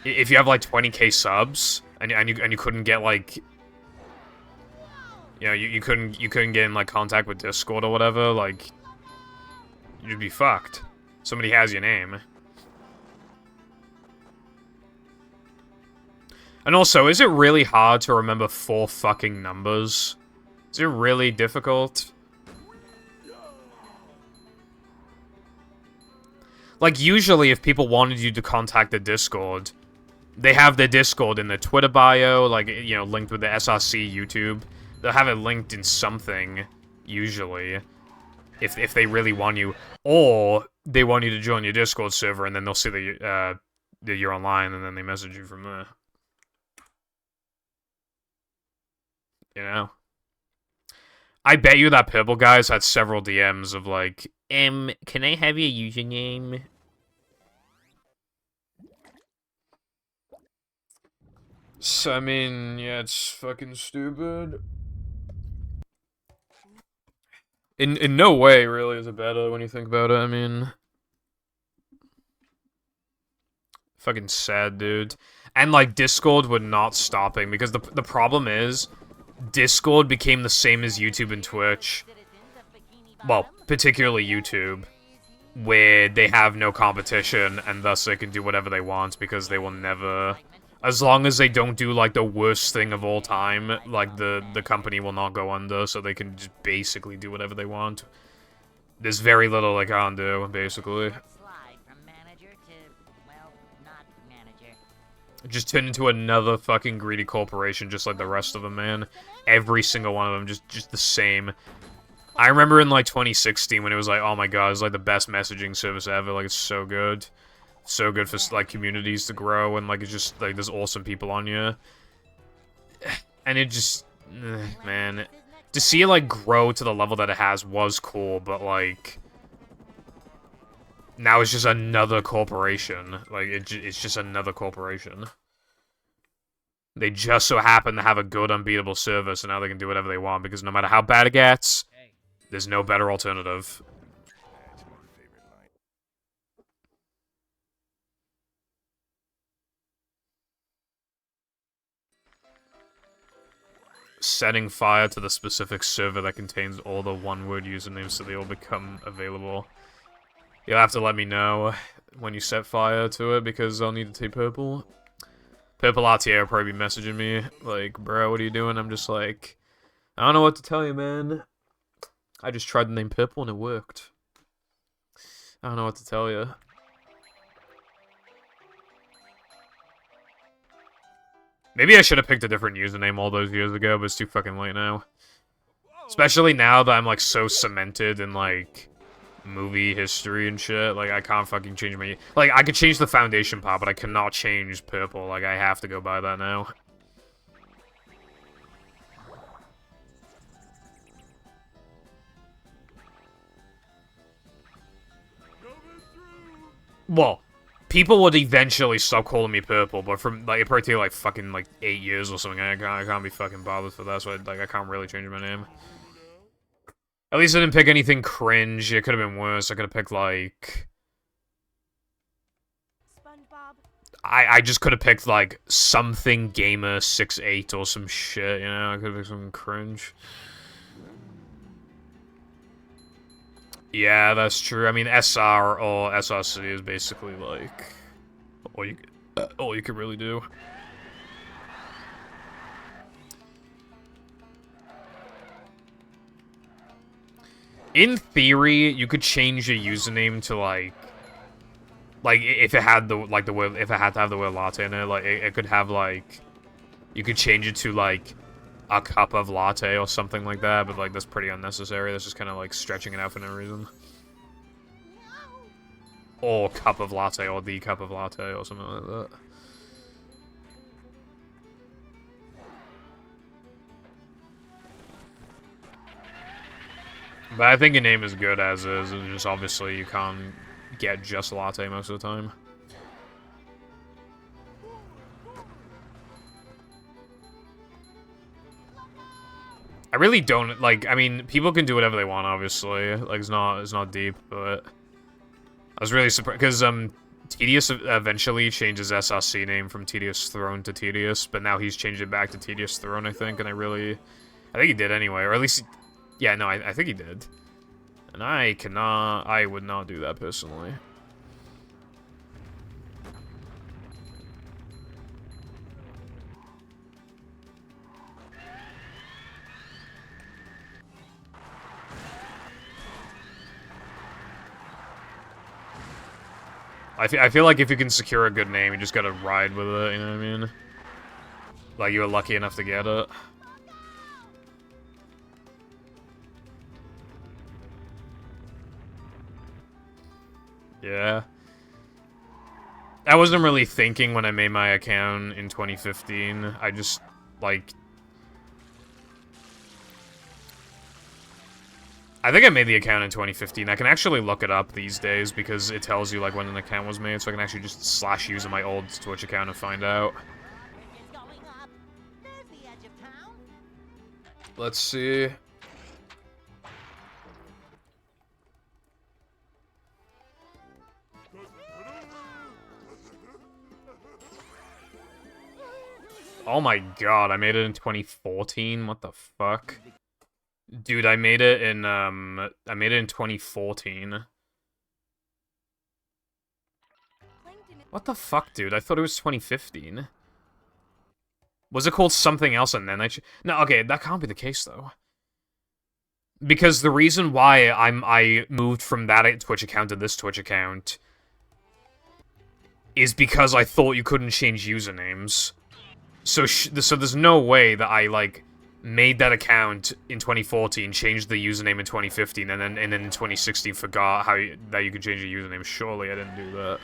Speaker 1: If you have, like, 20k subs, and you couldn't get, like... You know, you couldn't get in, like, contact with Discord or whatever, like... You'd be fucked. Somebody has your name. And also, is it really hard to remember 4 fucking numbers? Is it really difficult? Like, usually if people wanted you to contact the Discord, they have their Discord in their Twitter bio, like, you know, linked with the SRC YouTube. They'll have it linked in something, usually, if they really want you. Or they want you to join your Discord server, and then they'll see that you're online, and then they message you from there. You know? I bet you that purple guy's had several DMs of like, can I have your username? So, I mean, yeah, it's fucking stupid. In no way, really, is it better when you think about it. I mean, fucking sad, dude. And, like, Discord would not stopping, because the problem is, Discord became the same as YouTube and Twitch. Well, particularly YouTube, where they have no competition, and thus they can do whatever they want, because they will never... As long as they don't do, like, the worst thing of all time, like, the company will not go under, so they can just basically do whatever they want. There's very little they can't do, basically.
Speaker 2: Slide from manager to, well, not manager.
Speaker 1: Just turn into another fucking greedy corporation, just like the rest of them, man. Every single one of them, just the same. I remember in, like, 2016 when it was like, oh my god, it's like the best messaging service ever, like, it's so good. So good for, like, communities to grow, and, like, it's just, like, there's awesome people on you. And it just... man. To see it, like, grow to the level that it has was cool, but, like... Now it's just another corporation. Like, it's just another corporation. They just so happen to have a good, unbeatable service, and now they can do whatever they want, because no matter how bad it gets, there's no better alternative.
Speaker 4: That's my favorite line.
Speaker 1: Setting fire to the specific server that contains all the one-word usernames so they all become available. You'll have to let me know when you set fire to it, because I'll need to take purple. Purple RTA will probably be messaging me, like, bro, what are you doing? I'm just like, I don't know what to tell you, man. I just tried the name Purple and it worked. I don't know what to tell you. Maybe I should have picked a different username all those years ago, but it's too fucking late now. Especially now that I'm, like, so cemented in, like, movie history and shit. Like, I can't fucking change my... Like, I could change the foundation part, but I cannot change purple. Like, I have to go by that now. Well, people would eventually stop calling me purple, but from, like, it probably take, like, fucking, like, 8 years or something. I can't be fucking bothered for that, so, like, I can't really change my name. At least I didn't pick anything cringe. It could have been worse. I could have picked, like...
Speaker 6: SpongeBob.
Speaker 1: I just could have picked, like, something gamer 68 or some shit, you know? I could have picked something cringe. Yeah, that's true. I mean, SR or SRC is basically, like, all you could really do. In theory, you could change your username to, like, if it had the, like, the word, if it had to have the word latte in it, like, it could have, like, you could change it to, like, a cup of latte or something like that, but, like, that's pretty unnecessary. That's just kind of, like, stretching it out for no reason. Or cup of latte, or the cup of latte, or something like that. But I think your name is good as is, and just obviously you can't get just latte most of the time. I really don't, like, I mean, people can do whatever they want, obviously. Like, it's not deep, but... I was really surprised, because, Tedious eventually changed his SRC name from Tedious Throne to Tedious, but now he's changed it back to Tedious Throne, I think, and I think he did anyway, or at least, yeah, no, I think he did. And I would not do that personally. I feel like if you can secure a good name, you just gotta ride with it, you know what I mean? Like, you were lucky enough to get it. Yeah. I wasn't really thinking when I made my account in 2015. I just, like... I think I made the account in 2015. I can actually look it up these days because it tells you, like, when an account was made, so I can actually just slash user my old Twitch account and find out.
Speaker 2: Bridge is going up. There's the edge of town.
Speaker 1: Let's see. Oh my god, I made it in 2014? What the fuck? Dude, I made it in 2014. What the fuck, dude? I thought it was 2015. Was it called something else and then No, okay, that can't be the case, though. Because the reason why I moved from that Twitch account to this Twitch account is because I thought you couldn't change usernames. So there's no way that I, like, made that account in 2014, changed the username in 2015, and then in 2016 forgot that you could change your username. Surely I didn't do that.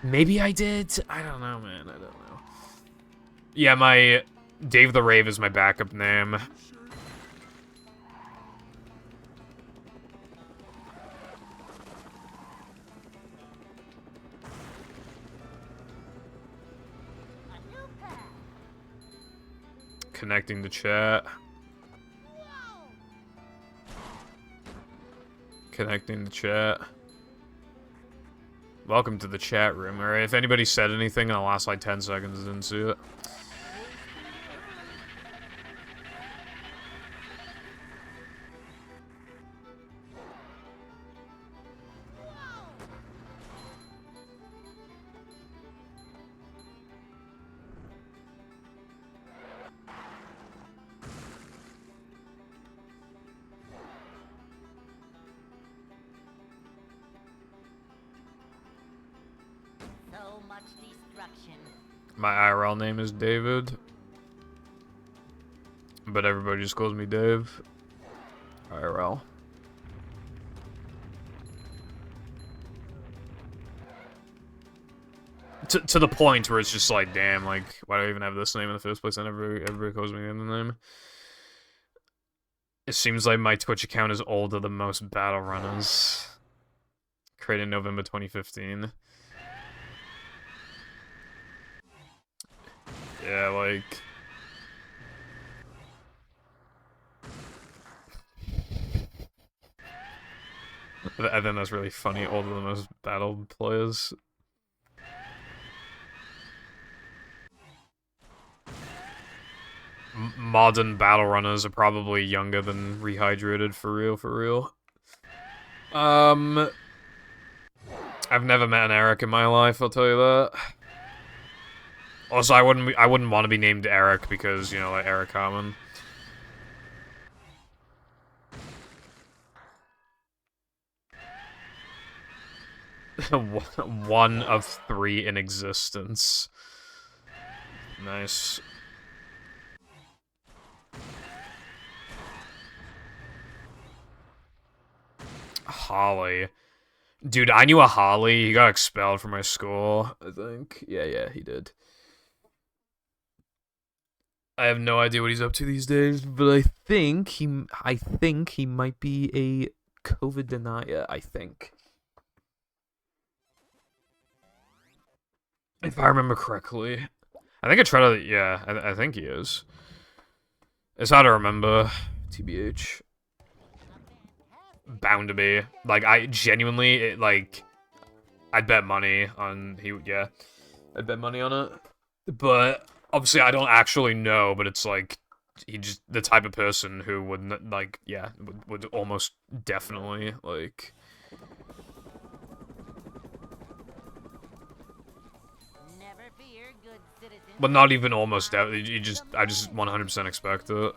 Speaker 1: Maybe I did? I don't know, man. I don't know. Yeah, my... Dave the Rave is my backup name. Connecting the chat. Connecting the chat. Welcome to the chat room. Alright, if anybody said anything in the last, like, 10 seconds, I didn't see it.
Speaker 2: So much destruction.
Speaker 1: My IRL name is David. But everybody just calls me Dave. IRL. To the point where it's just like, damn, like, why do I even have this name in the first place? And everybody calls me the other name. It seems like my Twitch account is older than most battle runners. Created in November 2015. Yeah, like... I think that's really funny, older than most battle players. Modern battle runners are probably younger than rehydrated, for real, for real. I've never met an Eric in my life, I'll tell you that. Also, I wouldn't want to be named Eric because, you know, like Eric Harmon. One of 3 in existence. Nice. Holly. Dude, I knew a Holly. He got expelled from my school, I think. Yeah, he did. I have no idea what he's up to these days, but I think he might be a COVID denier, I think. If I remember correctly. I think I tried to, yeah, I think he is. It's hard to remember, TBH. Bound to be. Like, I genuinely, I'd bet money on, yeah. I'd bet money on it. But, obviously, I don't actually know, but it's like, he just, the type of person who would, like, yeah, would almost definitely, like...
Speaker 2: Never fear, good citizen.
Speaker 1: But not even almost, I just 100% expect it.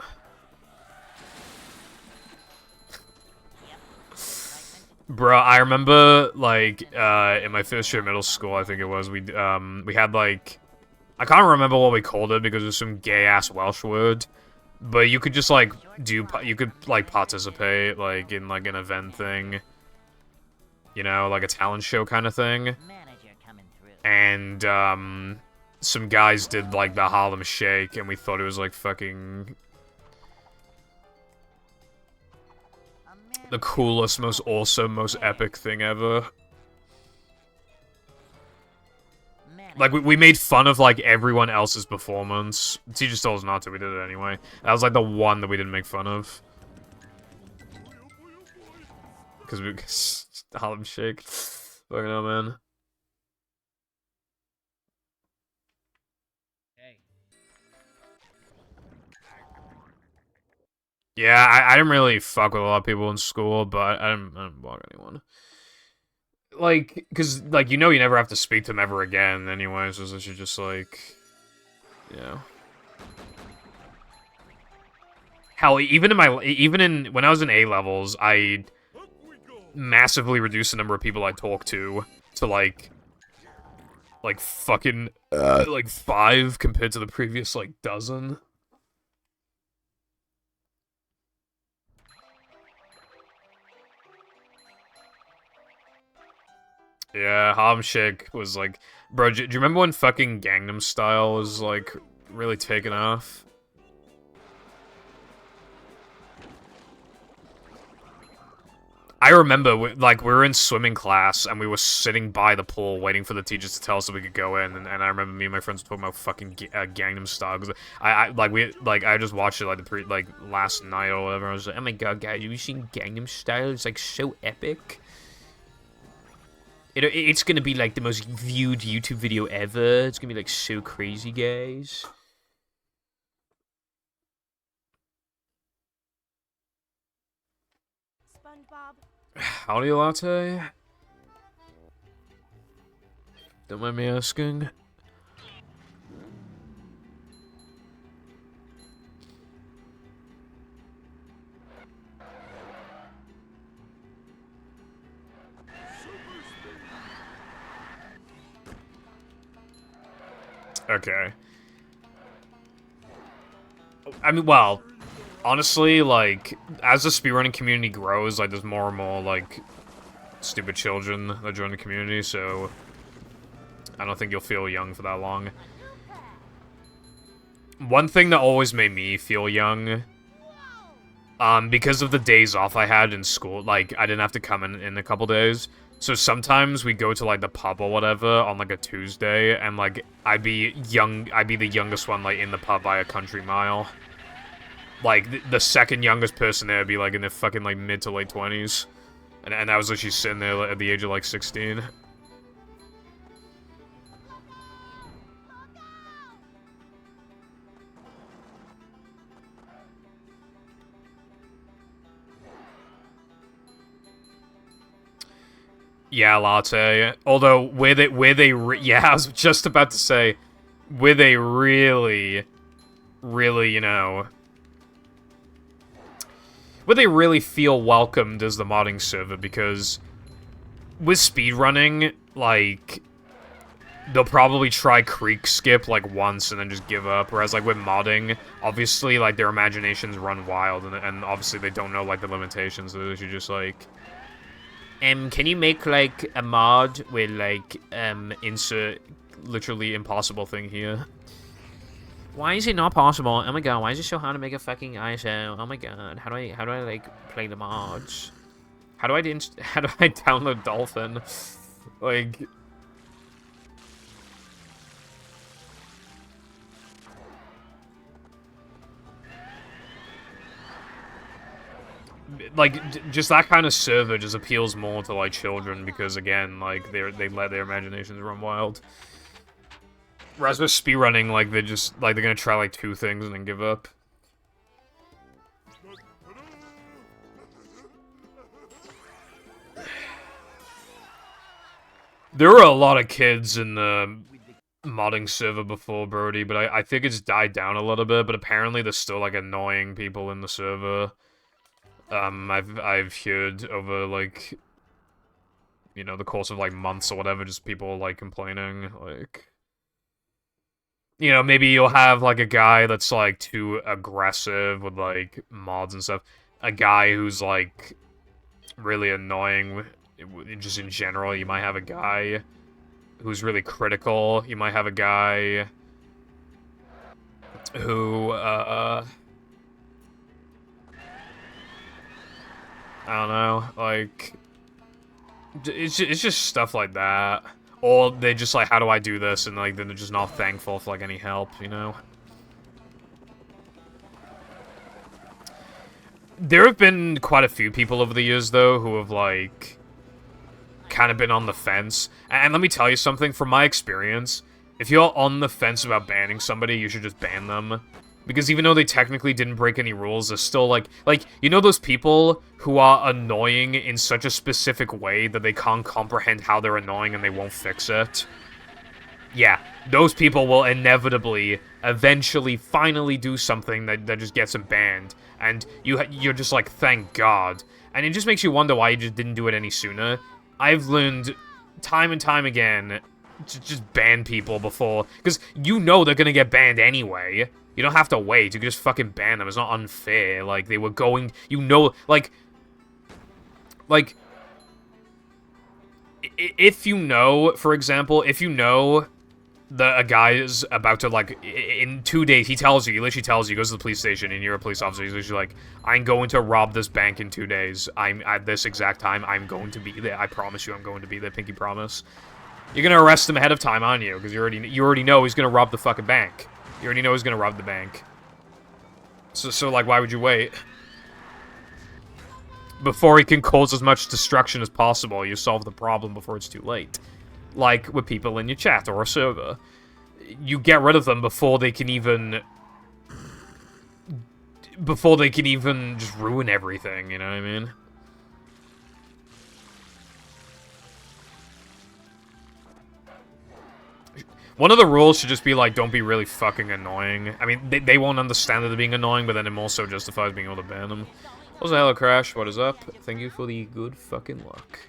Speaker 1: Bro, I remember, like, in my first year of middle school, I think it was, we had, like, I can't remember what we called it because it was some gay-ass Welsh word, but you could just, like, you could, like, participate, like, in, like, an event thing, you know, like a talent show kind of thing,
Speaker 2: Manager coming through.
Speaker 1: and, some guys did, like, the Harlem Shake, and we thought it was, like, fucking
Speaker 2: A manager
Speaker 1: the coolest, most awesome, most epic thing ever. Like, we made fun of, like, everyone else's performance. The teacher told us not to, we did it anyway. That was, like, the one that we didn't make fun of. Because Harlem Shake. Fucking hell, man.
Speaker 3: Hey.
Speaker 1: Yeah, I didn't really fuck with a lot of people in school, but I didn't block anyone. Like, because, like, you know you never have to speak to them ever again anyway, so it's just, like, you know. Hell, even when I was in A-levels, I massively reduced the number of people I talked to, like fucking, like 5 compared to the previous, like, dozen. Yeah, Harlem Shake was like... Bro, do you remember when fucking Gangnam Style was, like, really taken off? I remember, we were in swimming class, and we were sitting by the pool waiting for the teachers to tell us that we could go in, and I remember me and my friends were talking about fucking Gangnam Style, because I just watched it, like, last night or whatever, I was like, oh my god, guys, have you seen Gangnam Style? It's, like, so epic. It's gonna be, like, the most viewed YouTube video ever. It's gonna be, like, so crazy, guys.
Speaker 6: SpongeBob.
Speaker 1: Howdy latte? Don't mind me asking. Okay. I mean, well, honestly, like, as the speedrunning community grows, like, there's more and more, like, stupid children that join the community, so I don't think you'll feel young for that long. One thing that always made me feel young, because of the days off I had in school, like, I didn't have to come in a couple days, so sometimes we go to, like, the pub or whatever on, like, a Tuesday, and, like, I'd be the youngest one, like, in the pub by a country mile. Like, the second youngest person there would be, like, in their fucking, like, mid to late 20s. And I was literally sitting there at the age of, like, 16. Yeah, latte. Although, yeah, I was just about to say, where they really, you know, where they really feel welcomed is the modding server, because with speedrunning, like, they'll probably try creek skip, like, once and then just give up, whereas, like, with modding, obviously, like, their imaginations run wild, and obviously they don't know, like, the limitations, so they're just, like... can you make, like, a mod with, like, insert literally impossible thing here? Why is it not possible? Oh my god, why is it so hard to make a fucking ISO? Oh my god, how do I, like, play the mods? How do I download Dolphin? Like... Like, just that kind of server just appeals more to, like, children, because, again, like, they let their imaginations run wild. Whereas with speedrunning, like, they're gonna try, like, 2 things and then give up. There were a lot of kids in the modding server before, Brody, but I think it's died down a little bit, but apparently there's still, like, annoying people in the server. I've heard over, like, you know, the course of, like, months or whatever, just people, like, complaining, like... You know, maybe you'll have, like, a guy that's, like, too aggressive with, like, mods and stuff. A guy who's, like, really annoying, just in general. You might have a guy who's really critical. You might have a guy who, I don't know, like... It's just stuff like that. Or they just like, how do I do this? And like, they're just not thankful for like any help, you know? There have been quite a few people over the years, though, who have like, kind of been on the fence. And let me tell you something, from my experience, if you're on the fence about banning somebody, you should just ban them. Because even though they technically didn't break any rules, they're still like, you know those people who are annoying in such a specific way that they can't comprehend how they're annoying and they won't fix it? Yeah, those people will inevitably, eventually, finally do something that just gets them banned. And you're just like, thank God. And it just makes you wonder why you just didn't do it any sooner. I've learned time and time again to just ban people before, because you know they're gonna get banned anyway. You don't have to wait, you can just fucking ban them, it's not unfair, like, they were going, you know, like, if you know, for example, if you know that a guy is about to, like, in 2 days, he literally tells you, he goes to the police station, and you're a police officer, he's literally like, I'm going to rob this bank in 2 days, I'm, at this exact time, I'm going to be there, I promise you I'm going to be there, pinky promise. You're gonna arrest him ahead of time, aren't you? Because you already know he's gonna rob the fucking bank. You already know he's gonna rob the bank. So like, why would you wait? Before he can cause as much destruction as possible, you solve the problem before it's too late. Like, with people in your chat or a server. You get rid of them before they can even... Before they can even just ruin everything, you know what I mean? One of the rules should just be, like, don't be really fucking annoying. I mean, they won't understand that they're being annoying, but then it also justifies being able to ban them. Also, hello, Crash. What is up? Thank you for the good fucking luck.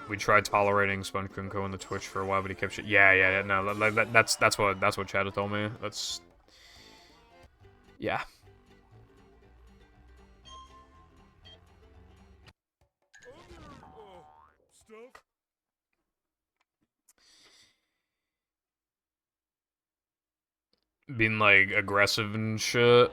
Speaker 1: We tried tolerating SpongeBob in the Twitch for a while, but he kept shit. Yeah, no, that's what Chad had told me. That's... Yeah. Being, like, aggressive and shit.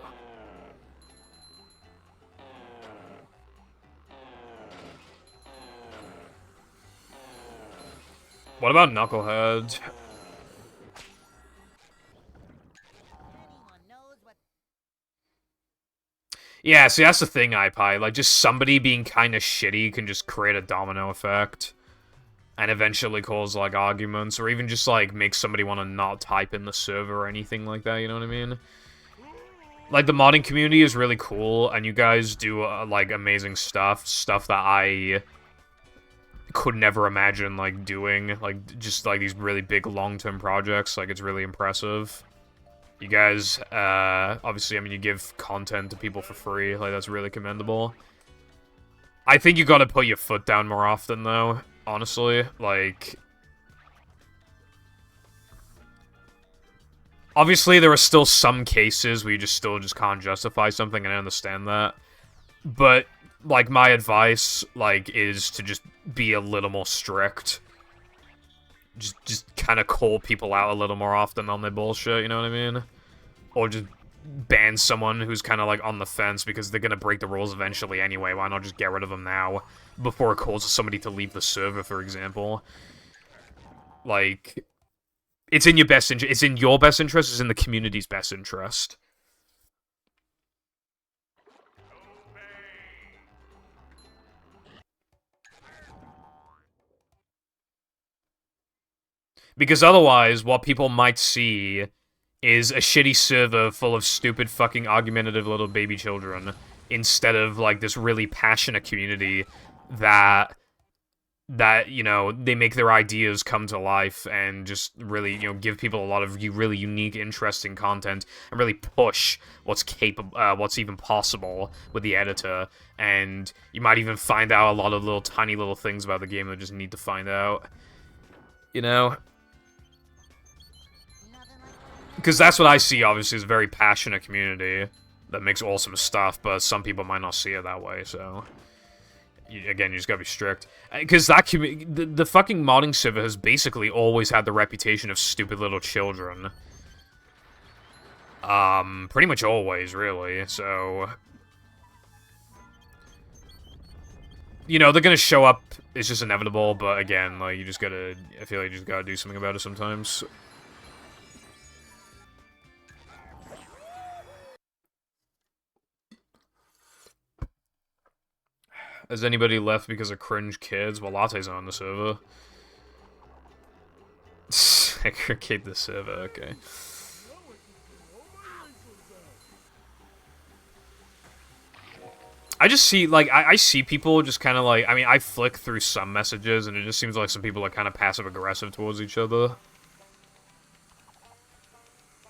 Speaker 1: What about Knucklehead? Yeah, see, that's the thing, iPie. Like, just somebody being kind of shitty can just create a domino effect. And eventually cause, like, arguments, or even just, like, make somebody want to not type in the server or anything like that, you know what I mean? Like, the modding community is really cool, and you guys do, like, amazing stuff. Stuff that I could never imagine, like, doing. Like, just, like, these really big long-term projects. Like, it's really impressive. You guys, obviously, I mean, you give content to people for free. Like, that's really commendable. I think you gotta put your foot down more often, though. Honestly, like... Obviously, there are still some cases where you just can't justify something, and I understand that. But, like, my advice, like, is to just be a little more strict. Just kind of call people out a little more often on their bullshit, you know what I mean? Or just ban someone who's kind of, like, on the fence because they're gonna break the rules eventually anyway. Why not just get rid of them now before it causes somebody to leave the server, for example? Like, it's in your best interest. It's in your best interest. It's in the community's best interest. Because otherwise, what people might see is a shitty server full of stupid fucking argumentative little baby children, instead of, like, this really passionate community that that, you know, they make their ideas come to life and just really, you know, give people a lot of really unique, interesting content and really push what's capable, what's even possible with the editor. And you might even find out a lot of little tiny little things about the game that just need to find out. You know? Because that's what I see, obviously, is a very passionate community that makes awesome stuff, but some people might not see it that way, so... Again, you just gotta be strict. Because that the fucking modding server has basically always had the reputation of stupid little children. Pretty much always, really, so... You know, they're gonna show up, it's just inevitable, but again, like, you just gotta... I feel like you just gotta do something about it sometimes. Has anybody left because of cringe kids? Well, Latte's on the server. Segregate the server, okay. I just see, like, I see people just kind of like, I mean, I flick through some messages, and it just seems like some people are kind of passive-aggressive towards each other.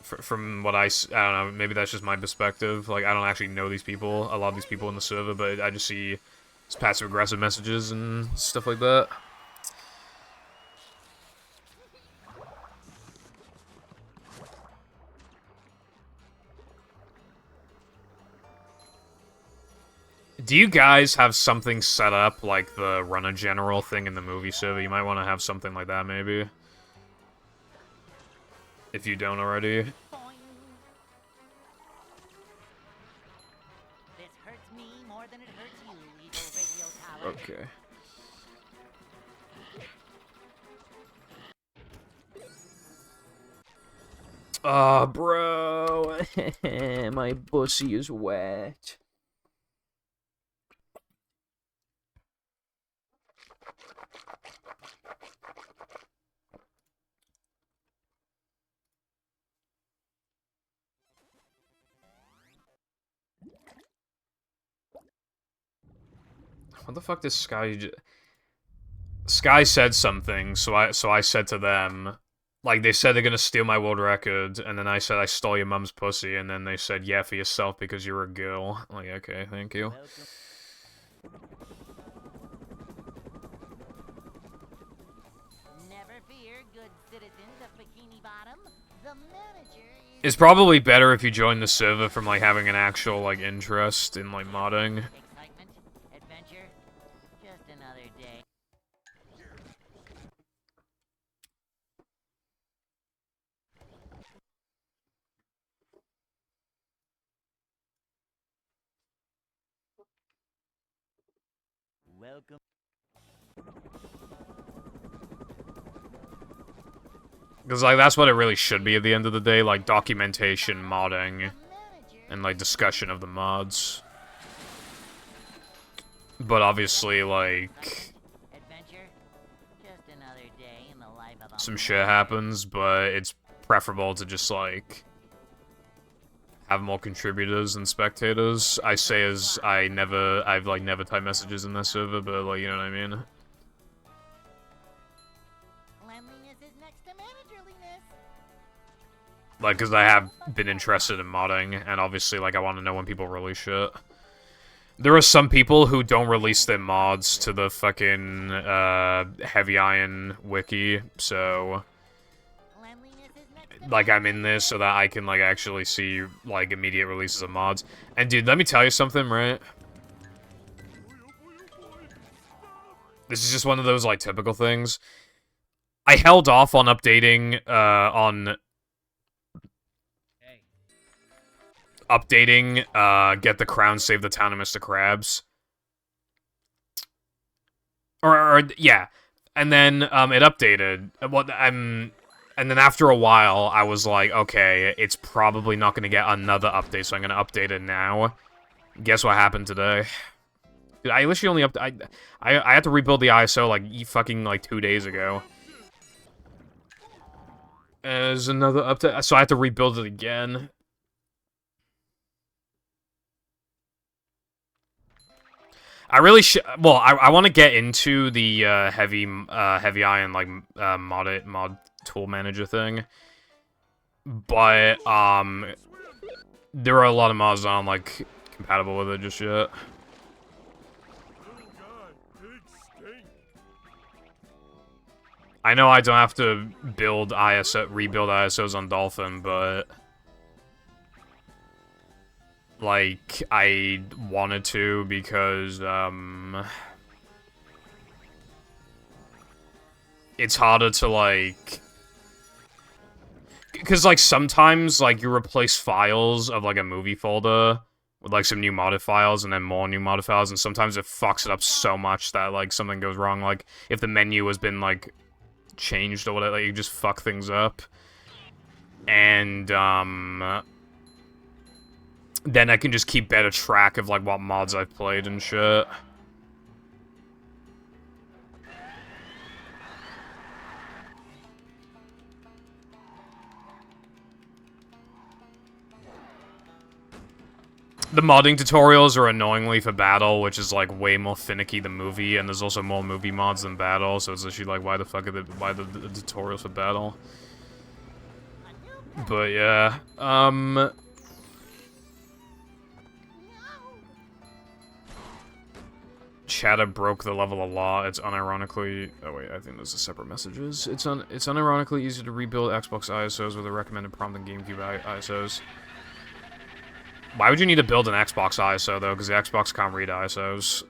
Speaker 1: From what I don't know, maybe that's just my perspective. Like, I don't actually know these people, a lot of these people in the server, but I just see passive-aggressive messages and stuff like that. Do you guys have something set up, like the run a general thing in the movie server? You might want to have something like that, maybe. If you don't already.
Speaker 2: This hurts me more than it hurts you, evil radio tower.
Speaker 1: Okay. Oh, bro. My pussy is wet. What the fuck does Sky said something, so I said to them, like, they said they're gonna steal my world record, and then I said I stole your mum's pussy, and then they said, yeah, for yourself, because you're a girl. Like, okay, thank you.
Speaker 2: Never fear, good citizens of Bikini Bottom. The manager is...
Speaker 1: It's probably better if you join the server from, like, having an actual, like, interest in, like, modding.
Speaker 2: Excitement, adventure, just another day. Welcome.
Speaker 1: Because, like, that's what it really should be at the end of the day, like, documentation, modding, and, like, discussion of the mods. But obviously, like,
Speaker 2: Adventure, just another day in the life of a
Speaker 1: some shit happens, but it's preferable to just, like, have more contributors than spectators. I say as I've, like, never typed messages in this server, but, like, you know what I mean?
Speaker 2: Cleanliness is next to managerliness.
Speaker 1: Like, because I have been interested in modding, and obviously, like, I want to know when people release shit. There are some people who don't release their mods to the fucking, Heavy Iron wiki, so...
Speaker 2: Cleanliness is next to
Speaker 1: Like, I'm in this so that I can, like, actually see, like, immediate releases of mods. And, dude, let me tell you something, right? This is just one of those, like, typical things. I held off on updating, Get the Crown, Save the Town of Mr. Krabs. Yeah. And then, it updated. And then after a while, I was like, okay, it's probably not going to get another update, so I'm going to update it now. Guess what happened today? Dude, I literally only I had to rebuild the ISO, like, fucking, like, 2 days ago. There's another update, so I had to rebuild it again. I really should. Well, I want to get into the heavy iron like mod tool manager thing, but there are a lot of mods that aren't like compatible with it just yet. I know I don't have to rebuild ISOs on Dolphin, but like I wanted to because it's harder to like, because like sometimes like you replace files of like a movie folder with like some new modded files and then more new modded files, and sometimes it fucks it up so much that like something goes wrong. Like if the menu has been like changed or whatever, like, you just fuck things up. And then I can just keep better track of like what mods I've played and shit. The modding tutorials are annoyingly for battle, which is like way more finicky than movie, and there's also more movie mods than battle, so it's actually like, why the fuck are the tutorials for battle? But yeah, Chatter broke the level a lot. It's unironically... Oh wait, I think those are separate messages. It's unironically easy to rebuild Xbox ISOs with a recommended prompt and GameCube ISOs. Why would you need to build an Xbox ISO, though? Because the Xbox can't read ISOs.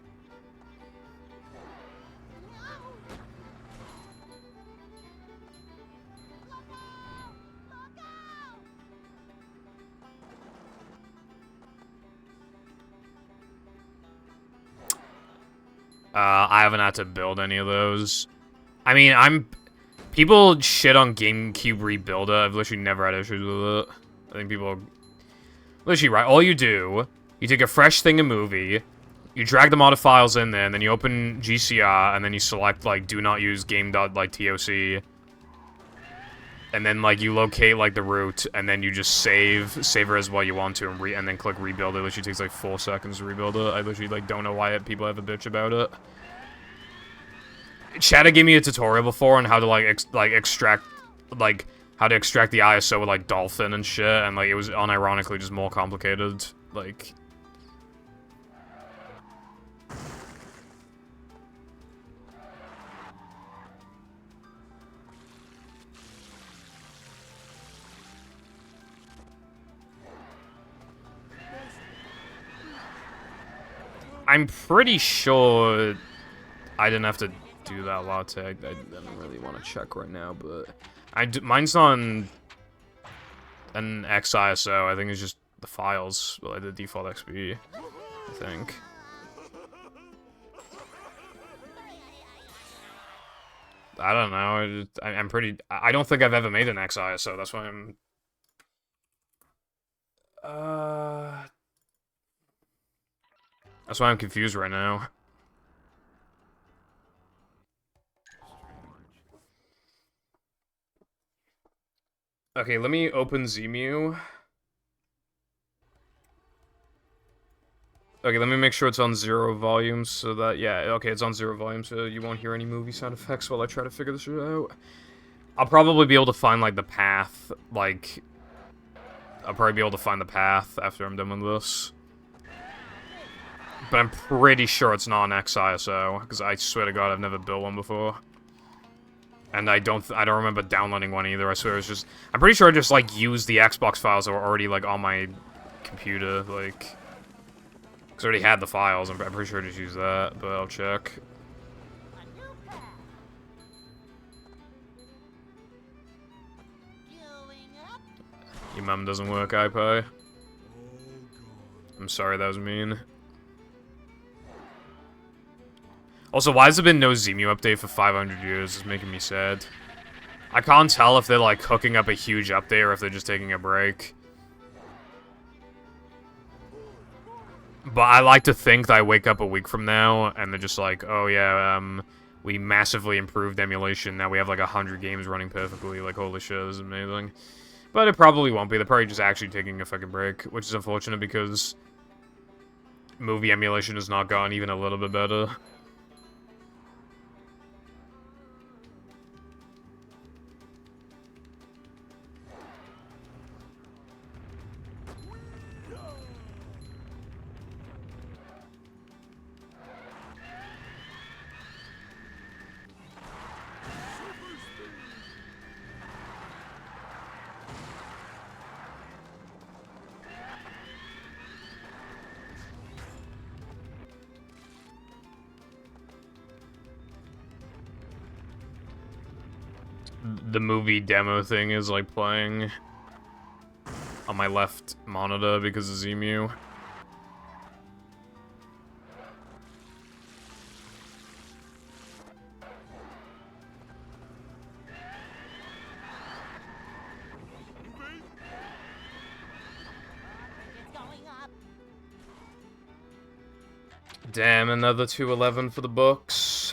Speaker 1: I haven't had to build any of those. I mean, people shit on GameCube Rebuilder. I've literally never had issues with it. I think people... Literally, right, all you do, you take a fresh thing in movie, you drag the modded files in there, and then you open GCR, and then you select, like, do not use game.toc, and then, like, you locate, like, the root, and then you just save it as what you want to, and then click rebuild. It literally takes, like, 4 seconds to rebuild it. I literally, like, don't know why people have a bitch about it. Chatta gave me a tutorial before on how to, like, extract, like... how to extract the ISO with, like, Dolphin and shit, and, like, it was unironically just more complicated, like... I'm pretty sure I didn't have to do that latte. I don't really want to check right now, but... mine's on an XISO. I think it's just the files, like the default XP, I think. I don't know. I'm pretty... I don't think I've ever made an XISO. That's why I'm... That's why I'm confused right now. Okay, let me open Zemu. Okay, let me make sure it's on 0 volume so that, yeah, okay, it's on 0 volume so you won't hear any movie sound effects while I try to figure this shit out. I'll probably be able to find, like, the path, like... I'll probably be able to find the path after I'm done with this. But I'm pretty sure it's not an XISO, because I swear to God I've never built one before. And I don't remember downloading one either. I swear it was just... I'm pretty sure I just, like, used the Xbox files that were already, like, on my computer, like... Because I already had the files. I'm pretty sure I just used that, but I'll check. Your mum doesn't work, iPie. I'm sorry, that was mean. Also, why has there been no Zemu update for 500 years? It's making me sad. I can't tell if they're, like, hooking up a huge update or if they're just taking a break. But I like to think that I wake up a week from now, and they're just like, oh yeah, we massively improved emulation, now we have, like, 100 games running perfectly, like, holy shit, this is amazing. But it probably won't be, they're probably just actually taking a fucking break, which is unfortunate because... movie emulation has not gotten even a little bit better. The movie demo thing is like playing on my left monitor because of Zemu.
Speaker 2: It's going up.
Speaker 1: Damn, another 211 for the books.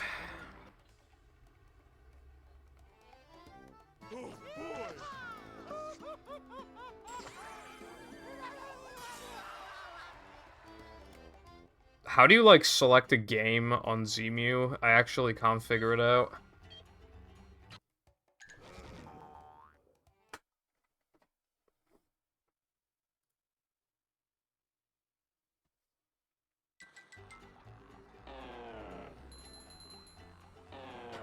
Speaker 1: How do you, like, select a game on Zemu? I actually can't figure it out.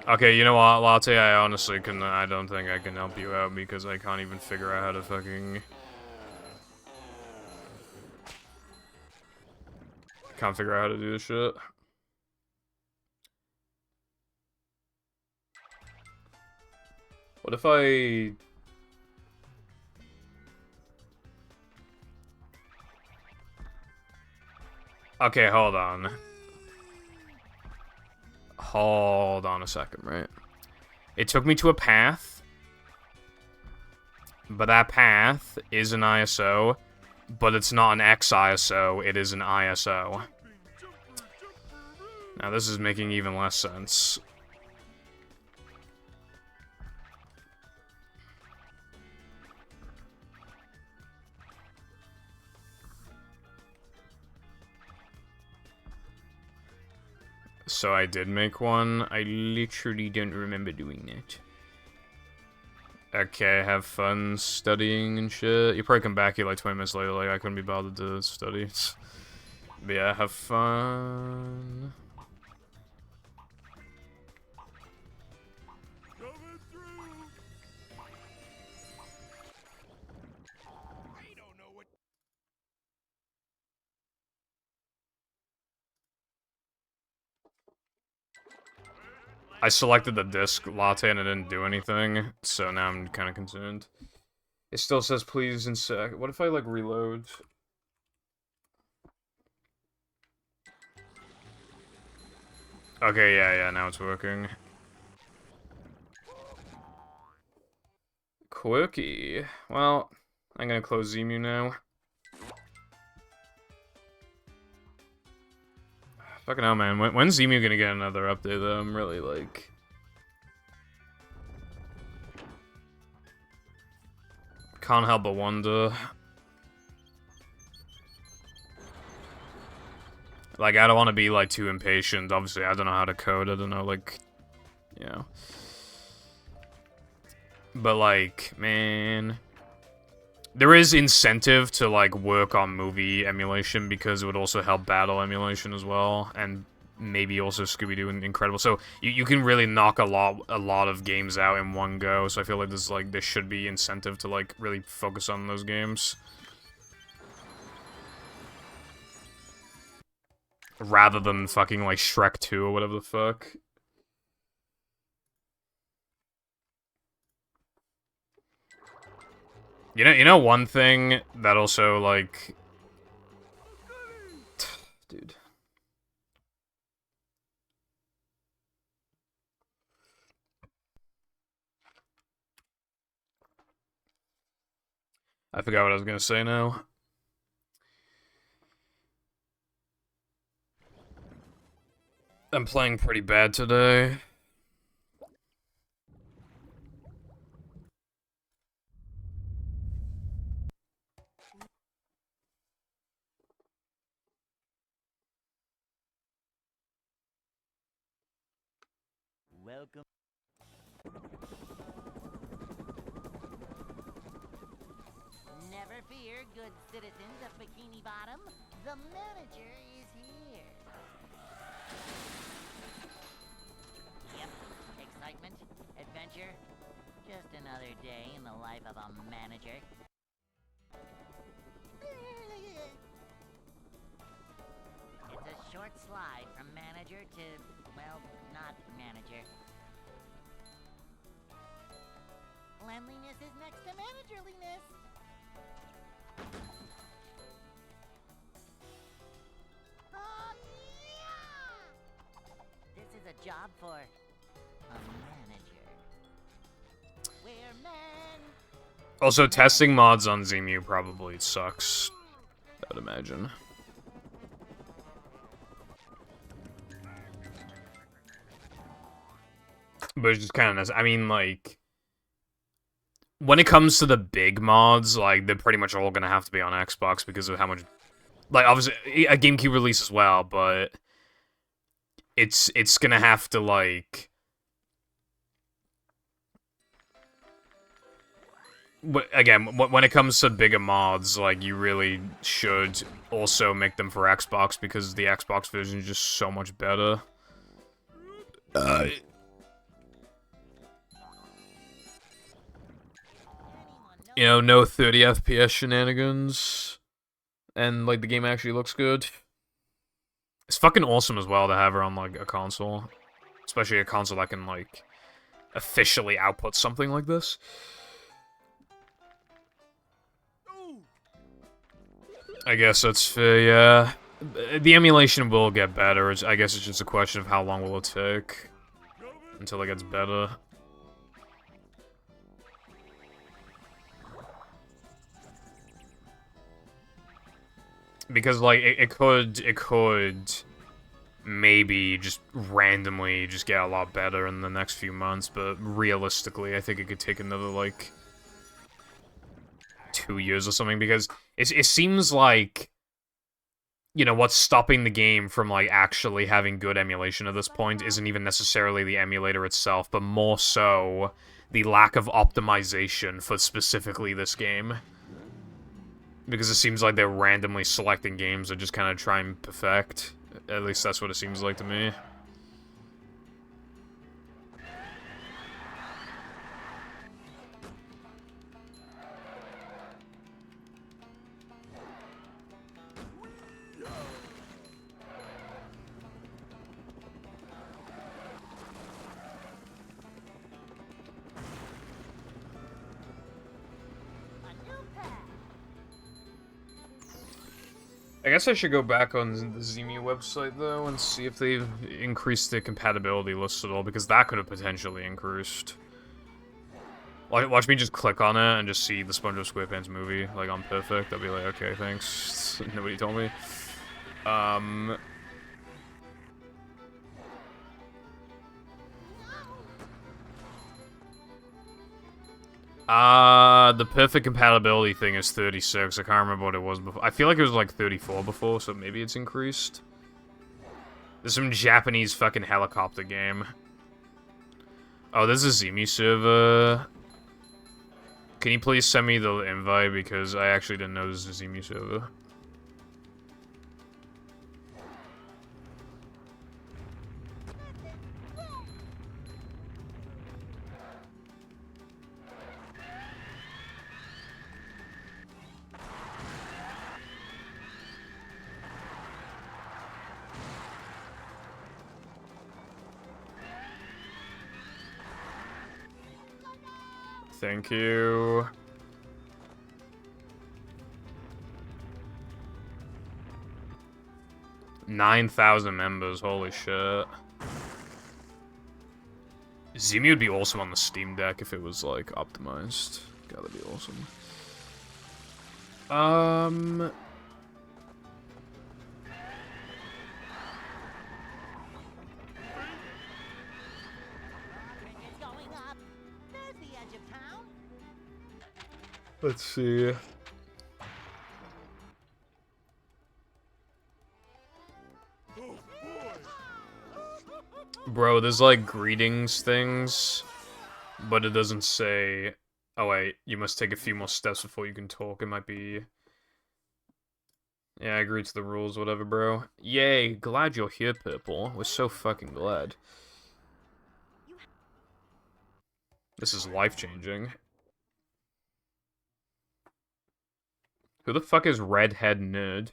Speaker 1: Okay, you know what, Latte, I honestly I don't think I can help you out because I can't even figure out how to fucking... Can't figure out how to do this shit. What if I... Okay, hold on. Hold on a second, right? It took me to a path, but that path is an ISO, but it's not an X-ISO, it is an ISO. Now this is making even less sense. So I did make one. I literally don't remember doing that. Okay, have fun studying and shit. You probably come back here like 20 minutes later, like I couldn't be bothered to study. But yeah, have fun. I selected the disc latte and it didn't do anything, so now I'm kind of concerned. It still says please in sec. What if I like reload? Okay, yeah, now it's working. Quirky. Well, I'm gonna close Zemu now. Fucking hell, man. When's Zemu gonna get another update, though? I'm really, like... Can't help but wonder. Like, I don't want to be, like, too impatient. Obviously, I don't know how to code. I don't know, like... You know. But, like, man... There is incentive to, like, work on movie emulation because it would also help battle emulation as well. And maybe also Scooby-Doo and Incredible. So, you can really knock a lot of games out in one go. So I feel like there should be incentive to, like, really focus on those games. Rather than fucking, like, Shrek 2 or whatever the fuck. You know one thing that also, like... Dude. I forgot what I was gonna say now. I'm playing pretty bad today.
Speaker 2: Welcome. Never fear, good citizens of Bikini Bottom. The manager is here. Yep, excitement, adventure. Just another day in the life of a manager. It's a short slide from manager to, well, not manager. Cleanliness is next to managerliness. Yeah! This is a job for a manager. We're men.
Speaker 1: Also, testing mods on Zemu probably sucks, I'd imagine. But it's just kind of, I mean, like, when it comes to the big mods, like, they're pretty much all gonna have to be on Xbox because of how much, like, obviously, a GameCube release as well, but it's gonna have to, like, again, when it comes to bigger mods, like, you really should also make them for Xbox because the Xbox version is just so much better. You know, no 30 FPS shenanigans, and, like, the game actually looks good. It's fucking awesome as well to have her on, like, a console. Especially a console that can, like, officially output something like this. I guess that's fair, yeah. The emulation will get better. I guess it's just a question of how long will it take until it gets better. Because, like, it could maybe just randomly just get a lot better in the next few months, but realistically, I think it could take another, like, 2 years or something, because it seems like, you know, what's stopping the game from, like, actually having good emulation at this point isn't even necessarily the emulator itself, but more so the lack of optimization for specifically this game. Because it seems like they're randomly selecting games that just kind of try and perfect. At least that's what it seems like to me. I guess I should go back on the Zemu website, though, and see if they've increased the compatibility list at all, because that could have potentially increased. Watch me just click on it and just see the SpongeBob SquarePants movie, like, on Perfect. I'll be like, okay, thanks. Nobody told me. The perfect compatibility thing is 36. I can't remember what it was before. I feel like it was like 34 before, so maybe it's increased. There's some Japanese fucking helicopter game. Oh, there's a Zemu server. Can you please send me the invite, because I actually didn't know this was a Zemu server. Thank you. $9,000 members, holy shit. Zemu would be awesome on the Steam Deck if it was, like, optimized. God, that'd be awesome.
Speaker 2: It's going up. There's the edge of town.
Speaker 1: Let's see. Bro, there's like greetings things, but it doesn't say... Oh wait, you must take a few more steps before you can talk. It might be... Yeah, I agree to the rules, whatever, bro. Yay, glad you're here, Purple. We're so fucking glad. This is life-changing. Who the fuck is Redhead Nerd?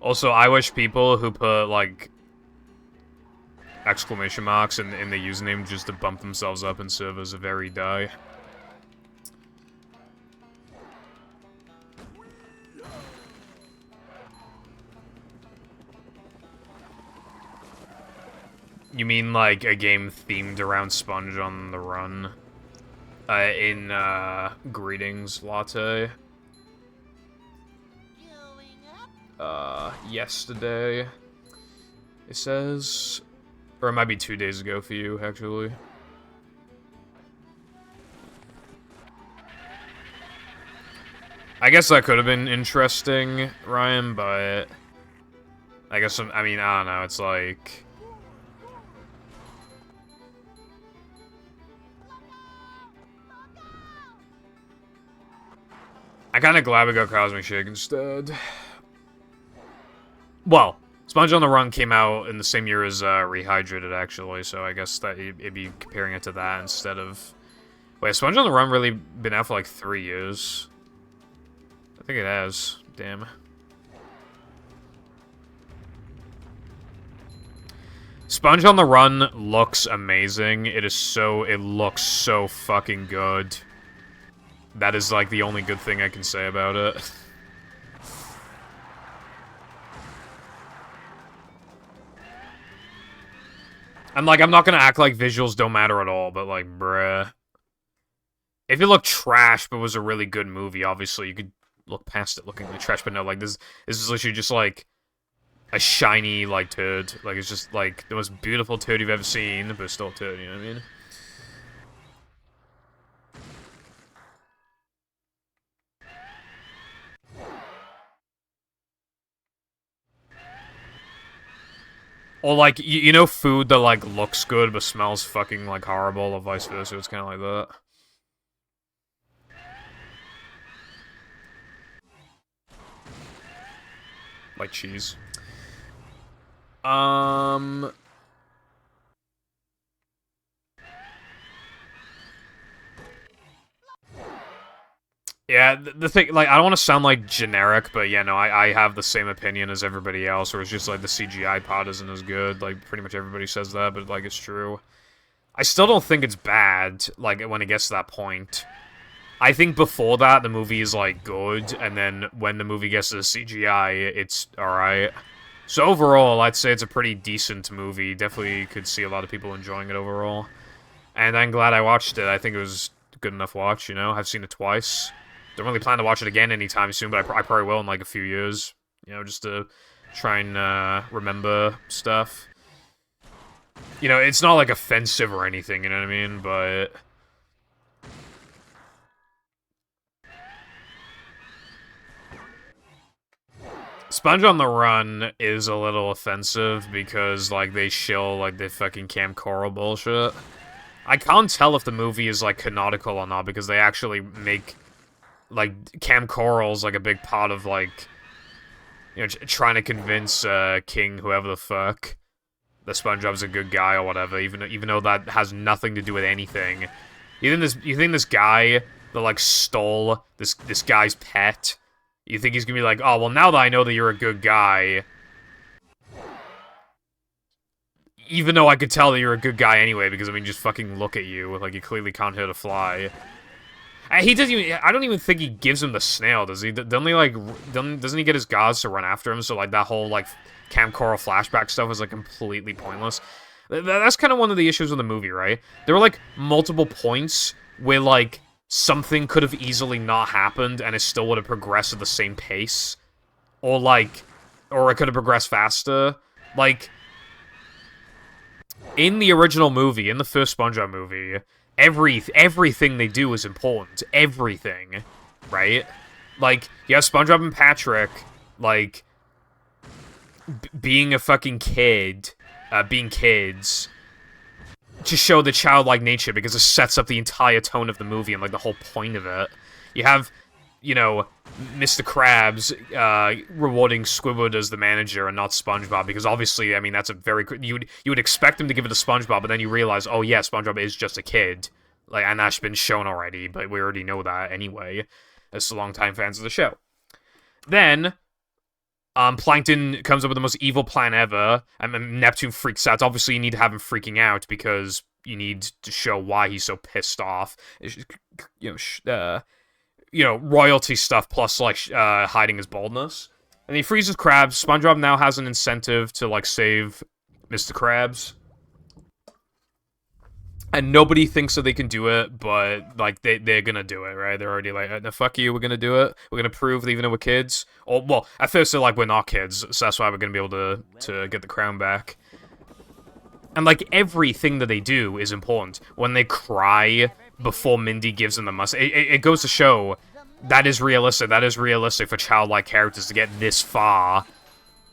Speaker 1: Also, I wish people who put, like, exclamation marks in the username just to bump themselves up in servers a very die. You mean, like, a game themed around Sponge on the Run? In, Greetings, Latte. Yesterday. It says... Or it might be 2 days ago for you, actually. I guess that could have been interesting, Ryan, but... I guess, I mean, I don't know, it's like... I'm kinda glad we got Cosmic Shake instead. Well, Sponge on the Run came out in the same year as Rehydrated, actually, so I guess that it'd be comparing it to that instead of... Wait, has Sponge on the Run really been out for like 3 years? I think it has. Damn. Sponge on the Run looks amazing. It looks so fucking good. That is like the only good thing I can say about it. I'm like, I'm not gonna act like visuals don't matter at all, but like, bruh. If it looked trash but was a really good movie, obviously you could look past it looking like trash, but no, like, this is literally just like a shiny, like, turd. Like, it's just like the most beautiful turd you've ever seen, but still a turd, you know what I mean? Or, like, you know food that, like, looks good but smells fucking, like, horrible, or vice versa, it's kind of like that. Like cheese. Yeah, the thing, like, I don't want to sound, like, generic, but yeah, no, I have the same opinion as everybody else, where it's just, like, the CGI part isn't as good. Like, pretty much everybody says that, but, like, it's true. I still don't think it's bad, like, when it gets to that point. I think before that, the movie is, like, good, and then when the movie gets to the CGI, it's alright. So overall, I'd say it's a pretty decent movie. Definitely could see a lot of people enjoying it overall. And I'm glad I watched it. I think it was a good enough watch, you know? I've seen it twice. Don't really plan to watch it again anytime soon, but I probably will in, like, a few years. You know, just to try and, remember stuff. You know, it's not, like, offensive or anything, you know what I mean? But... Sponge on the Run is a little offensive because, like, they shill, like, the fucking Camp Coral bullshit. I can't tell if the movie is, like, canonical or not because they actually make, like, Camp Coral's, like, a big part of, like, you know, trying to convince, King, whoever the fuck, that SpongeBob's a good guy or whatever, even though that has nothing to do with anything. You think this guy that, like, stole this guy's pet, you think he's gonna be like, oh, well, now that I know that you're a good guy, even though I could tell that you're a good guy anyway, because, I mean, just fucking look at you, like, you clearly can't hurt a fly. He doesn't even, I don't even think he gives him the snail, does he? Doesn't he, like, doesn't he get his guards to run after him, so, like, that whole, like, Camp Coral flashback stuff is, like, completely pointless. That's kind of one of the issues with the movie, right? There were, like, multiple points where, like, something could have easily not happened, and it still would have progressed at the same pace. Or, like, or it could have progressed faster. Like, in the original movie, in the first SpongeBob movie, everything they do is important. Everything, right? Like, you have SpongeBob and Patrick, like, being a fucking kid, being kids, to show the childlike nature, because it sets up the entire tone of the movie and, like, the whole point of it. You have, you know, Mr. Krabs rewarding Squidward as the manager and not SpongeBob, because obviously, I mean, that's a very... You would expect him to give it to SpongeBob, but then you realize, oh yeah, SpongeBob is just a kid. Like, and that's been shown already, but we already know that anyway, as longtime fans of the show. Then, Plankton comes up with the most evil plan ever, and Neptune freaks out. Obviously, you need to have him freaking out, because you need to show why he's so pissed off. Royalty stuff plus, like, hiding his baldness. And he freezes Krabs. SpongeBob now has an incentive to, like, save Mr. Krabs. And nobody thinks that they can do it, but, like, they're gonna do it, right? They're already like, no, fuck you, we're gonna do it. We're gonna prove that even though we're kids. Or, well, at first they're like, we're not kids, so that's why we're gonna be able to get the crown back. And, like, everything that they do is important. When they cry before Mindy gives them the mustache, it goes to show that is realistic. That is realistic for childlike characters to get this far.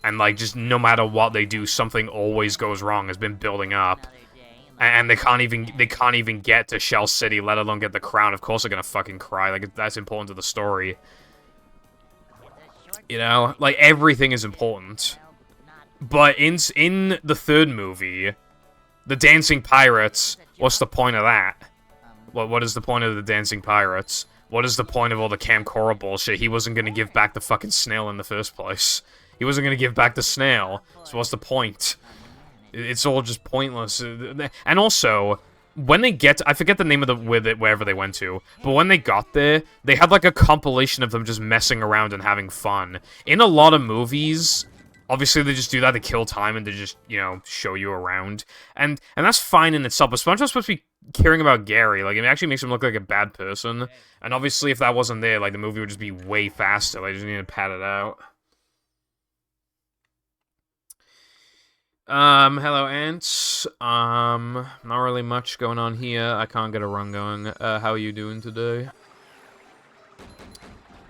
Speaker 1: And, like, just no matter what they do, something always goes wrong. Has been building up. And they can't even get to Shell City, let alone get the crown. Of course they're gonna fucking cry. Like, that's important to the story. You know? Like, everything is important. But in the third movie, the Dancing Pirates, what's the point of that? What is the point of the Dancing Pirates? What is the point of all the Camp Coral bullshit? He wasn't gonna give back the fucking snail in the first place. He wasn't gonna give back the snail. So what's the point? It's all just pointless. And also, when they get to, I forget the name of wherever they went to, but when they got there, they had like a compilation of them just messing around and having fun. In a lot of movies, obviously they just do that to kill time and to just, you know, show you around. And that's fine in itself, but SpongeBob's supposed to be caring about Gary. Like, it actually makes him look like a bad person. And obviously if that wasn't there, like, the movie would just be way faster. Like, just need to pad it out. Hello, Ants. Not really much going on here. I can't get a run going. How are you doing today?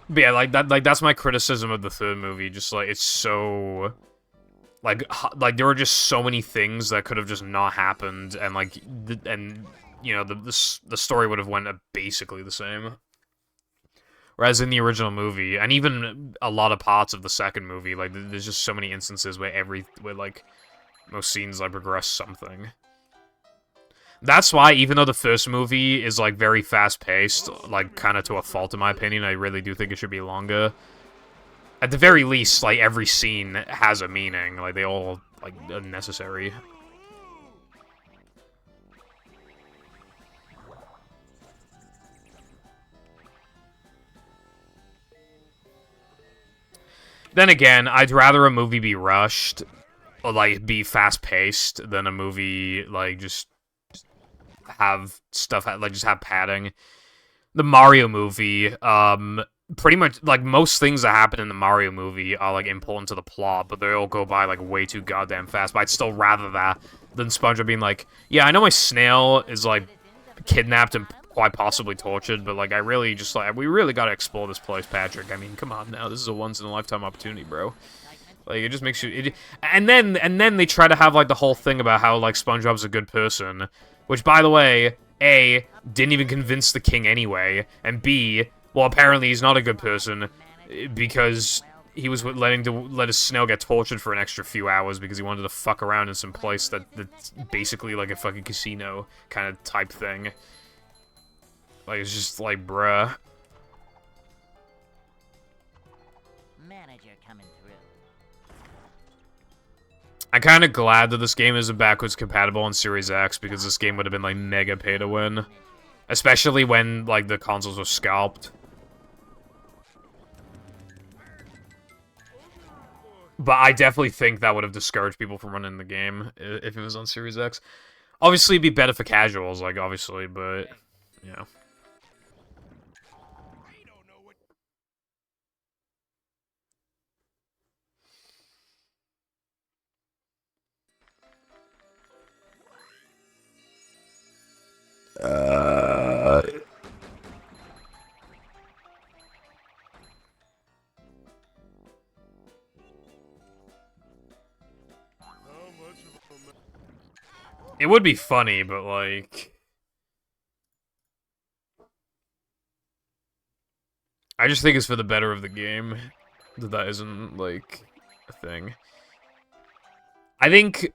Speaker 1: But yeah, that's my criticism of the third movie. Just, like, it's so... Like, there were just so many things that could have just not happened, and, like, you know, the story would have went basically the same. Whereas in the original movie, and even a lot of parts of the second movie, like, there's just so many instances where like, most scenes, like, progress something. That's why, even though the first movie is, like, very fast-paced, like, kind of to a fault in my opinion, I really do think it should be longer. At the very least, like, every scene has a meaning. Like, they all, like, are necessary. Then again, I'd rather a movie be rushed, or, like, be fast-paced, than a movie, like, just have stuff, like, just have padding. The Mario movie, pretty much, like, most things that happen in the Mario movie are, like, important to the plot, but they all go by, like, way too goddamn fast. But I'd still rather that than SpongeBob being like, yeah, I know my snail is, like, kidnapped and quite possibly tortured, but, like, I really just, like, we really gotta explore this place, Patrick. I mean, come on now, this is a once-in-a-lifetime opportunity, bro. Like, it just makes you... And then they try to have, like, the whole thing about how, like, SpongeBob's a good person, which, by the way, A, didn't even convince the king anyway, and B, well, apparently he's not a good person, because he was let his snail get tortured for an extra few hours because he wanted to fuck around in some place that's basically like a fucking casino kind of type thing. Like, it's just like, bruh.
Speaker 2: Manager coming through.
Speaker 1: I'm kind of glad that this game isn't backwards compatible on Series X, because this game would have been, like, mega pay to win. Especially when, like, the consoles were scalped. But I definitely think that would have discouraged people from running the game if it was on Series X. Obviously, it'd be better for casuals, like, obviously, but, you know. It would be funny, but like... I just think it's for the better of the game that isn't, like, a thing. I think...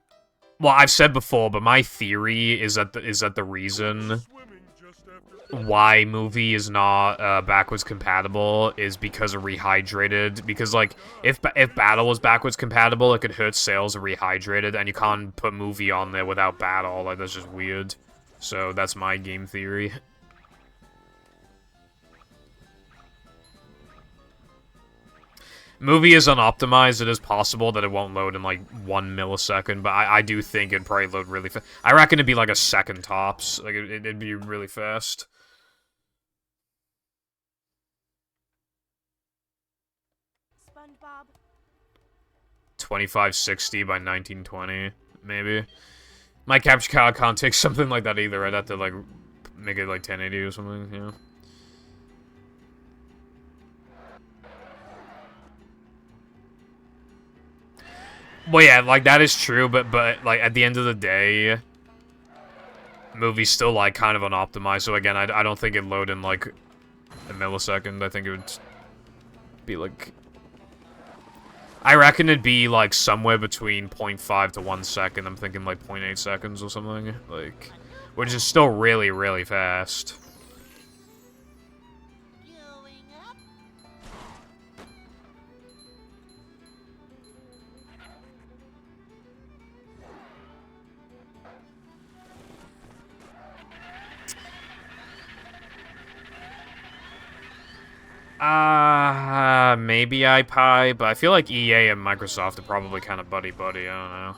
Speaker 1: Well, I've said before, but my theory is that the reason why movie is not backwards compatible is because of rehydrated. Because like if battle was backwards compatible, it could hurt sales of rehydrated, and you can't put movie on there without battle. Like that's just weird. So that's my game theory. Movie is unoptimized. It is possible that it won't load in like 1 millisecond, but I do think it'd probably load really fast. I reckon it'd be like a second tops. Like it'd be really fast.
Speaker 6: SpongeBob.
Speaker 1: 2560 by 1920, maybe. My capture card can't take something like that either. I'd have to like make it like 1080 or something. Yeah. Well, yeah, like, that is true, but like, at the end of the day, movie's still, like, kind of unoptimized, so again, I don't think it'd load in, like, a millisecond. I think it would be, like... I reckon it'd be, like, somewhere between 0.5 to 1 second. I'm thinking, like, 0.8 seconds or something, like... Which is still really, really fast. Maybe iPie, but I feel like EA and Microsoft are probably kind of buddy-buddy, I don't know.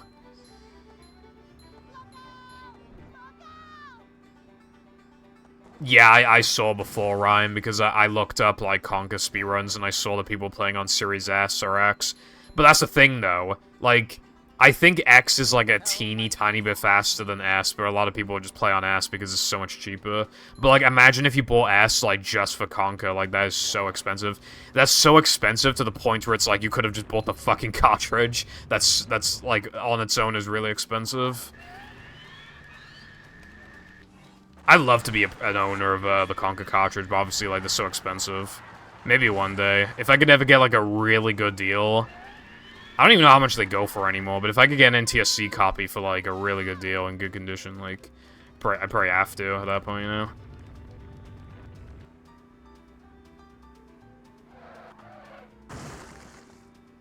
Speaker 1: Yeah, I saw before, Ryan, because I looked up, like, Conker speedruns, and I saw the people playing on Series S or X. But that's the thing, though. Like, I think X is, like, a teeny tiny bit faster than S, but a lot of people just play on S because it's so much cheaper. But, like, imagine if you bought S, like, just for Conker. Like, that is so expensive. That's so expensive to the point where it's like you could have just bought the fucking cartridge. That's like, on its own is really expensive. I'd love to be an owner of the Conker cartridge, but obviously, like, they're so expensive. Maybe one day. If I could ever get, like, a really good deal... I don't even know how much they go for anymore, but if I could get an NTSC copy for, like, a really good deal in good condition, like, I'd probably have to at that point, you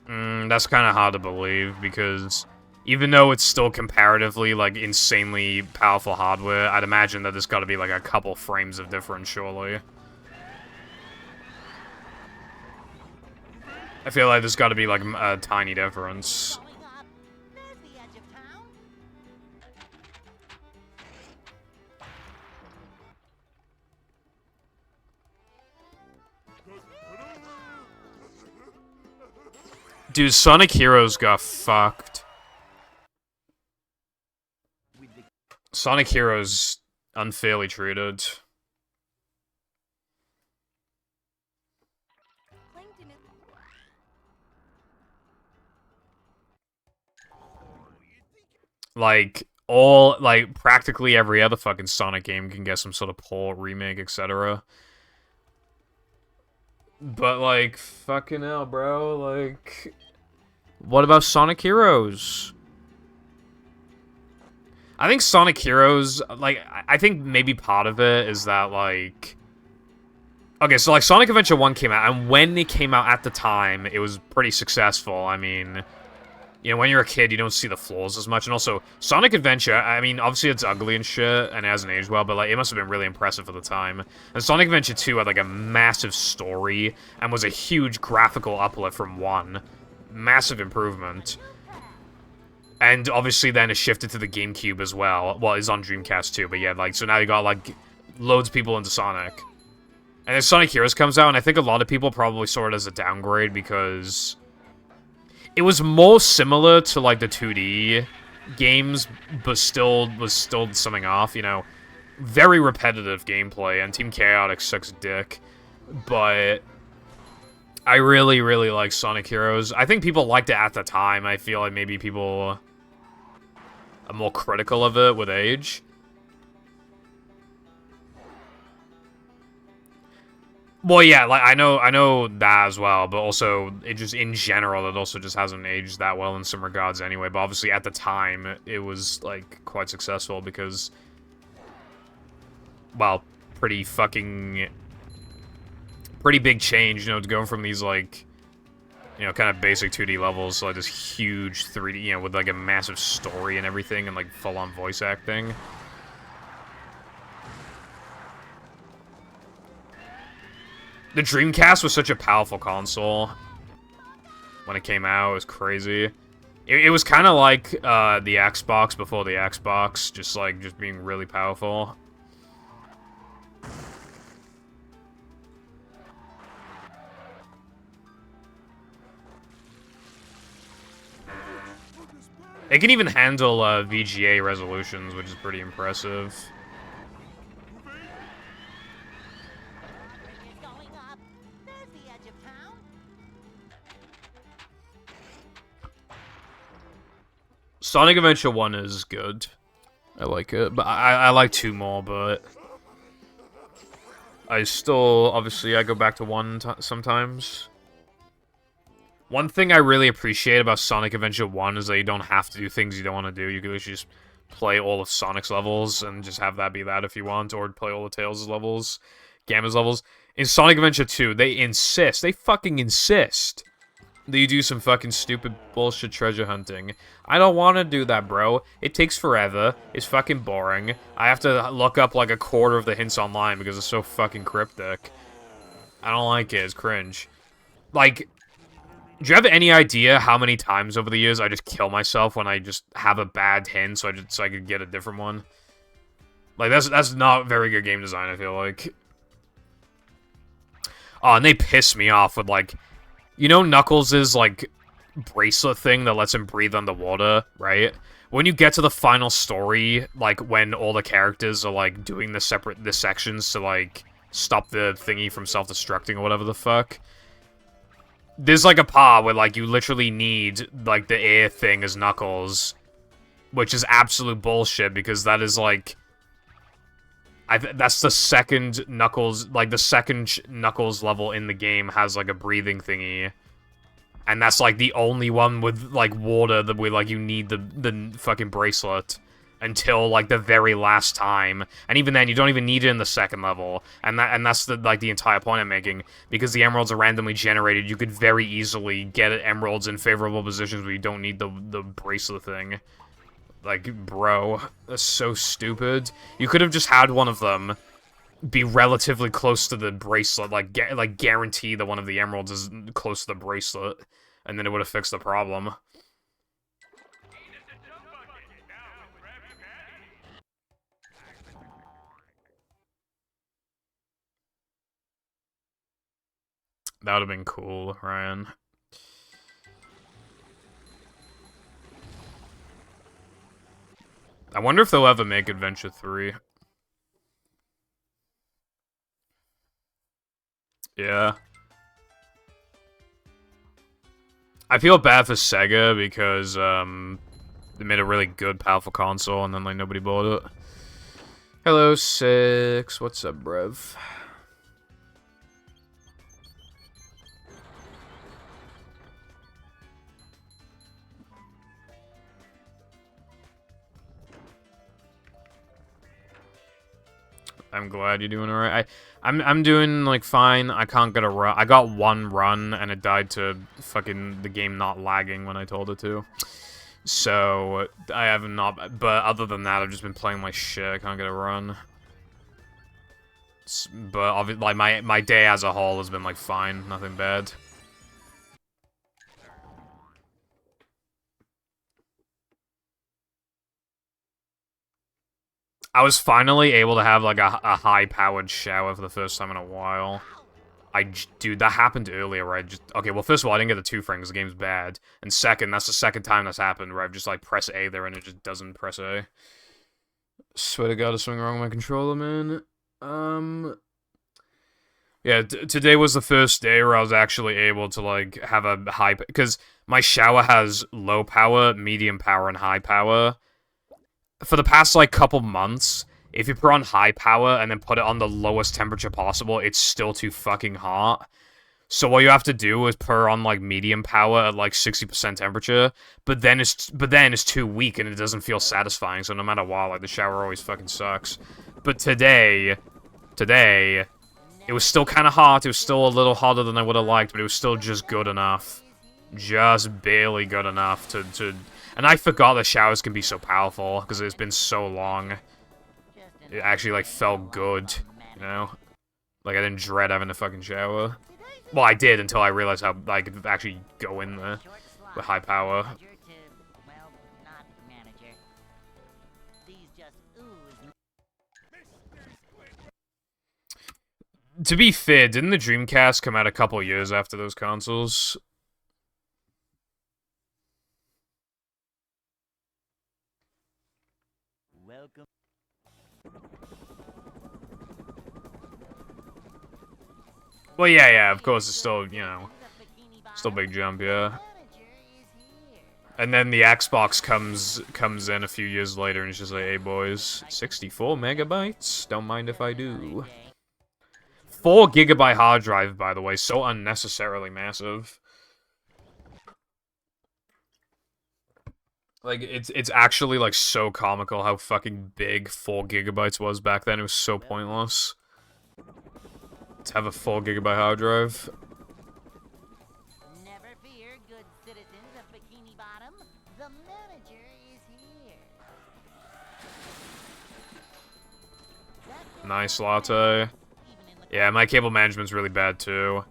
Speaker 1: know? That's kind of hard to believe, because even though it's still comparatively, like, insanely powerful hardware, I'd imagine that there's got to be, like, a couple frames of difference, surely. I feel like there's got to be, like, a tiny difference. Dude, Sonic Heroes got fucked. Sonic Heroes unfairly treated. Like, practically every other fucking Sonic game can get some sort of port, remake, etc. But, like, fucking hell, bro, like... What about Sonic Heroes? I think Sonic Heroes, like, I think maybe part of it is that, like... Okay, so, like, Sonic Adventure 1 came out, and when it came out at the time, it was pretty successful. I mean... You know, when you're a kid, you don't see the flaws as much. And also, Sonic Adventure, I mean, obviously it's ugly and shit, and it hasn't aged well, but, like, it must have been really impressive at the time. And Sonic Adventure 2 had, like, a massive story, and was a huge graphical uplift from 1. Massive improvement. And, obviously, then it shifted to the GameCube as well. Well, it's on Dreamcast, too, but yeah, like, so now you got, like, loads of people into Sonic. And then Sonic Heroes comes out, and I think a lot of people probably saw it as a downgrade, because... It was more similar to, like, the 2D games, but was still something off, you know? very repetitive gameplay, and Team Chaotic sucks dick. But I really, really like Sonic Heroes. I think people liked it at the time. I feel like maybe people are more critical of it with age. Well, yeah, like I know that as well, but also it just in general it also just hasn't aged that well in some regards anyway. But obviously at the time it was like quite successful because, well, pretty big change, you know, to go from these like, you know, kind of basic 2D levels to like this huge 3D, you know, with like a massive story and everything and like full-on voice acting. The Dreamcast was such a powerful console when it came out. It was crazy. It was kind of like the Xbox before the Xbox, just being really powerful. It can even handle VGA resolutions, which is pretty impressive.
Speaker 2: Bridge is going up. There's the edge of town.
Speaker 1: Sonic Adventure 1 is good. I like it, but I like 2 more, but I still, obviously, I go back to 1 sometimes. One thing I really appreciate about Sonic Adventure 1 is that you don't have to do things you don't want to do. You can literally just play all of Sonic's levels and just have that be that if you want, or play all the Tails' levels, Gamma's levels. In Sonic Adventure 2, they fucking insist that you do some fucking stupid bullshit treasure hunting. I don't want to do that, bro. It takes forever. It's fucking boring. I have to look up like a quarter of the hints online because it's so fucking cryptic. I don't like it. It's cringe. Like, do you have any idea how many times over the years I just kill myself when I just have a bad hint so I could get a different one? Like, that's not very good game design, I feel like. Oh, and they piss me off with, like, you know Knuckles' like, bracelet thing that lets him breathe underwater, right? When you get to the final story, like, when all the characters are, like, doing the sections to, like, stop the thingy from self-destructing or whatever the fuck, there's, like, a part where, like, you literally need, like, the air thing as Knuckles, which is absolute bullshit, because that is, like, that's the second Knuckles, like, the second Knuckles level in the game has, like, a breathing thingy. And that's, like, the only one with, like, water that like, you need the fucking bracelet until, like, the very last time. And even then, you don't even need it in the second level. And that's, the entire point I'm making. Because the emeralds are randomly generated, you could very easily get emeralds in favorable positions where you don't need the bracelet thing. Like, bro, that's so stupid. You could have just had one of them be relatively close to the bracelet, like guarantee that one of the emeralds is close to the bracelet, and then it would have fixed the problem. That would have been cool, Ryan. I wonder if they'll ever make Adventure 3. Yeah. I feel bad for Sega because, they made a really good, powerful console and then, like, nobody bought it. Hello, Six. What's up, bruv? I'm glad you're doing alright. I'm doing, like, fine. I can't get a run. I got one run, and it died to fucking the game not lagging when I told it to. So, I have not... But other than that, I've just been playing my shit. I can't get a run. But, like, my day as a whole has been, like, fine. Nothing bad. I was finally able to have, like, a high-powered shower for the first time in a while. Dude, that happened earlier, right? Okay, well, first of all, I didn't get the 2 frames, the game's bad. And second, that's the second time that's happened, where I've just, like, press A there and it just doesn't press A. Swear to God, there's something wrong with my controller, man. Yeah, today was the first day where I was actually able to, like, have a high... Because my shower has low power, medium power, and high power. For the past, like, couple months, if you put on high power and then put it on the lowest temperature possible, it's still too fucking hot. So what you have to do is put on, like, medium power at, like, 60% temperature, but then it's too weak and it doesn't feel satisfying, so no matter what, like, the shower always fucking sucks. But today, it was still kind of hot. It was still a little hotter than I would have liked, but it was still just good enough. Just barely good enough to... And I forgot that showers can be so powerful, because it's been so long. It actually, like, felt good, you know? Like, I didn't dread having a fucking shower. Well, I did until I realized how I could actually go in there with high power.
Speaker 2: Well, not manager. These just ooze.
Speaker 1: To be fair, didn't the Dreamcast come out a couple years after those consoles?
Speaker 2: Welcome.
Speaker 1: Well, yeah, of course, it's still, you know, still a big jump, yeah. And then the Xbox comes in a few years later, and it's just like, hey, boys, 64 megabytes? Don't mind if I do. 4 gigabyte hard drive, by the way, so unnecessarily massive. Like, it's actually, like, so comical how fucking big 4 gigabytes was back then. It was so pointless to have a 4 gigabyte hard drive.
Speaker 2: Never fear, good citizens of Bikini Bottom. The manager is here.
Speaker 1: Nice latte. Yeah, my cable management's really bad too.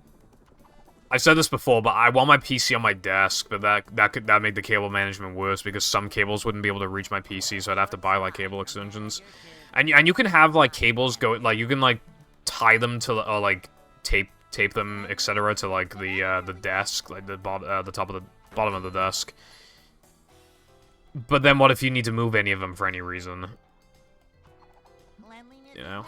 Speaker 1: I've said this before, but I want my PC on my desk, but that make the cable management worse because some cables wouldn't be able to reach my PC, so I'd have to buy like cable extensions. And you can have like cables go like you can like tie them to or like tape them, etc. to like the desk, like the top of the bottom of the desk. But then what if you need to move any of them for any reason? You know.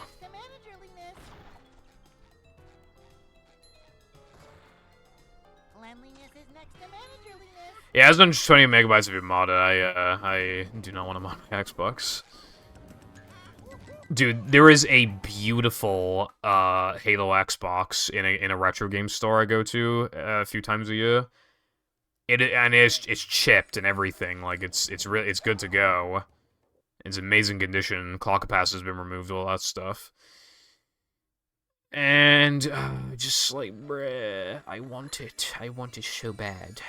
Speaker 1: Yeah, it's 120 megabytes if you mod it. I do not want to mod my Xbox. Dude, there is a beautiful Halo Xbox in a retro game store I go to a few times a year. It's chipped and everything. Like it's good to go. It's amazing condition. Clock capacitor has been removed, all that stuff. And just like, bruh, I want it. I want it so bad.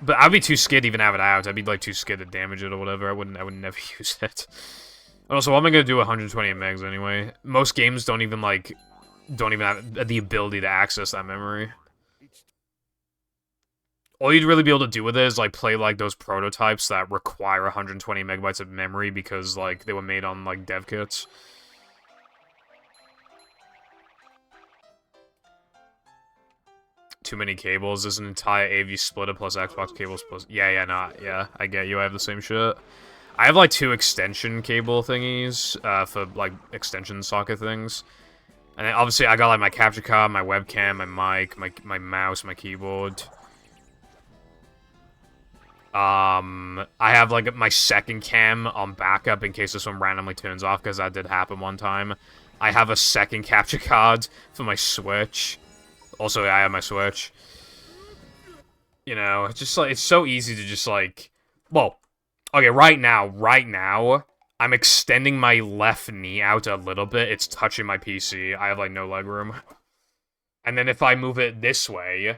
Speaker 1: But I'd be too scared to even have it out. I'd be like too scared to damage it or whatever. I would never use it. Also, what am I gonna do 120 megs anyway? Most games don't even have the ability to access that memory. All you'd really be able to do with it is like play like those prototypes that require 120 megabytes of memory because like they were made on like dev kits. Too many cables. There's an entire AV splitter plus Xbox cables plus... Yeah, I get you. I have the same shit. I have, like, 2 extension cable thingies, for, like, extension socket things. And then, obviously, I got, like, my capture card, my webcam, my mic, my mouse, my keyboard. I have, like, my second cam on backup in case this one randomly turns off, because that did happen one time. I have a second capture card for my Switch. Also, I have my Switch. You know, it's just like, it's so easy to just like, well, okay, right now, I'm extending my left knee out a little bit. It's touching my PC. I have like no leg room. And then if I move it this way,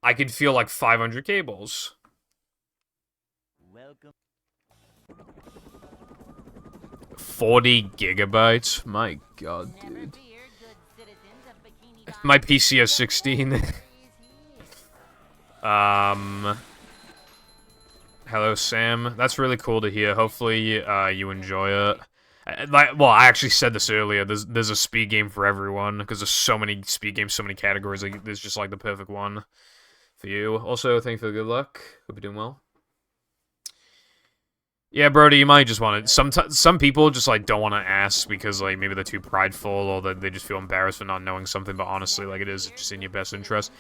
Speaker 1: I could feel like 500 cables.
Speaker 2: Welcome.
Speaker 1: 40 gigabytes? My god, dude. My PC has 16. Hello, Sam. That's really cool to hear. Hopefully, you enjoy it. Well, I actually said this earlier. There's a speed game for everyone, because there's so many speed games, so many categories. Like, there's just, like, the perfect one for you. Also, thank you for the good luck. Hope you're doing well. Yeah, Brody, you might just want to. Some people just like don't want to ask because like maybe they're too prideful or that they just feel embarrassed for not knowing something. But honestly, like it is just in your best interest.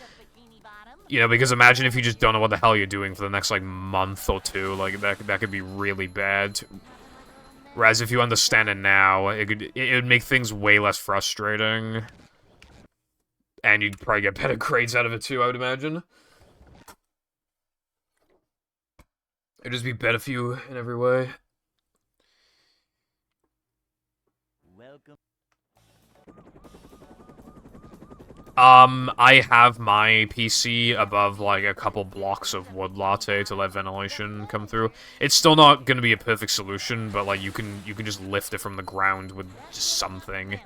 Speaker 1: You know, because imagine if you just don't know what the hell you're doing for the next like month or two. Like that could be really bad. Whereas if you understand it now, it would make things way less frustrating, and you'd probably get better grades out of it too. I would imagine. It'd just be better for you in every way.
Speaker 2: Welcome.
Speaker 1: I have my PC above, like, a couple blocks of wood latte to let ventilation come through. It's still not gonna be a perfect solution, but, like, you can just lift it from the ground with just something.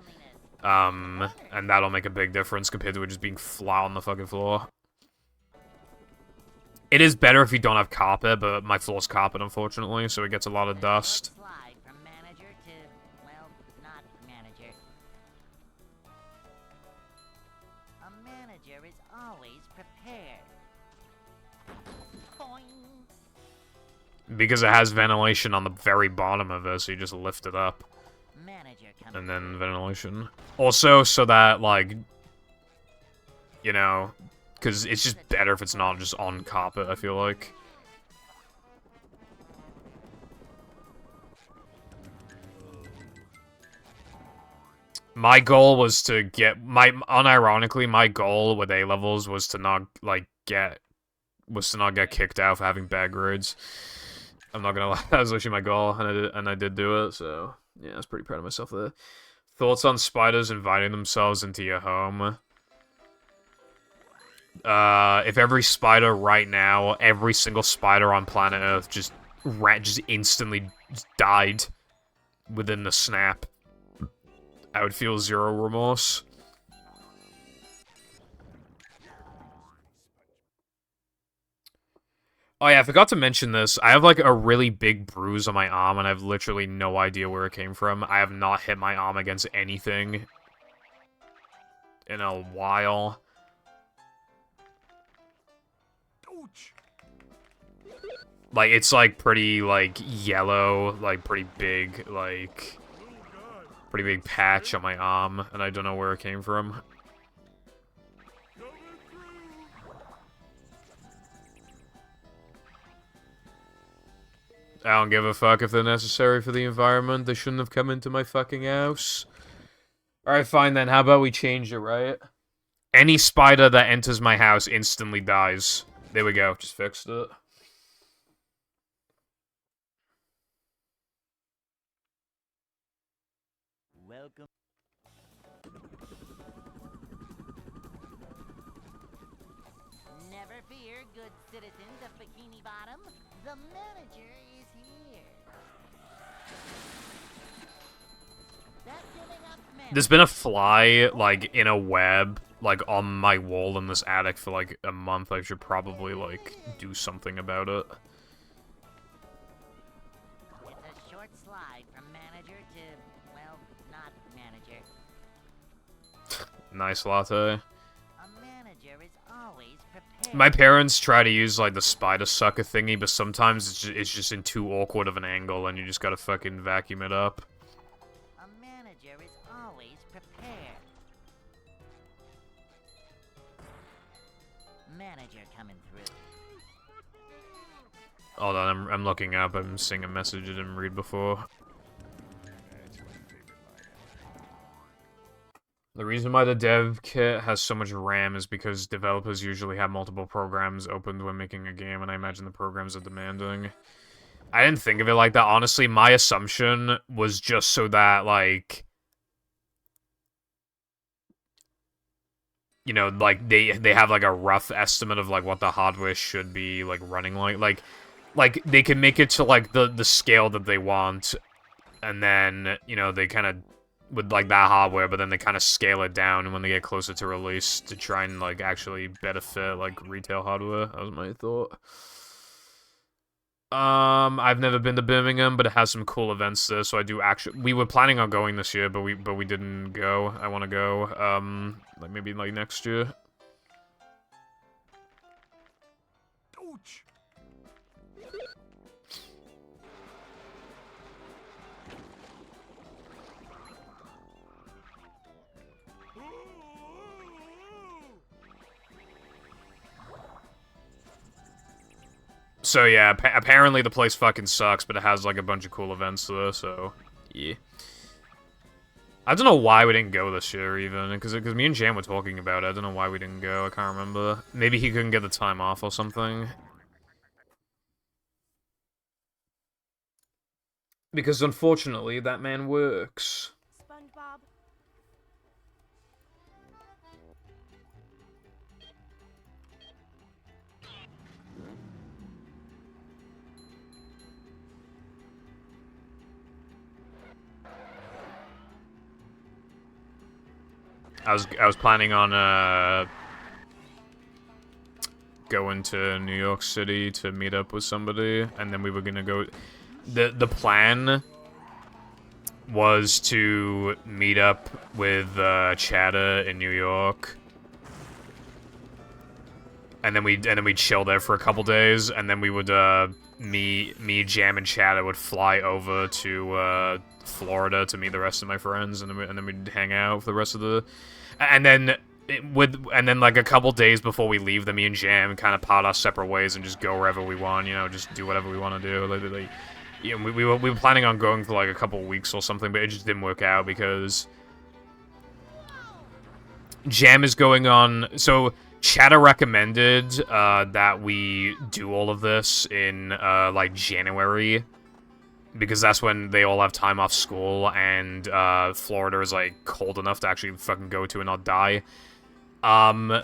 Speaker 1: And that'll make a big difference compared to it just being flat on the fucking floor. It is better if you don't have carpet, but my floor's carpet, unfortunately, so it gets a lot of dust.
Speaker 2: Slide from manager to, well, not manager. A manager is always prepared. Boing.
Speaker 1: Because it has ventilation on the very bottom of it, so you just lift it up.
Speaker 2: Manager
Speaker 1: And then ventilation. Also, so that, like, you know, because it's just better if it's not just on carpet, I feel like. My goal was to get, unironically, my goal with A-levels was to not, like, get kicked out for having bad grades. I'm not gonna lie, that was actually my goal, and I did do it, so, yeah, I was pretty proud of myself there. Thoughts on spiders inviting themselves into your home? If every spider right now, every single spider on planet Earth just instantly died within the snap, I would feel zero remorse. Oh yeah, I forgot to mention this. I have like a really big bruise on my arm, and I have literally no idea where it came from. I have not hit my arm against anything in a while. Like, it's, like, pretty, like, yellow, like, pretty big patch on my arm, and I don't know where it came from. I don't give a fuck if they're necessary for the environment. They shouldn't have come into my fucking house. Alright, fine then. How about we change it, right? Any spider that enters my house instantly dies. There we go. Just fixed it.
Speaker 2: Welcome. Never fear, good citizens of Bikini Bottom. The manager is here. That giving up
Speaker 1: There's been a fly, like, in a web, like, on my wall in this attic for, like, a month. I should probably, like, do something about it.
Speaker 2: It's a short slide from manager to, well, not manager.
Speaker 1: Nice latte.
Speaker 2: A manager is always prepared.
Speaker 1: My parents try to use, like, the spider sucker thingy, but sometimes it's just in too awkward of an angle, and you just gotta fucking vacuum it up.
Speaker 2: A manager is always prepared. Manager coming through.
Speaker 1: Hold on, I'm looking up. I'm seeing a message I didn't read before.
Speaker 4: It's my favorite line.
Speaker 1: The reason why the dev kit has so much RAM is because developers usually have multiple programs opened when making a game, and I imagine the programs are demanding. I didn't think of it like that. Honestly, my assumption was just so that, like, you know, like, they have, like, a rough estimate of, like, what the hardware should be, like, running like, they can make it to, like, the scale that they want, and then, you know, they kind of, with, like, that hardware, but then they kind of scale it down when they get closer to release to try and, like, actually better fit, like, retail hardware. That was my thought. I've never been to Birmingham, but it has some cool events there, so I do actually... We were planning on going this year, but we didn't go. I want to go, like, maybe, like, next year. So yeah, apparently the place fucking sucks, but it has like a bunch of cool events there, so yeah. I don't know why we didn't go this year even, because me and Jam were talking about it. I don't know why we didn't go, I can't remember. Maybe he couldn't get the time off or something. Because unfortunately, that man works.
Speaker 6: SpongeBob.
Speaker 1: I was planning on going to New York City to meet up with somebody, and then we were gonna go. The plan was to meet up with Chatter in New York, and then we'd chill there for a couple days, and then we would me, Jam, and Chatter would fly over to Florida to meet the rest of my friends, and then we'd hang out for the rest of the. And then like a couple days before we leave, me and Jam kind of part our separate ways and just go wherever we want, you know, just do whatever we want to do. Like, you know, we were planning on going for like a couple weeks or something, but it just didn't work out because Jam is going on. So Chatter recommended that we do all of this in like January, because that's when they all have time off school, and Florida is like cold enough to actually fucking go to and not die.
Speaker 2: So much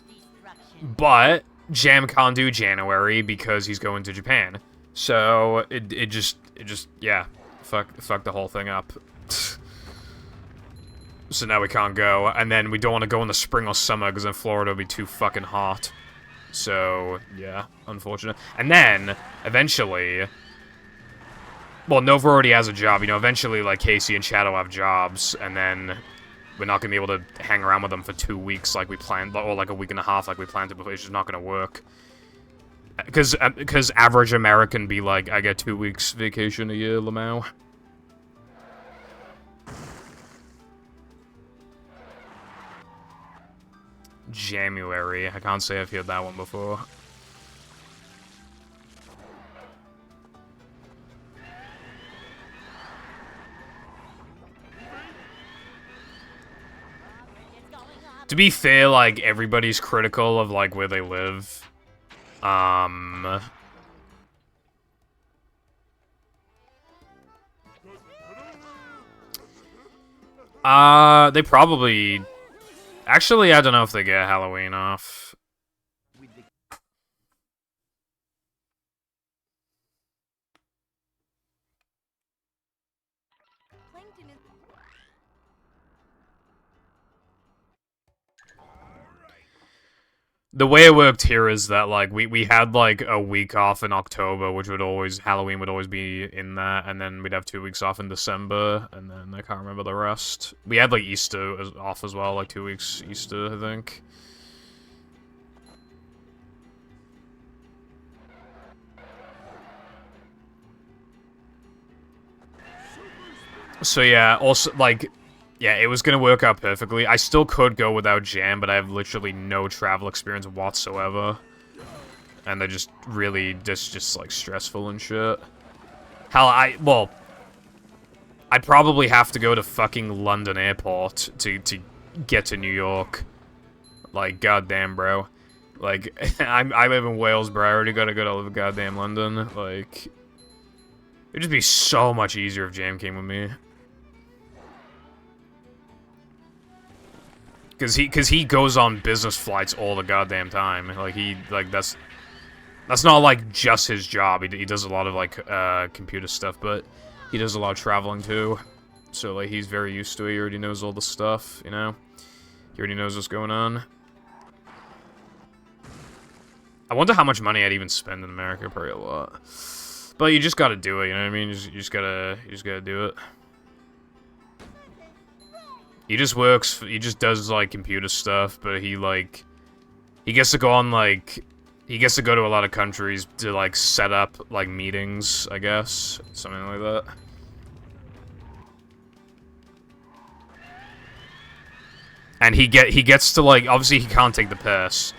Speaker 2: destruction.
Speaker 1: But Jam can't do January because he's going to Japan. So it just yeah, fuck the whole thing up. So now we can't go, and then we don't want to go in the spring or summer because then Florida will be too fucking hot. So yeah, unfortunate. And then eventually, well, Nova already has a job. You know, eventually like Casey and Shadow have jobs, and then we're not gonna be able to hang around with them for 2 weeks like we planned, or like a week and a half like we planned to. But it's just not gonna work. Because average American be like, I get 2 weeks vacation a year, Lamau. January. I can't say I've heard that one before. To be fair, like, everybody's critical of, like, where they live. They probably... Actually, I don't know if they get Halloween off.
Speaker 6: Plankton is
Speaker 1: The way it worked here is that, like, we had, like, a week off in October, which would always... Halloween would always be in that, and then we'd have 2 weeks off in December, and then I can't remember the rest. We had, like, Easter off as well, like, 2 weeks Easter, I think. So, yeah, also, like... Yeah, it was gonna work out perfectly. I still could go without Jam, but I have literally no travel experience whatsoever. And they're just really just like, stressful and shit. Hell, well... I'd probably have to go to fucking London Airport to get to New York. Like, goddamn, bro. Like, I live in Wales, bro. I already gotta go to goddamn London. Like... It'd just be so much easier if Jam came with me. Cause he goes on business flights all the goddamn time. Like, that's not, like, just his job. He does a lot of, like, computer stuff, but he does a lot of traveling, too. So, like, he's very used to it. He already knows all the stuff, you know? He already knows what's going on. I wonder how much money I'd even spend in America. Probably a lot. But you just gotta do it, you know what I mean? You just gotta do it. He just works, he just does, like, computer stuff, but he gets to go on, like, he gets to go to a lot of countries to, like, set up, like, meetings, I guess. Something like that. And he gets to, like, obviously he can't take the piss,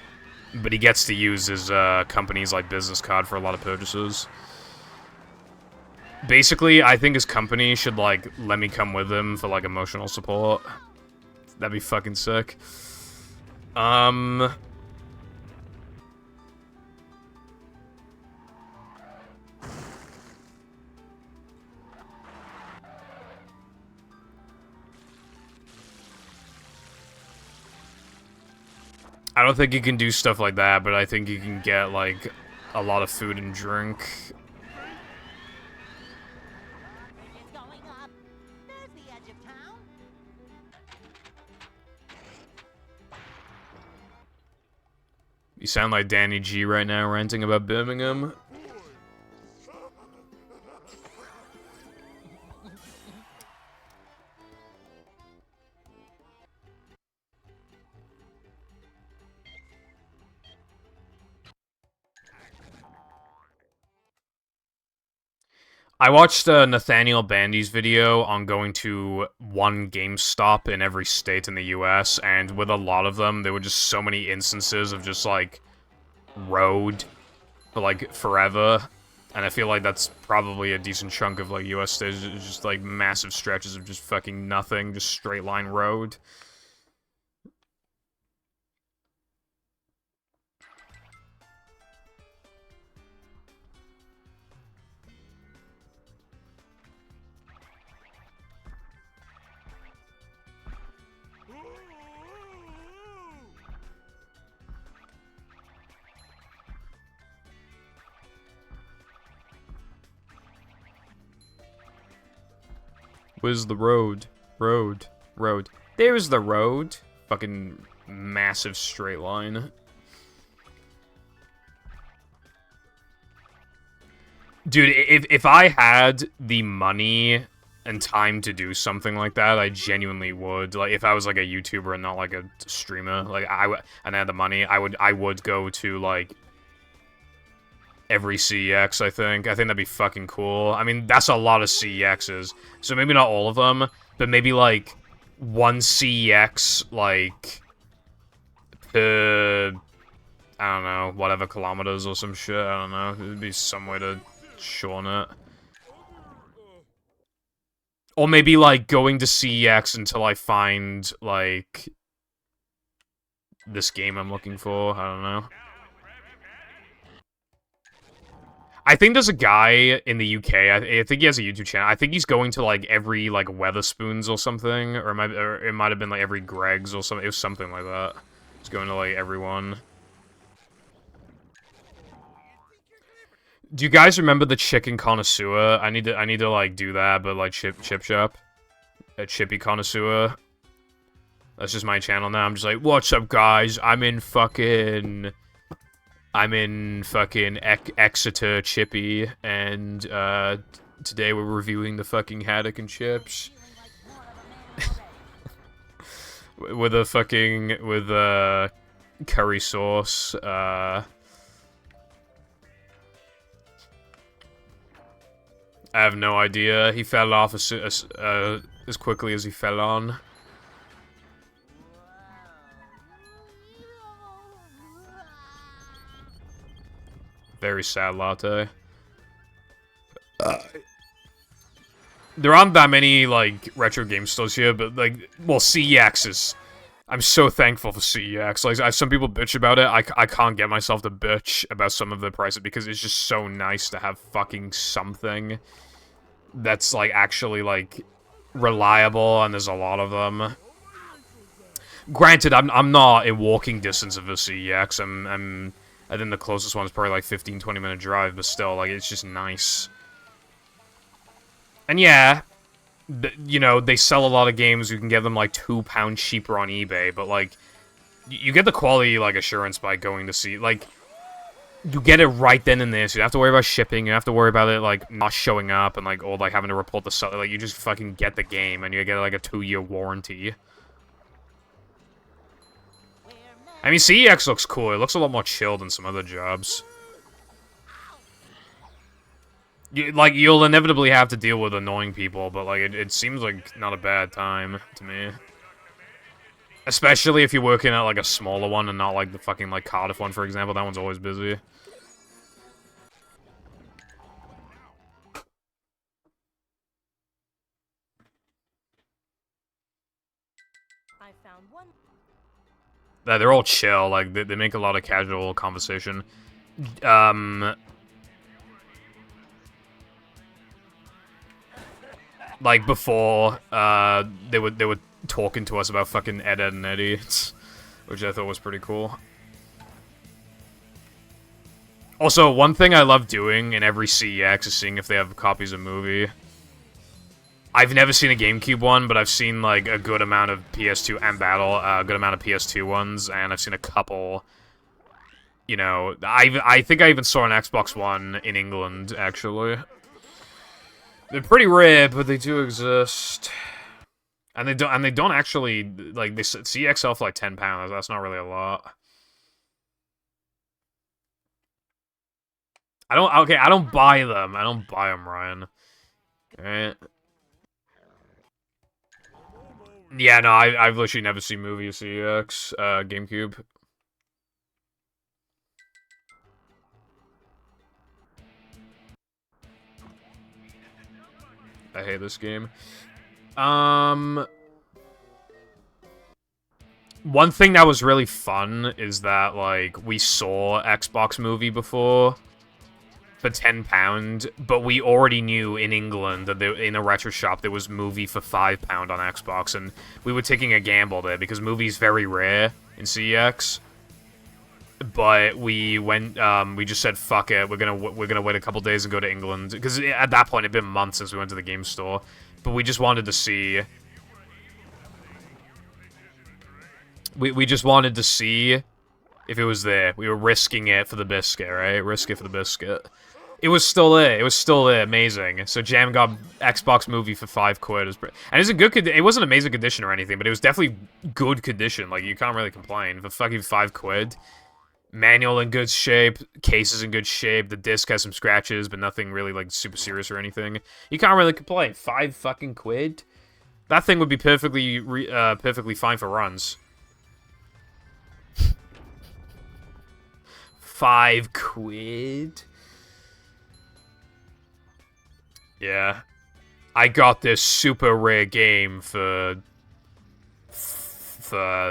Speaker 1: but he gets to use his company's like business card for a lot of purchases. Basically, I think his company should like let me come with him for like emotional support. That'd be fucking sick. I don't think you can do stuff like that, but I think you can get, like, a lot of food and drink.
Speaker 2: Bridge is going up. There's the edge of town.
Speaker 1: You sound like Danny G right now ranting about Birmingham. I watched Nathaniel Bandy's video on going to one GameStop in every state in the US, and with a lot of them, there were just so many instances of just, like, road for, like, forever. And I feel like that's probably a decent chunk of, like, US states, just, like, massive stretches of just fucking nothing, just straight line road. Where's the road? Road. Road. There's the road. Fucking massive straight line. Dude, if I had the money and time to do something like that, I genuinely would. Like, if I was like a YouTuber and not like a streamer, like and I had the money, I would go to like every CEX, I think. I think that'd be fucking cool. I mean, that's a lot of CEXs. So maybe not all of them, but maybe, like, one CEX, like, per, I don't know, whatever kilometers or some shit. I don't know. It'd be some way to shorten it. Or maybe, like, going to CEX until I find, like, this game I'm looking for. I don't know. I think there's a guy in the UK, I think he has a YouTube channel, I think he's going to, like, every, like, Weatherspoons or something, or it might have been, like, every Greg's or something, it was something like that. He's going to, like, everyone. Do you guys remember the chicken connoisseur? I need to, like, do that, but, like, chip shop. A chippy connoisseur. That's just my channel now, I'm just like, what's up, guys? I'm in fucking Exeter Chippy, and, today we're reviewing the fucking haddock and chips. With curry sauce, I have no idea. He fell off as quickly as he fell on. Very sad latte. There aren't that many, like, retro game stores here, but, like, well, CEX is... I'm so thankful for CEX. Like, some people bitch about it. I can't get myself to bitch about some of the prices because it's just so nice to have fucking something that's, like, actually, like, reliable, and there's a lot of them. Granted, I'm not in walking distance of a CEX. I think the closest one is probably like 15-20 minute drive, but still, like, it's just nice. And yeah, you know, they sell a lot of games, you can get them like £2 cheaper on eBay, but like, you get the quality, like, assurance by going to see, like, you get it right then and there, so you don't have to worry about shipping, you don't have to worry about it, like, not showing up, and like, or like having to report the seller, like, you just fucking get the game, and you get like a 2-year warranty. I mean, CEX looks cool. It looks a lot more chill than some other jobs. You'll inevitably have to deal with annoying people, but, like, it seems like not a bad time to me. Especially if you're working at, like, a smaller one and not, like, the fucking, like, Cardiff one, for example. That one's always busy.
Speaker 6: I found one.
Speaker 1: Yeah, they're all chill. Like, they make a lot of casual conversation. Like, before, they were talking to us about fucking Ed, Ed, and Eddie, which I thought was pretty cool. Also, one thing I love doing in every CEX is seeing if they have copies of movie. I've never seen a GameCube one, but I've seen, like, a good amount of PS2 and Battle, a good amount of PS2 ones, and I've seen a couple, you know, I think I even saw an Xbox One in England, actually. They're pretty rare, but they do exist. And they don't actually, like, they CEX sell for, like, £10, that's not really a lot. I don't buy them. I don't buy them, Ryan. Alright. Yeah, no, I've literally never seen movie of CEX, GameCube. I hate this game. One thing that was really fun is that, like, we saw Xbox movie before for £10, but we already knew in England that in a retro shop there was movie for £5 on Xbox, and we were taking a gamble there because movie's very rare in CEX. But we went, we just said, fuck it, we're gonna wait a couple days and go to England, because at that point it'd been months since we went to the game store, but we just wanted to see. We just wanted to see if it was there. We were risking it for the biscuit, right? Risk it for the biscuit. It was still there. It was still there. Amazing. So Jam got Xbox movie for £5. And it was a good. It wasn't amazing condition or anything, but it was definitely good condition. Like, you can't really complain for fucking £5. Manual in good shape. Case is in good shape. The disc has some scratches, but nothing really, like, super serious or anything. You can't really complain. £5 fucking. That thing would be perfectly fine for runs. £5. Yeah. I got this super rare game for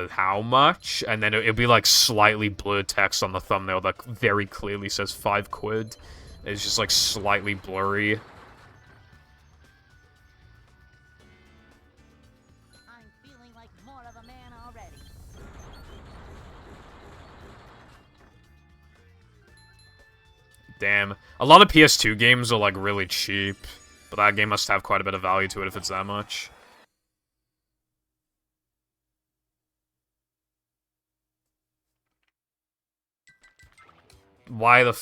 Speaker 1: how much? And then it'll be like slightly blurred text on the thumbnail that very clearly says £5. It's just like slightly blurry.
Speaker 2: I'm feeling like more of a man already.
Speaker 1: Damn. A lot of PS2 games are like really cheap, but that game must have quite a bit of value to it if it's that much. Why the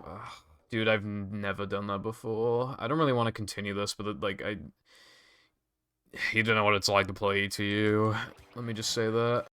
Speaker 1: Ugh. Dude, I've never done that before. I don't really want to continue this, but, like, you don't know what it's like to play ETU. Let me just say that.